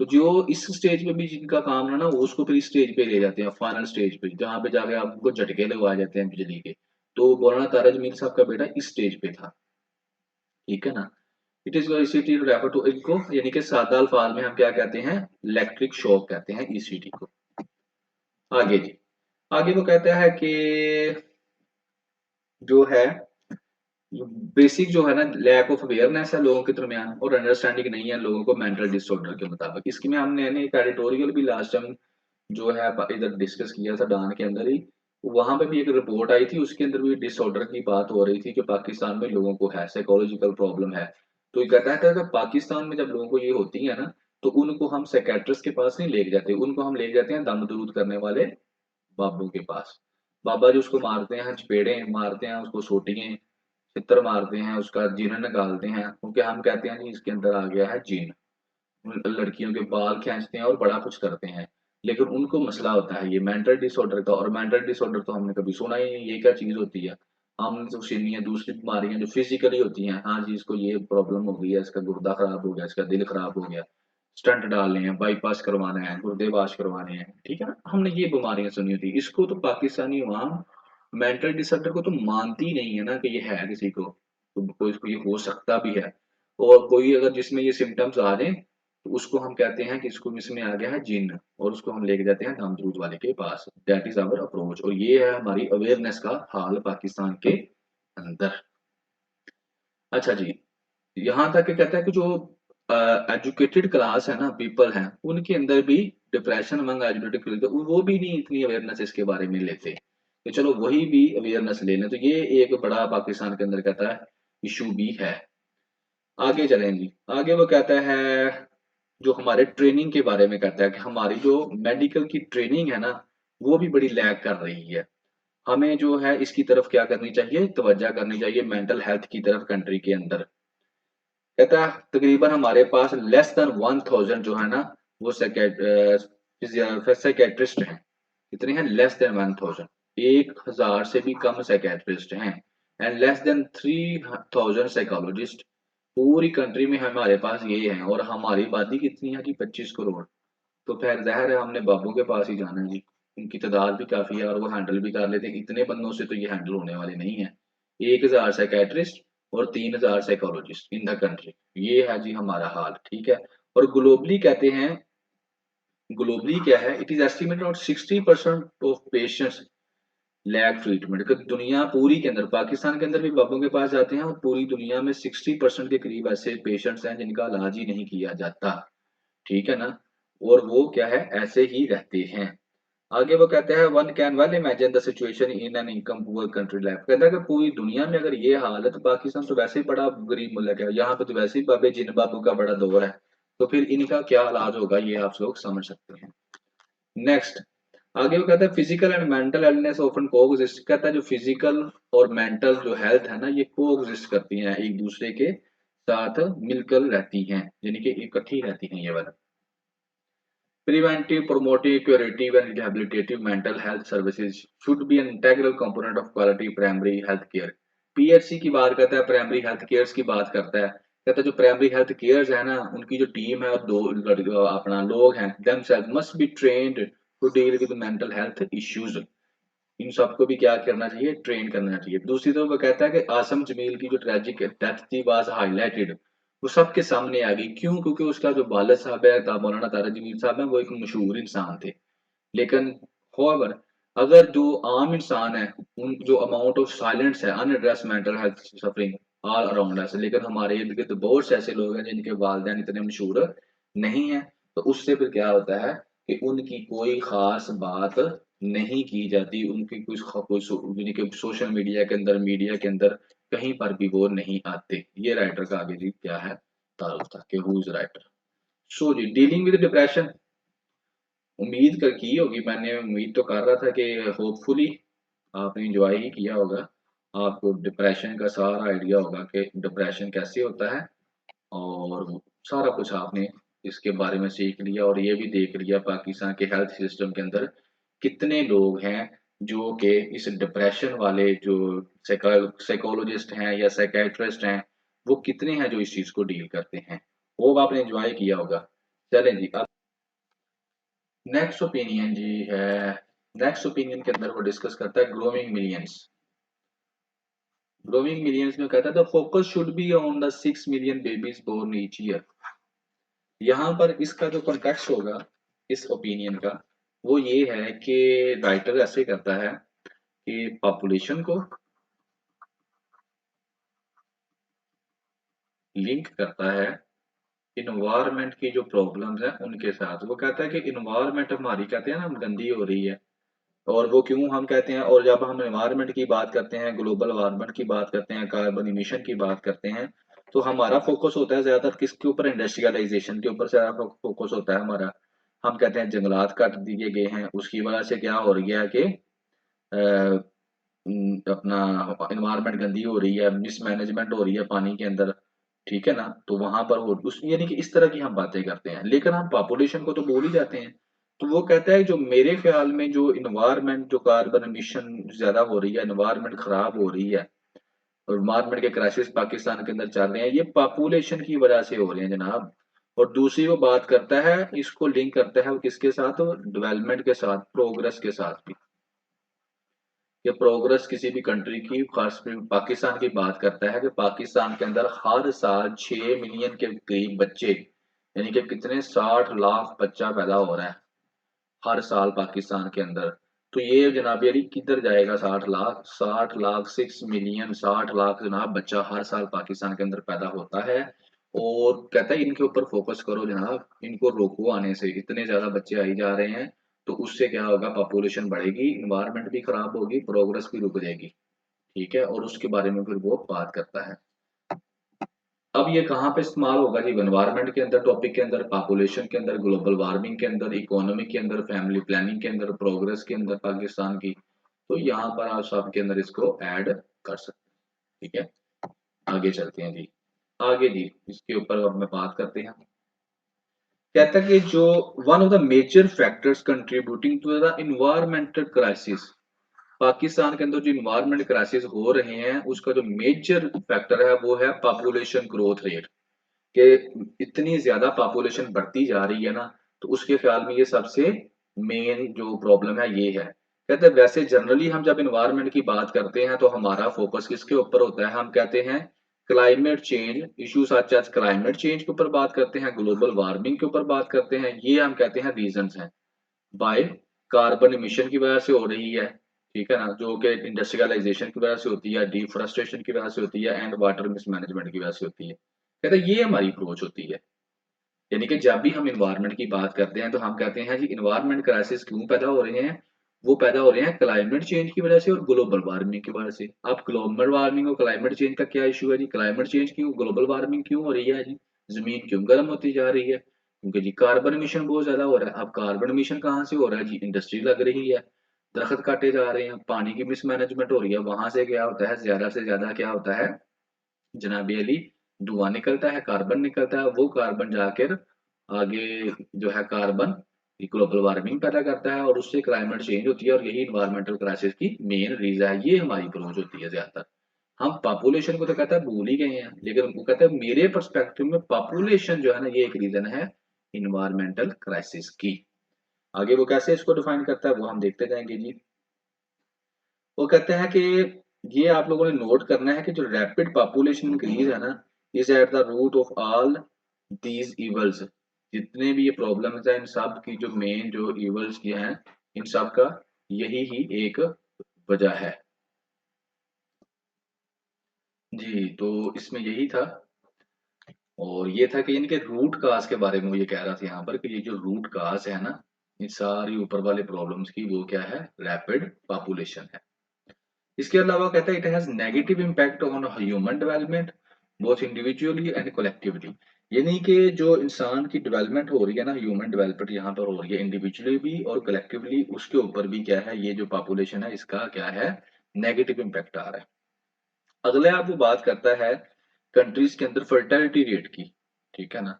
तो जो इस स्टेज पे भी जिनका काम है ना, वो उसको फिर इस स्टेज पे ले जाते हैं, फाइनल स्टेज पे, जहाँ पे जाके आपको झटके लगवाए जाते हैं बिजली के। तो मौलाना तारा जमील साहब का बेटा इस स्टेज पे था। ठीक है ना, it is ECT refer to इनको, यानी कि सादा अल्फाज में हम क्या कहते हैं, इलेक्ट्रिक शॉक कहते हैं ईसीटी को। आगे जी, आगे वो कहता है कि जो है बेसिक जो है ना, लैक ऑफ अवेयरनेस है लोगों के दरमियान, और अंडरस्टैंडिंग नहीं है लोगों को मेंटल डिसऑर्डर के मुताबिक। इसकी में हमने एक एडिटोरियल भी लास्ट टाइम जो है इधर डिस्कस किया था डान के अंदर ही। वहां पे भी एक रिपोर्ट आई थी, उसके अंदर भी डिसऑर्डर की बात हो रही थी कि पाकिस्तान में लोगों को है साइकोलॉजिकल प्रॉब्लम है। तो ये कहता है कि पाकिस्तान में जब लोगों को ये होती है ना, तो उनको हम साइकेट्रिस्ट के पास नहीं लेके जाते, उनको हम लेके जाते हैं दम दरूद करने वाले बाबू के पास। बाबा जी उसको मारते हैं, चपेड़े मारते हैं, उसको सोटियां छितर मारते हैं, उसका जिन निकालते हैं, क्योंकि हम कहते हैं जी इसके अंदर आ गया है जिन। लड़कियों के बाल खींचते हैं और बड़ा कुछ करते हैं। लेकिन उनको मसला होता है ये मेंटल डिसऑर्डर का, और मेंटल डिसऑर्डर तो हमने कभी सुना ही नहीं, ये क्या चीज होती है। हमने तो सुनी है दूसरी बीमारियां जो फिजिकली होती हैं, हाँ जी इसको ये प्रॉब्लम हो गई है, इसका गुर्दा खराब हो गया, इसका दिल खराब हो गया, स्टंट डालने हैं, बाईपास करवाना है, गुर्दे वाश करवाने हैं। ठीक है ना, हमने ये बीमारियां सुनी होती, इसको तो पाकिस्तानी अवाम मेंटल डिसऑर्डर को तो मानती ही नहीं है ना कि ये है किसी को, तो कोई इसको ये हो सकता भी है। और कोई अगर जिसमें ये सिम्टम्स आ जाए, तो उसको हम कहते हैं कि इसको इसमें आ गया है जिन्न, और उसको हम लेके जाते हैं दामदरूद वाले के पास। दैट इज आवर अप्रोच, और ये है हमारी अवेयरनेस का हाल पाकिस्तान के अंदर। अच्छा जी, यहाँ तक कि कहता है कि जो एजुकेटेड क्लास है ना, पीपल हैं, उनके अंदर भी डिप्रेशन अमंग एजुकेटेड, वो भी नहीं इतनी अवेयरनेस इसके बारे में लेते, कि चलो वही भी अवेयरनेस ले लें। तो ये एक बड़ा पाकिस्तान के अंदर कहता है इशू भी है। आगे चलें जी, आगे वो कहता है जो हमारे ट्रेनिंग के बारे में कहता है कि हमारी जो मेडिकल की ट्रेनिंग है ना, वो भी बड़ी लैग कर रही है। हमें जो है इसकी तरफ क्या करनी चाहिए, तवज्जो करनी चाहिए मेंटल हेल्थ की तरफ कंट्री के अंदर। कहता है तकरीबन हमारे पास लेस देन 1000 जो है ना, वो साइकेट्रिस्ट हैं। कितने हैं, लेस देन 1000, 1000 से भी कम साइकेट्रिस्ट हैं, एंड लेस देन 3000 साइकोलॉजिस्ट, पूरी कंट्री में हमारे पास ये है और हमारी आबादी कितनी है कि 25 करोड़। तो फिर ज़ाहिर है हमने बाबू के पास ही जाना है जी। उनकी तादाद भी काफ़ी है और वो हैंडल भी कर लेते हैं। इतने बंदों से तो ये हैंडल होने वाले नहीं है। 1000 साइकियाट्रिस्ट और 3000 साइकोलॉजिस्ट इन द कंट्री। ये है जी हमारा हाल, ठीक है। और ग्लोबली कहते हैं, ग्लोबली क्या है, it is estimated about 60% of patients lack treatment. कि दुनिया पूरी के अंदर, पाकिस्तान के अंदर भी बाबों के पास जाते हैं और पूरी दुनिया में 60% के करीब ऐसे पेशेंट्स हैं जिनका इलाज ही नहीं किया जाता, ठीक है ना। और वो क्या है, ऐसे ही रहते हैं। आगे वो कहते हैं one can well imagine the situation in an income poor country life. कहता है कि पूरी दुनिया में अगर ये हाल है तो पाकिस्तान तो वैसे ही बड़ा गरीब मुल्क है, यहाँ पे तो वैसे ही बाबे जिन बाबू का बड़ा दौर है, तो फिर इनका क्या इलाज होगा ये आप लोग समझ सकते हैं। नेक्स्ट, आगे वो कहता है physical and mental healthness often coexist. कहता है जो फिजिकल और मेंटल जो हेल्थ है ना, ये कोएग्जिस्ट करती हैं, एक दूसरे के साथ मिलकर रहती हैं, यानी कि इकट्ठी रहती हैं ये वाला। Preventive, promotive, curative, and rehabilitative mental health services should be an integral component of quality primary health care. PHC की बात करता है, प्राइमरी हेल्थ केयर्स की बात करता है। कहता है जो प्राइमरी हेल्थ केयर्स है ना, उनकी जो टीम है और अपना लोग हैं, themselves must be trained to deal with mental health issues. इन सबको भी क्या करना चाहिए, ट्रेन करना चाहिए। दूसरी तरफ वो कहता है कि आसम जमील की जो ट्रेजिक डेथ थी वाज हाईलाइटेड, वो सबके सामने आ गई। क्यों? क्योंकि उसका जो वालिद साहब है, मौलाना तारा जमील साहब है, वो एक मशहूर इंसान थे। लेकिन however, अगर जो आम इंसान है, उन जो अमाउंट ऑफ साइलेंस है, unaddressed mental health suffering all around us, लेकिन हमारे इर्द गिर्द बहुत से ऐसे लोग हैं जिनके वालिदैन इतने मशहूर नहीं है। तो उससे फिर क्या होता है कि उनकी कोई खास बात नहीं की जाती, उनकी यानी कि सोशल मीडिया के अंदर, मीडिया के अंदर कहीं पर भी वो नहीं आते। ये राइटर का आगे जी क्या है तारुफ था कि हु इज राइटर। सो जी, डीलिंग विद डिप्रेशन, उम्मीद कर की होगी मैंने, उम्मीद तो कर रहा था कि होपफुली आपने एंजॉय ही किया होगा। आपको डिप्रेशन का सारा आइडिया होगा कि डिप्रेशन कैसे होता है, और सारा कुछ आपने इसके बारे में सीख लिया और ये भी देख लिया पाकिस्तान के हेल्थ सिस्टम के अंदर कितने लोग हैं जो कि इस डिप्रेशन वाले जो साइकोलॉजिस्ट हैं या साइकेट्रिस्ट हैं, वो कितने हैं जो इस चीज को डील करते हैं। वो आपने एंजॉय किया होगा। चलें जी, अब नेक्स्ट ओपिनियन जी है। नेक्स्ट ओपिनियन के अंदर वो डिस्कस करता है ग्रोइंग मिलियंस। ग्रोइंग मिलियंस में कहता है the focus should be on the 6 million babies born each year. यहाँ पर इसका जो कॉन्टेक्स्ट होगा इस ओपिनियन का, वो ये है कि राइटर ऐसे करता है कि पॉपुलेशन को लिंक करता है इन्वायरमेंट की जो प्रॉब्लम्स हैं उनके साथ। वो कहता है कि इन्वायरमेंट हमारी कहते हैं ना गंदी हो रही है, और वो क्यों हम कहते हैं, और जब हम एनवायरनमेंट की बात करते हैं, ग्लोबल वार्मिंग की बात करते हैं, कार्बन इमिशन की बात करते हैं, तो हमारा फोकस होता है ज्यादातर किसके ऊपर, इंडस्ट्रियलाइजेशन के ऊपर ज्यादा फोकस होता है हमारा। हम कहते हैं जंगलात काट दिए गए हैं, उसकी वजह से क्या हो रही है कि अपना एनवायरनमेंट गंदी हो रही है, मिसमैनेजमेंट हो रही है पानी के अंदर, ठीक है ना। तो वहां पर वो उस यानी कि इस तरह की हम बातें करते हैं, लेकिन हम पॉपुलेशन को तो भूल ही जाते हैं। तो वो कहता है जो मेरे ख्याल में जो इन्वायरमेंट जो कार्बन एमिशन ज्यादा हो रही है, इन्वायरमेंट खराब हो रही है और इन्वायरमेंट के क्राइसिस पाकिस्तान के अंदर चल रहे हैं, ये पॉपुलेशन की वजह से हो रहे हैं जनाब। और दूसरी वो बात करता है, इसको लिंक करता है वो किसके साथ, डेवलपमेंट के साथ, प्रोग्रेस के साथ भी। कि प्रोग्रेस किसी भी कंट्री की, खास पाकिस्तान की बात करता है कि पाकिस्तान के अंदर हर साल 6 मिलियन के करीब बच्चे, यानी कि कितने 60 लाख बच्चा पैदा हो रहा है हर साल पाकिस्तान के अंदर। तो ये जनाब यानी किधर जाएगा 60 लाख, 60 लाख, 6 मिलियन, 60 लाख जनाब बच्चा हर साल पाकिस्तान के अंदर पैदा होता है। और कहता है इनके ऊपर फोकस करो जनाब, इनको रोको आने से, इतने ज्यादा बच्चे आई जा रहे हैं। तो उससे क्या होगा, पॉपुलेशन बढ़ेगी, इन्वायरमेंट भी खराब होगी, प्रोग्रेस भी रुक जाएगी, ठीक है। और उसके बारे में फिर वो बात करता है। अब ये कहाँ पे इस्तेमाल होगा जी, एनवायरनमेंट के अंदर, टॉपिक के अंदर, पॉपुलेशन के अंदर, ग्लोबल वार्मिंग के अंदर, इकोनॉमी के अंदर, फैमिली प्लानिंग के अंदर, प्रोग्रेस के अंदर पाकिस्तान की। तो यहाँ पर आप सब के अंदर इसको ऐड कर सकते हैं, ठीक है। आगे चलते हैं जी। आगे जी इसके ऊपर अब मैं बात करते हैं। कहता है कि जो one of the major factors contributing to the environmental crisis, Pakistan के अंदर जो एनवायरनमेंट क्राइसिस हो रहे हैं, उसका जो मेजर फैक्टर है वो है पॉपुलेशन ग्रोथ रेट। कि इतनी ज़्यादा पॉपुलेशन बढ़ती जा रही है ना, तो उसके ख़्याल में ये सबसे मेन जो प्रॉब्लम है ये है। कहते हैं वैसे जनरली हम जब एनवायरनमेंट की बात करते हैं तो हमारा फ़ोकस किसके ऊपर होता है? हम कहते हैं climate change issue such as climate change के ऊपर बात करते हैं, ग्लोबल वार्मिंग के ऊपर बात करते हैं, ये हम कहते हैं रीज़न्स हैं। बाय कार्बन एमिशन की वजह से हो रही है, ठीक है ना? जो कि इंडस्ट्रियलाइज़ेशन की वजह से होती है, डिफ़ॉरेस्टेशन की वजह से होती है एंड वाटर मिसमैनेजमेंट की वजह से होती है। कहते हैं ये हमारी अप्रोच होती है। यानी कि जब भी हम एनवायरनमेंट की बात करते हैं तो हम कहते हैं जी एनवायरनमेंट क्राइसिस क्यों पैदा हो रहे हैं? वो पैदा हो रहे हैं क्लाइमेट चेंज की वजह से और ग्लोबल वार्मिंग की वजह से। अब ग्लोबल वार्मिंग और क्लाइमेट चेंज का क्या इश्यू है जी? क्लाइमेट चेंज क्यों, ग्लोबल वार्मिंग क्यों हो रही है जी? ज़मीन क्यों गर्म होती जा रही है? क्योंकि जी कार्बन एमिशन बहुत ज़्यादा हो रहा है। अब कार्बन एमिशन कहाँ से हो रहा है जी? इंडस्ट्री लग रही है, दरख़्त काटे जा रहे हैं, पानी की मिसमैनेजमेंट हो रही है। वहाँ से क्या होता है, ज़्यादा से ज़्यादा क्या होता है जनाब अली, धुआँ निकलता है, कार्बन निकलता है, वो कार्बन जाकर आगे जो है कार्बन ग्लोबल वार्मिंग पैदा करता है और उससे क्लाइमेट चेंज होती है और यही एनवायरमेंटल क्राइसिस की मेन रीज़न है। ये हमारी अप्रोच होती है ज़्यादातर। हम पॉपुलेशन को तो कहते हैं भूल ही गए हैं, लेकिन उनको कहते हैं मेरे पर्सपेक्टिव में पॉपुलेशन जो है ना ये एक रीज़न है एनवायरमेंटल क्राइसिस की। आगे वो कैसे इसको डिफाइन करता है वो हम देखते जाएँगे जी। वो कहते हैं कि ये आप लोगों ने नोट करना है कि जो रैपिड पॉपुलेशन इंक्रीज है ना is at the root of all these evils. जितने भी ये प्रॉब्लम्स हैं इन सब की जो मेन जो इवल्स की हैं इन सब का यही ही एक वजह है। जी, तो इसमें यही था और ये था कि इनके रूट काज़ के बारे में वो ये कह रहा था यहाँ पर कि ये जो रूट काज़ है ना, इन सारी ऊपर वाले प्रॉब्लम्स की वो क्या है? रैपिड पॉपुलेशन है। इसके अलावा कहता है it has negative impact on human development both individually and collectively. यानी कि जो इंसान की डेवलपमेंट हो रही है ना ह्यूमन डेवलपमेंट यहाँ पर हो रही है इंडिविजुअली भी और कलेक्टिवली उसके ऊपर भी क्या है ये जो पॉपुलेशन है इसका क्या है नेगेटिव इम्पैक्ट आ रहा है। अगले आप वो बात करता है कंट्रीज के अंदर फर्टिलिटी रेट की, ठीक है ना?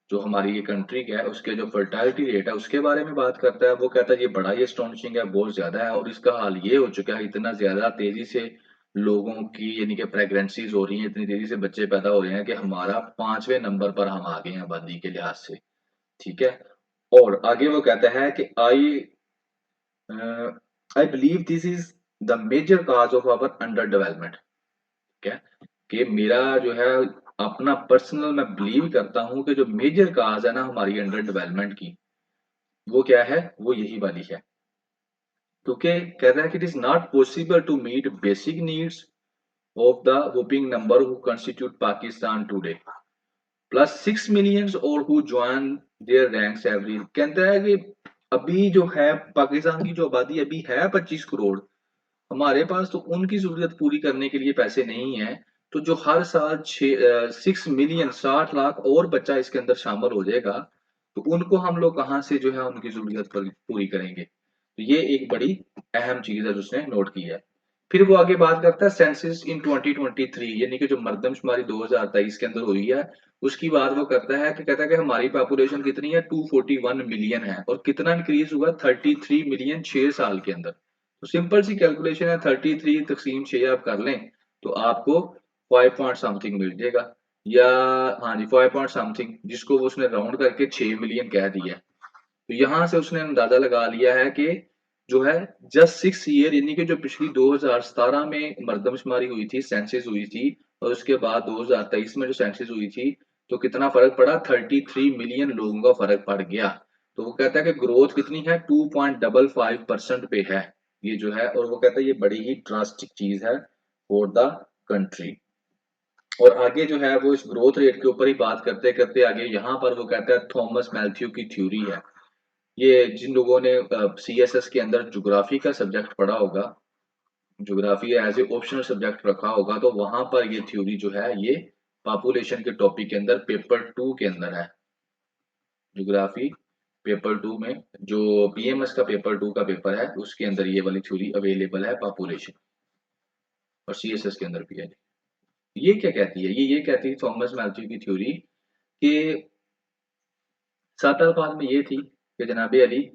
जो हमारी ये कंट्री क्या है उसके जो फर्टिलिटी रेट है उसके बारे में बात करता है। वो कहता है ये बड़ा ही एस्टोनिशिंग है, बहुत ज़्यादा है और इसका हाल ये हो चुका है इतना ज़्यादा तेज़ी से लोगों की यानी कि प्रेगनेंसीज़ हो रही हैं, इतनी तेज़ी से बच्चे पैदा हो रहे हैं कि हमारा 5वें नंबर पर हम आ गए हैं आबादी के लिहाज से, ठीक है? और आगे वो कहता है कि I believe this is the major cause of our under development. ठीक है? कि मेरा जो है अपना पर्सनल मैं बिलीव करता हूँ कि जो मेजर कॉज़ है ना हमारी अंडर डेवलपमेंट की, वो क्या है? वो यही वाली है। क्योंकि कहता है कि it is not possible to meet basic needs of the whopping number who constitute Pakistan today plus 6 millions और who join their ranks every. कहता है कि अभी जो है पाकिस्तान की जो आबादी अभी है 25 करोड़, हमारे पास तो उनकी ज़रूरत पूरी करने के लिए पैसे नहीं हैं, तो जो हर साल 6 मिलियन 60 लाख और बच्चा इसके अंदर शामिल हो जाएगा, तो उनको हम लोग कहाँ से जो है उनकी ज़रूरत पूरी करेंगे? तो ये एक बड़ी अहम चीज़ है जो उसने नोट की है। फिर वो आगे बात करता है सेंसस इन 2023 यानी कि जो मरदमशुमारी 2023 के अंदर हुई है, उसकी बात वो करता है कि कहता है कि हमारी पॉपुलेशन कितनी है 241 मिलियन है और कितना इंक्रीज़ हुआ 33 मिलियन 6 साल के अंदर। तो सिंपल सी कैलकुलेशन है 33 तक़सीम 6 आप कर लें, तो आपको 5 पॉइंट समथिंग मिल जाएगा या हाँ जी 5 पॉइंट समथिंग जिसको वो उसने राउंड करके 6 मिलियन कह दिया है। तो यहाँ से उसने अंदाज़ा लगा लिया है कि जो है जस्ट 6 ईयर यानी कि जो पिछली 2017 में मरदमशुमारी हुई थी, सेंसस हुई थी और उसके बाद 2023 में जो सेंसस हुई थी, तो कितना फ़र्क पड़ा 33 मिलियन लोगों का फ़र्क पड़ गया। तो वो कहता है कि ग्रोथ कितनी है 2.55% पे है, ये जो है और वो कहता है ये बड़ी ही ड्रास्टिक चीज़ है फॉर द कंट्री। और आगे जो है वो इस ग्रोथ रेट के ऊपर ही बात करते-करते आगे यहाँ पर वो कहता है थॉमस मैथ्यू की थ्योरी है। ये जिन लोगों ने सीएसएस के अंदर ज्योग्राफी का सब्जेक्ट पढ़ा होगा, geography as a optional subject रखा होगा, तो वहाँ पर ये थ्योरी जो है ये पॉपुलेशन के टॉपिक के अंदर पेपर 2 के अंदर है। ज्योग्राफी पेपर 2 में जो बीएमएस का पेपर 2 का पेपर है, उसके अंदर ये वाली थ्योरी अवेलेबल है पॉपुलेशन और सीएसएस के अंदर भी है। ये क्या कहती है? ये कहती है थॉमस मैथ्यू की थ्योरी कि 7 अल्फाज में ये थी कि जनाब अली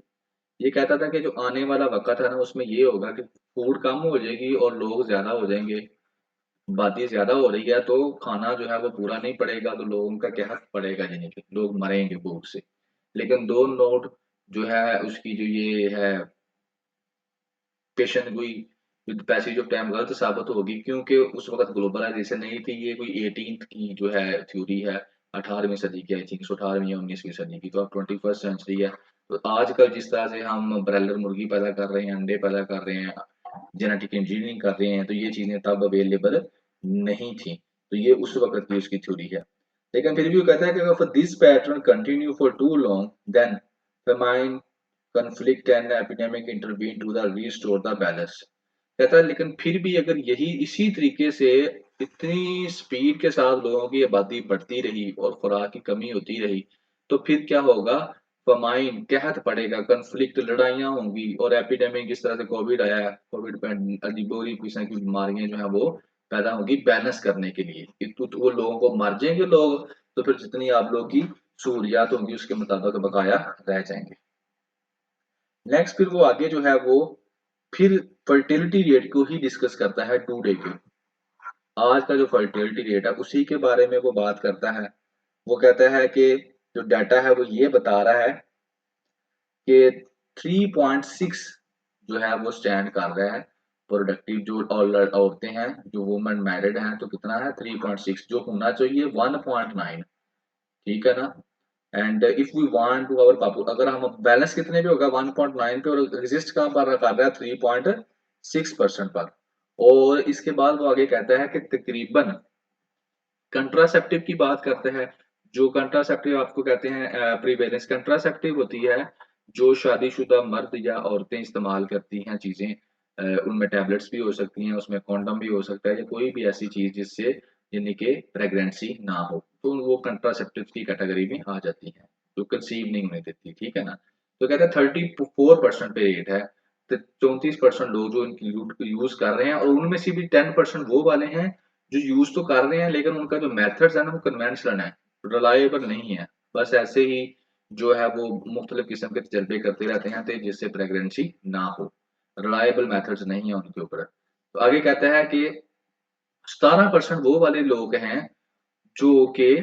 ये कहता था कि जो आने वाला वक़्त है ना उसमें ये होगा कि फूड कम हो जाएगी और लोग ज़्यादा हो जाएँगे, आबादी ज़्यादा हो रही है तो खाना जो है वो पूरा नहीं पड़ेगा तो लोगों का क्या पड़ेगा यानी कि लोग मरेंगे भूख से। लेकिन 2 नोट जो है उसकी जो ये है पेशन गोई विद पैसेज ऑफ टाइम गलत साबित होगी क्योंकि उस वक़्त ग्लोबलाइज़ेशन नहीं थी, ये कोई 18th की जो है थ्योरी है, 18वीं सदी की आई थिंक सो 18वीं या 19वीं सदी की, तो अब 21st सेंचुरी है। तो आजकल जिस तरह से हम ब्रॉयलर मुर्गी पैदा कर रहे हैं, अंडे पैदा कर रहे हैं, जेनेटिक इंजीनियरिंग कर रहे हैं, तो ये चीज़ें तब अवेलेबल नहीं थी। तो ये उस वक़्त की उसकी थ्योरी है। लेकिन फिर भी वो कहता है कि अगर this pattern continue for too long then famine conflict and epidemic intervene to the restore the balance. कहता है लेकिन फिर भी अगर यही इसी तरीके से इतनी स्पीड के साथ लोगों की आबादी बढ़ती रही और खुराक की कमी होती रही तो फिर क्या होगा, फमाइन कहत पड़ेगा, कॉन्फ्लिक्ट लड़ाइयाँ होंगी और एपिडेमिक जिस तरह से कोविड आया, कोविड अजीबोगरीब किस्म की बीमारियां जो है वो पैदा होंगी बैलेंस करने के लिए तो वो लोगों को मर जाएंगे लोग, तो फिर जितनी आप लोग की सहूलियात होंगी उसके मुताबिक बकाया रह जाएंगे। नेक्स्ट फिर वो आगे जो है वो फिर फर्टिलिटी रेट को ही डिस्कस करता है टुडे के, आज का जो फर्टिलिटी रेट है उसी के बारे में वो बात करता है। वो कहता है कि जो डाटा है वो ये बता रहा है कि 3.6 जो है वो स्टैंड कर रहा है प्रोडक्टिव जो औरतें हैं जो वुमेन मैरिड हैं तो कितना है 3.6 जो होना चाहिए 1.9, ठीक है ना। And if we want to our पापू अगर हम बैलेंस कितने पे होगा 1.9 पे और एग्जिस्ट कहाँ पर कर रहा है 3.6% पर। और इसके बाद वो आगे कहता है कि तकरीबन कंट्रासेप्टिव की बात करते हैं, जो कंट्रासेप्टिव आपको कहते हैं प्रीवेलेंस कंट्रासेप्टिव होती है जो शादीशुदा मर्द या औरतें इस्तेमाल करती हैं चीजें, उनमें टैबलेट्स भी हो सकती हैं, उसमें कॉन्डम भी हो सकता है या कोई भी ऐसी चीज जिससे यानी कि प्रेगनेंसी ना हो तो वो कंट्रासेप्टिव की कैटेगरी में आ जाती है जो कंसीव नहीं होने देती, ठीक है ना। तो कहते हैं 34% पे रेट है, तो 34% लोग जो इनकी यूज कर रहे हैं और उनमें से भी 10% वो वाले हैं जो यूज तो कर रहे हैं लेकिन उनका जो मेथड्स है ना वो कन्वेंशनल है, रिलायबल नहीं है, बस ऐसे ही जो है वो मुख्तलिफ किस्म के तजर्बे करते रहते हैं तो जिससे प्रेगनेंसी ना हो, रिलायबल मेथड्स नहीं है उनके ऊपर। तो आगे कहता है कि 17% वो वाले लोग हैं जो कि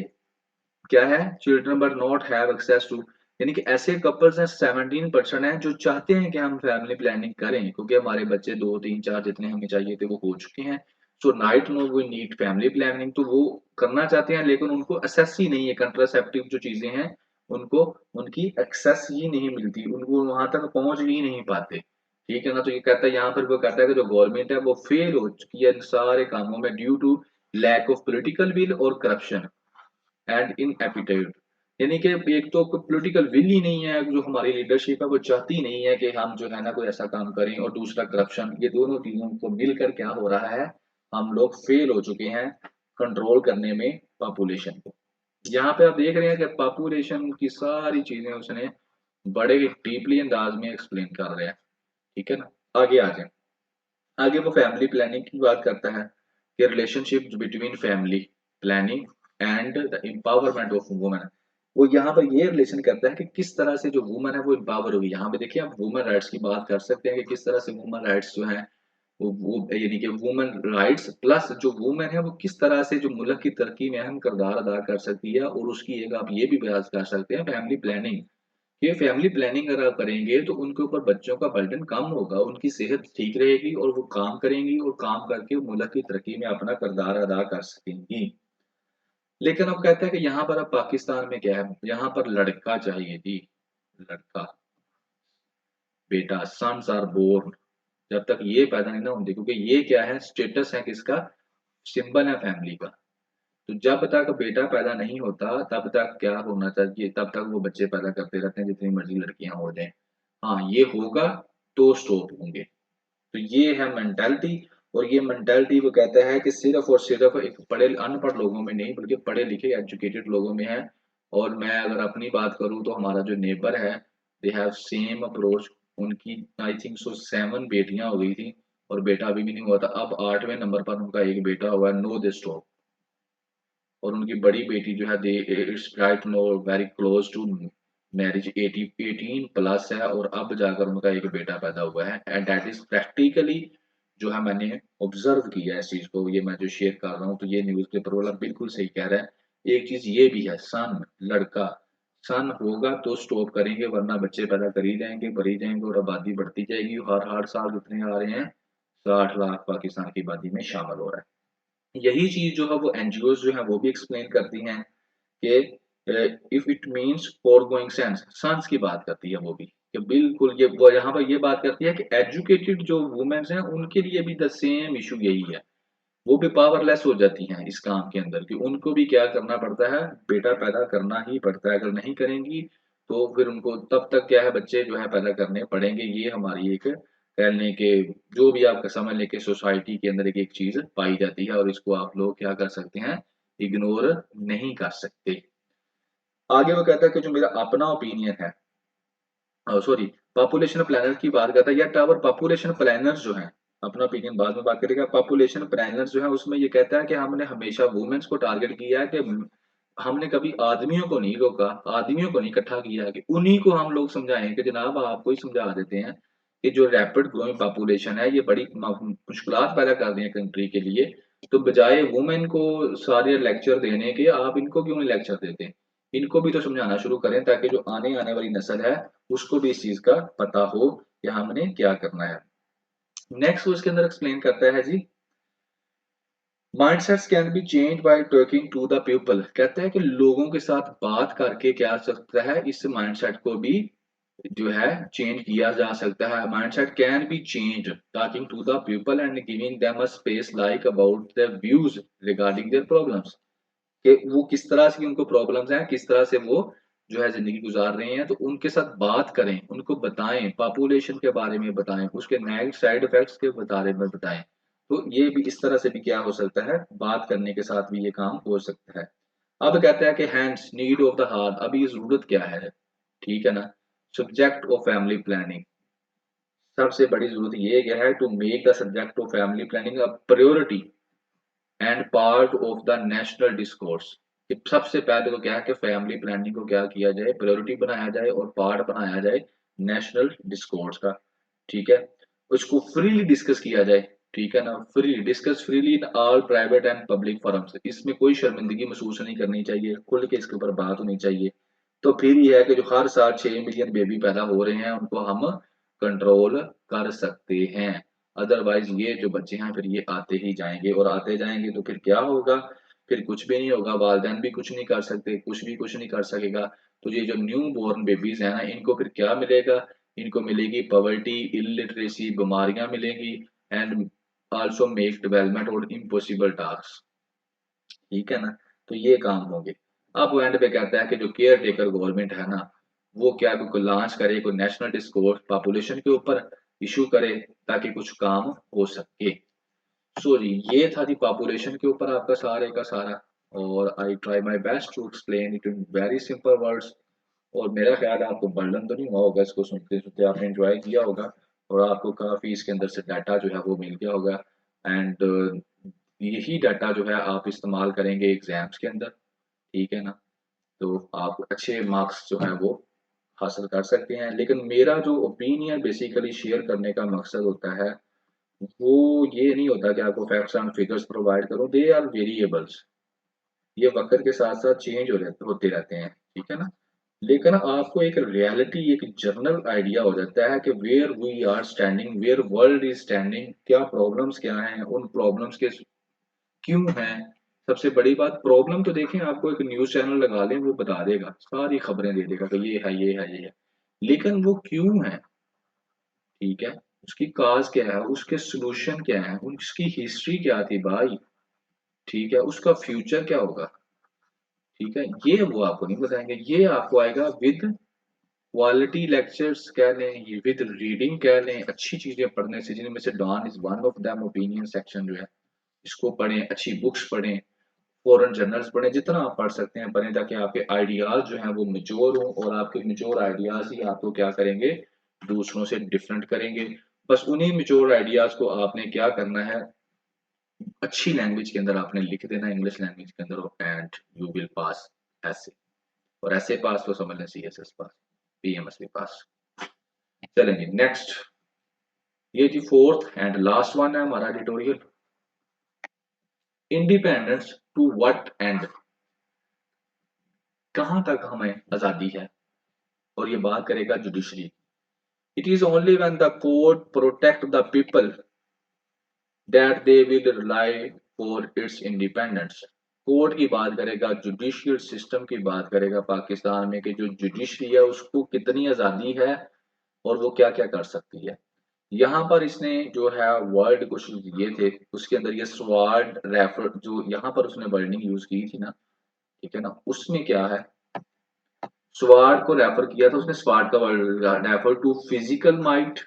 क्या है children but not have access to, यानी कि ऐसे कपल्स हैं 17% हैं जो चाहते हैं कि हम फैमिली प्लानिंग करें क्योंकि हमारे बच्चे 2 3 4 जितने हमें चाहिए थे वो हो चुके हैं। So night no we need family planning, तो वो करना चाहते हैं लेकिन उनको एक्सेस ही नहीं है, कंट्रासेप्टिव जो चीजें हैं उनको उनकी एक्सेस ही नहीं मिलती, उनको वहां तक पहुंच ही नहीं पाते, ठीक है ना। तो ये कहता है यहाँ पर वो कहता है कि जो गवर्नमेंट है वो फेल हो चुकी है इन सारे कामों में due to lack of political will और करप्शन एंड इन एपिटाइट, यानी कि एक तो पॉलिटिकल विल ही नहीं है, जो हमारी लीडरशिप है वो चाहती नहीं है कि हम जो है ना कोई ऐसा काम करें, और दूसरा करप्शन, ये दोनों चीजों को मिलकर क्या हो रहा है, हम लोग फेल हो चुके हैं कंट्रोल करने में पॉपुलेशन को। यहाँ पे आप देख रहे हैं कि पॉपुलेशन की सारी चीजें उसने बड़े डीपली अंदाज में एक्सप्लेन कर रहे हैं, ठीक है ना। आगे आ जाए, आगे वो फैमिली प्लानिंग की बात करता है कि relationship between family planning and the empowerment of women, वो यहाँ पर ये रिलेशन करता है कि किस तरह से जो वुमेन है वो एम्पावर होगी। यहाँ पे देखिए आप वुमेन राइट्स की बात कर सकते हैं कि किस तरह से वुमेन राइट्स जो है वो यानी कि वुमेन राइट्स प्लस जो वुमेन है वो किस तरह से जो मुल्क की तरक्की में अहम किरदार अदा कर सकती है, और उसकी एक आप ये भी बयान कर सकते हैं फैमिली प्लानिंग, ये फैमिली प्लानिंग अगर आप करेंगे तो उनके ऊपर बच्चों का बर्डन कम होगा, उनकी सेहत ठीक रहेगी और वो काम करेंगी और काम करके मुल्क की तरक्की में अपना किरदार अदा कर सकेंगी। लेकिन अब कहते हैं कि यहाँ पर अब पाकिस्तान में क्या है, यहाँ पर लड़का चाहिए जी, लड़का, बेटा, सन्स आर बोर्न, जब तक ये पैदा नहीं ना होंगे क्योंकि ये क्या है स्टेटस है किसका, सिंबल है फैमिली का। तो जब तक बेटा पैदा नहीं होता तब तक क्या होना चाहिए, तब तक वो बच्चे पैदा करते रहते हैं जितनी मर्जी लड़कियां हो जाएं। हाँ ये होगा तो स्टॉप होंगे। तो ये है मेंटालिटी, और ये मेंटालिटी वो कहता है कि सिर्फ और सिर्फ एक पढ़े अनपढ़ लोगों में नहीं बल्कि पढ़े लिखे एजुकेटेड लोगों में है। और मैं अगर अपनी बात करूं तो हमारा जो नेबर है दे हैव सेम अप्रोच, उनकी आई थिंक सो 7 बेटियां हो गई थी और बेटा अभी भी नहीं हुआ था, अब 8वें नंबर पर उनका एक बेटा हुआ है, नो दे स्टॉप। और उनकी बड़ी बेटी जो है they it's right no very close to marriage 18 plus है और अब जाकर उनका एक बेटा पैदा हुआ है एंड दैट इज प्रैक्टिकली जो है मैंने ऑब्जर्व किया है इस चीज को, ये मैं जो शेयर कर रहा हूँ, तो ये न्यूज़पेपर वाला बिल्कुल सही कह रहा है। एक चीज ये भी है, सन लड़का सन होगा तो स्टॉप करेंगे, वरना बच्चे पैदा कर ही जाएंगे, बढ़ी जाएंगे और आबादी बढ़ती जाएगी। हर साल कितने आ रहे हैं, 60 लाख पाकिस्तान की आबादी में शामिल हो रहा है। यही चीज जो है वो एनजीओ जो है वो भी एक्सप्लेन करती हैं कि if it means forgoing sons की बात करती है वो भी, कि बिल्कुल ये वो यहाँ पर ये बात करती है कि एजुकेटेड जो वुमेन्स हैं उनके लिए भी द सेम इशू यही है, वो भी पावरलेस हो जाती हैं इस काम के अंदर, कि उनको भी क्या करना पड़ता है, बेटा पैदा करना ही पड़ता है। अगर नहीं करेंगी तो फिर उनको तब तक क्या है, बच्चे जो है पैदा करने पड़ेंगे। ये हमारी एक कहने के, जो भी आप समझ लें कि सोसाइटी के अंदर एक चीज पाई जाती है, और इसको आप लोग क्या कर सकते हैं, इग्नोर नहीं कर सकते। आगे वो कहता है कि जो मेरा अपना ओपिनियन है, सॉरी, पॉपुलेशन प्लानर की बात करता है, या टावर पॉपुलेशन प्लानर्स जो हैं, अपना ओपिनियन बाद में बात करेगा। पॉपुलेशन प्लानर्स जो है उसमें ये कहता है कि हमने हमेशा वुमेन्स को टारगेट किया है, कि हमने कभी आदमियों को नहीं रोका, आदमियों को नहीं इकट्ठा किया है, कि उन्हीं को हम लोग समझाएं कि जनाब आपको ही समझा देते हैं कि जो रैपिड ग्रोइंग पॉपुलेशन है ये बड़ी मुश्किलात पैदा कर रही है कंट्री के लिए। तो बजाय वुमेन को सारे लेक्चर देने के, आप इनको क्यों नहीं लेक्चर देते, इनको भी तो समझाना शुरू करें, ताकि जो आने आने वाली नस्ल है उसको भी इस चीज का पता हो कि हमने क्या करना है। नेक्स्ट उसके अंदर एक्सप्लेन करता है जी, mindsets can be change by talking to the people. कहते हैं कि लोगों के साथ बात करके क्या सकता है, इस माइंडसेट को भी जो है चेंज किया जा सकता है। Mindset can be change talking to the people and giving them a space like about their views regarding their problems, कि वो किस तरह से उनको प्रॉब्लम्स हैं, किस तरह से वो जो है ज़िंदगी गुज़ार रहे हैं, तो उनके साथ बात करें, उनको बताएँ, पॉपुलेशन के बारे में बताएँ, उसके नेगेटिव साइड इफ़ेक्ट्स के बारे में बताएँ। तो ये भी इस तरह से भी क्या हो सकता है, बात करने के साथ भी ये काम हो सकता है। अब कहता है कि hands need of the heart, अभी ज़रूरत क्या है? ठीक है ना? सब्जेक्ट ऑफ फैमिली प्लानिंग, सबसे बड़ी ज़रूरत ये क्या है, to make the subject of family planning a priority and part of the national discourse. कि सबसे पहले तो क्या है कि फैमिली प्लानिंग को क्या किया जाए, प्रायोरिटी बनाया जाए और पार्ट बनाया जाए नेशनल डिस्कोर्स का। ठीक है, उसको फ्रीली डिस्कस किया जाए। ठीक है ना, free discuss freely in all private and public forums, इसमें कोई शर्मिंदगी महसूस नहीं करनी चाहिए, खुल के इसके ऊपर बात होनी चाहिए। तो फिर ये है कि जो हर साल 6 मिलियन बेबी पैदा हो रहे हैं उनको हम कंट्रोल कर सकते हैं। अदरवाइज ये जो बच्चे हैं फिर ये आते ही जाएंगे, और आते जाएंगे तो फिर क्या होगा, फिर कुछ भी नहीं होगा, वालिदैन भी कुछ नहीं कर सकते, कुछ भी कुछ नहीं कर सकेगा। तो ये जो न्यू बोर्न बेबीज हैं ना, इनको फिर क्या मिलेगा, इनको मिलेगी पॉवर्टी, इलिटरेसी, बीमारियां मिलेंगी, एंड आल्सो मेक डेवलपमेंट और इम्पॉसिबल टास्क। ठीक है ना, तो ये काम होंगे। अब वो एंड पे कहता है कि जो केयर टेकर गवर्नमेंट है ना, वो क्या कोई लॉन्च करे, कोई नेशनल डिस्कोर्स पॉपुलेशन के ऊपर इशू करे, ताकि कुछ काम हो सके। सो जी, ये था जी पॉपुलेशन के ऊपर आपका सारे का सारा, और I try my best to explain it in very simple words. और मेरा ख्याल है आपको बर्डन तो नहीं हुआ होगा, इसको सुनते सुनते आपने एंजॉय किया होगा, और आपको काफ़ी इसके अंदर से डाटा जो है वो मिल गया होगा। एंड यही डाटा जो है आप इस्तेमाल करेंगे एग्जाम्स के अंदर। ठीक है ना, तो आप अच्छे मार्क्स जो हैं वो हासिल कर सकते हैं। लेकिन मेरा जो ओपिनियन बेसिकली शेयर करने का मकसद होता है, वो ये नहीं होता कि आपको फैक्ट्स एंड फिगर्स प्रोवाइड करूं, दे आर वेरिएबल्स, ये वक्त के साथ साथ चेंज होते रहते हैं। ठीक है ना, लेकिन आपको एक रियलिटी, एक जनरल आइडिया हो जाता है कि where we are standing, where world is standing, क्या प्रॉब्लम्स क्या हैं, उन प्रॉब्लम्स के क्यों हैं। सबसे बड़ी बात, प्रॉब्लम तो देखें, आपको एक न्यूज़ चैनल लगा लें वो बता देगा, सारी खबरें दे देगा कि ये है, ये है, ये है। लेकिन वो क्यों है, ठीक है, उसकी काज क्या है, उसके सॉल्यूशन क्या है, उसकी हिस्ट्री क्या थी भाई, ठीक है, उसका फ्यूचर क्या होगा। ठीक है, ये वो आपको नहीं बताएंगे, ये आपको आएगा विद क्वालिटी लेक्चर्स कह लें, ये विद रीडिंग कह लें, अच्छी चीजें पढ़ने से, जिनमें से Dawn is one of them, opinion section जो है इसको पढ़ें, अच्छी बुक्स पढ़ें, फॉरेन जर्नल्स पढ़ें, जितना आप पढ़ सकते हैं पढ़ें, ताकि आपके आइडियाज जो हैं वो मेच्योर हों, और आपके मेच्योर आइडियाज ही आपको क्या करेंगे, दूसरों से डिफरेंट करेंगे। बस उन्हीं मेच्योर आइडियाज को आपने क्या करना है, अच्छी लैंग्वेज के अंदर आपने लिख देना, इंग्लिश लैंग्वेज के अंदर, एंड यू विल पास ऐसे। और ऐसे पास तो समझ लें CSS पास, PMSB पास। चलेंगे नेक्स्ट। ये जी फोर्थ एंड लास्ट वन है हमारा editorial, independence to what end, कहां तक हमें आजादी है, और ये बात करेगा judiciary. It is only when the court protect the people that they will rely for its independence. Court की बात करेगा, जुडिशियल सिस्टम की बात करेगा पाकिस्तान में कि जो जुडिशरी है उसको कितनी आजादी है और वो क्या क्या कर सकती है। यहाँ पर इसने जो है वर्ड कुछ दिए थे, उसके अंदर ये स्वाड रेफर, जो यहाँ पर उसने वर्डिंग यूज की थी ना, ठीक है ना, उसमें क्या है, स्वाड को रेफर किया था उसने, स्वाड का word refer to physical might,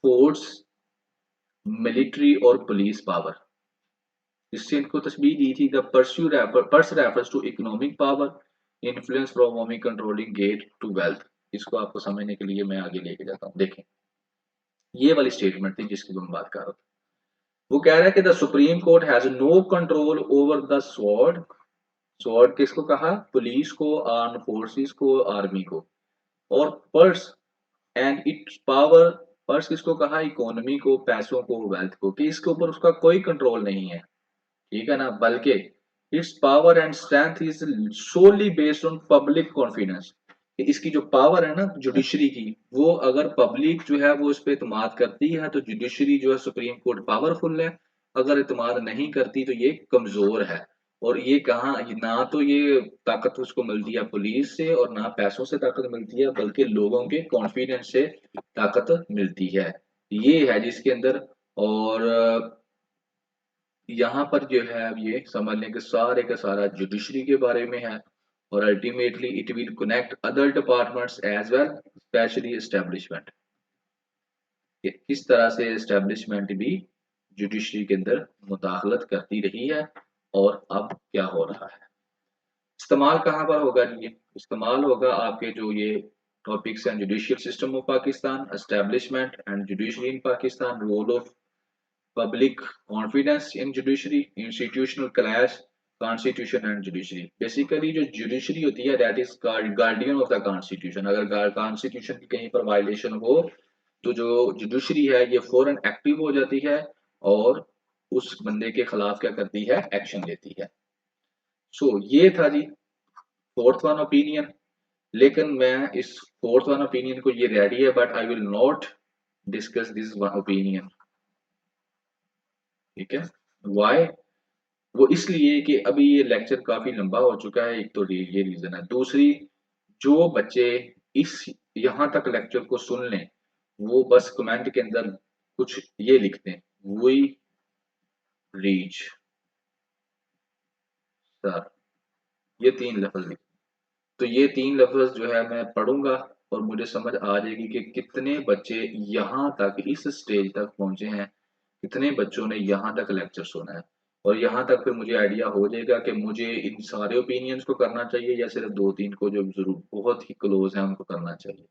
force, military और पुलिस पावर। इससे इनको तस्बीह दी थी, the pursue refer purse refers to economic power influence from होमी कंट्रोलिंग गेट टू वेल्थ। इसको आपको समझने के लिए मैं आगे लेके जाता हूँ, देखें ये वाली स्टेटमेंट थी जिसकी मैं बात कर रहा था। वो कह रहा है कि the supreme court has no control over the sword, sword किसको कहा, पुलिस को, आर्म फोर्सेस को, आर्मी को, और purse and it's power, purse किसको कहा, इकोनॉमी को, पैसों को, वेल्थ को, कि इसके ऊपर उसका कोई कंट्रोल नहीं है, ठीक है ना, बल्कि its power and strength is solely based on public confidence. इसकी जो पावर है ना जुडिशरी की, वो अगर पब्लिक जो है वो इस पे इतमाद करती है तो जुडिशरी जो है सुप्रीम कोर्ट पावरफुल है, अगर इतमाद नहीं करती तो ये कमजोर है। और ये कहाँ, ना तो ये ताकत उसको मिलती है पुलिस से और ना पैसों से ताकत मिलती है, बल्कि लोगों के कॉन्फिडेंस से ताकत मिलती है, ये है जिसके अंदर। और यहाँ पर जो है अब ये समझ लें कि सारे का सारा जुडिशरी के बारे में है, और ultimately it will connect other departments as well, specially establishment, कि किस तरह से एस्टेब्लिशमेंट भी जुडिशरी के अंदर मुदाखलत करती रही है और अब क्या हो रहा है। इस्तेमाल कहाँ पर होगा, ये इस्तेमाल होगा आपके जो ये टॉपिक्स हैं, judicial system of Pakistan, establishment and judiciary in Pakistan, role of public confidence in judiciary, institutional clash, constitution and judiciary। Basically जो जुडिशरी होती है that is guardian of the constitution. अगर कॉन्स्टिट्यूशन की कहीं पर वायलेशन हो तो जो जुडिशरी है ये फौरन एक्टिव हो जाती है और उस बंदे के खिलाफ क्या करती है, एक्शन लेती है। सो ये था जी फोर्थ वन ओपिनियन। लेकिन मैं इस फोर्थ वन ओपिनियन को, ये रेडी है but I will not discuss this one opinion, ठीक है। वाई, वो इसलिए कि अभी ये लेक्चर काफी लंबा हो चुका है, एक तो ये रीजन है, दूसरी जो बच्चे इस यहाँ तक लेक्चर को सुन लें वो बस कमेंट के अंदर कुछ ये लिखते हैं, वी रीच सर, ये तीन लफ्ज लिख, तो ये तीन लफ्ज जो है मैं पढ़ूंगा और मुझे समझ आ जाएगी कि कितने बच्चे यहाँ तक इस स्टेज तक पहुंचे हैं, कितने बच्चों ने यहाँ तक लेक्चर सुना है, और यहाँ तक फिर मुझे आइडिया हो जाएगा कि मुझे इन सारे ओपिनियंस को करना चाहिए या सिर्फ दो तीन को जो जरूर बहुत ही क्लोज है उनको करना चाहिए,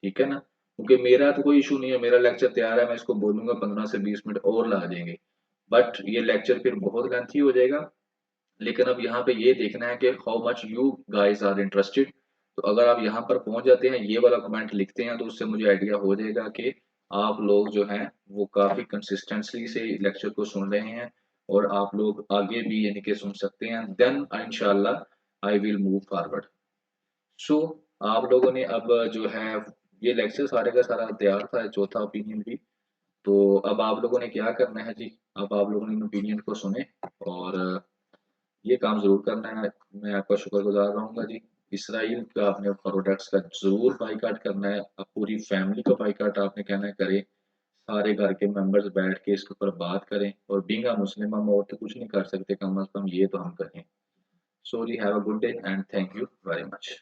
ठीक है ना। क्योंकि मेरा तो कोई इशू नहीं है, मेरा लेक्चर तैयार है, मैं इसको बोलूंगा 15 से 20 मिनट और ला देंगे, बट ये लेक्चर फिर बहुत लेंथी हो जाएगा। लेकिन अब यहाँ पे ये देखना है कि how much you guys are interested. तो अगर आप यहाँ पर पहुंच जाते हैं, ये वाला कमेंट लिखते हैं, तो उससे मुझे आइडिया हो जाएगा कि आप लोग जो हैं वो काफी कंसिस्टेंटली से लेक्चर को सुन रहे हैं और आप लोग आगे भी यानी कि सुन सकते हैं, देन इंशाल्लाह आई विल मूव फॉरवर्ड। सो आप लोगों ने अब जो है ये लेक्चर सारे का सारा तैयार था, चौथा ओपिनियन भी। तो अब आप लोगों ने क्या करना है जी, अब आप लोगों ने इन ओपिनियन को सुने और ये काम ज़रूर करना है। मैं आपका शुक्रगुज़ार रहूँगा जी। इसराइल का आपने प्रोडक्ट्स का ज़रूर बायकॉट करना है, अब पूरी फैमिली का बायकॉट आपने कहना है करें, सारे घर के मेंबर्स बैठ के इसके ऊपर बात करें, और बीइंग अ मुस्लिम हम और तो कुछ नहीं कर सकते, कम अज़ कम ये तो हम करें। सो जी have a good day and thank you very much.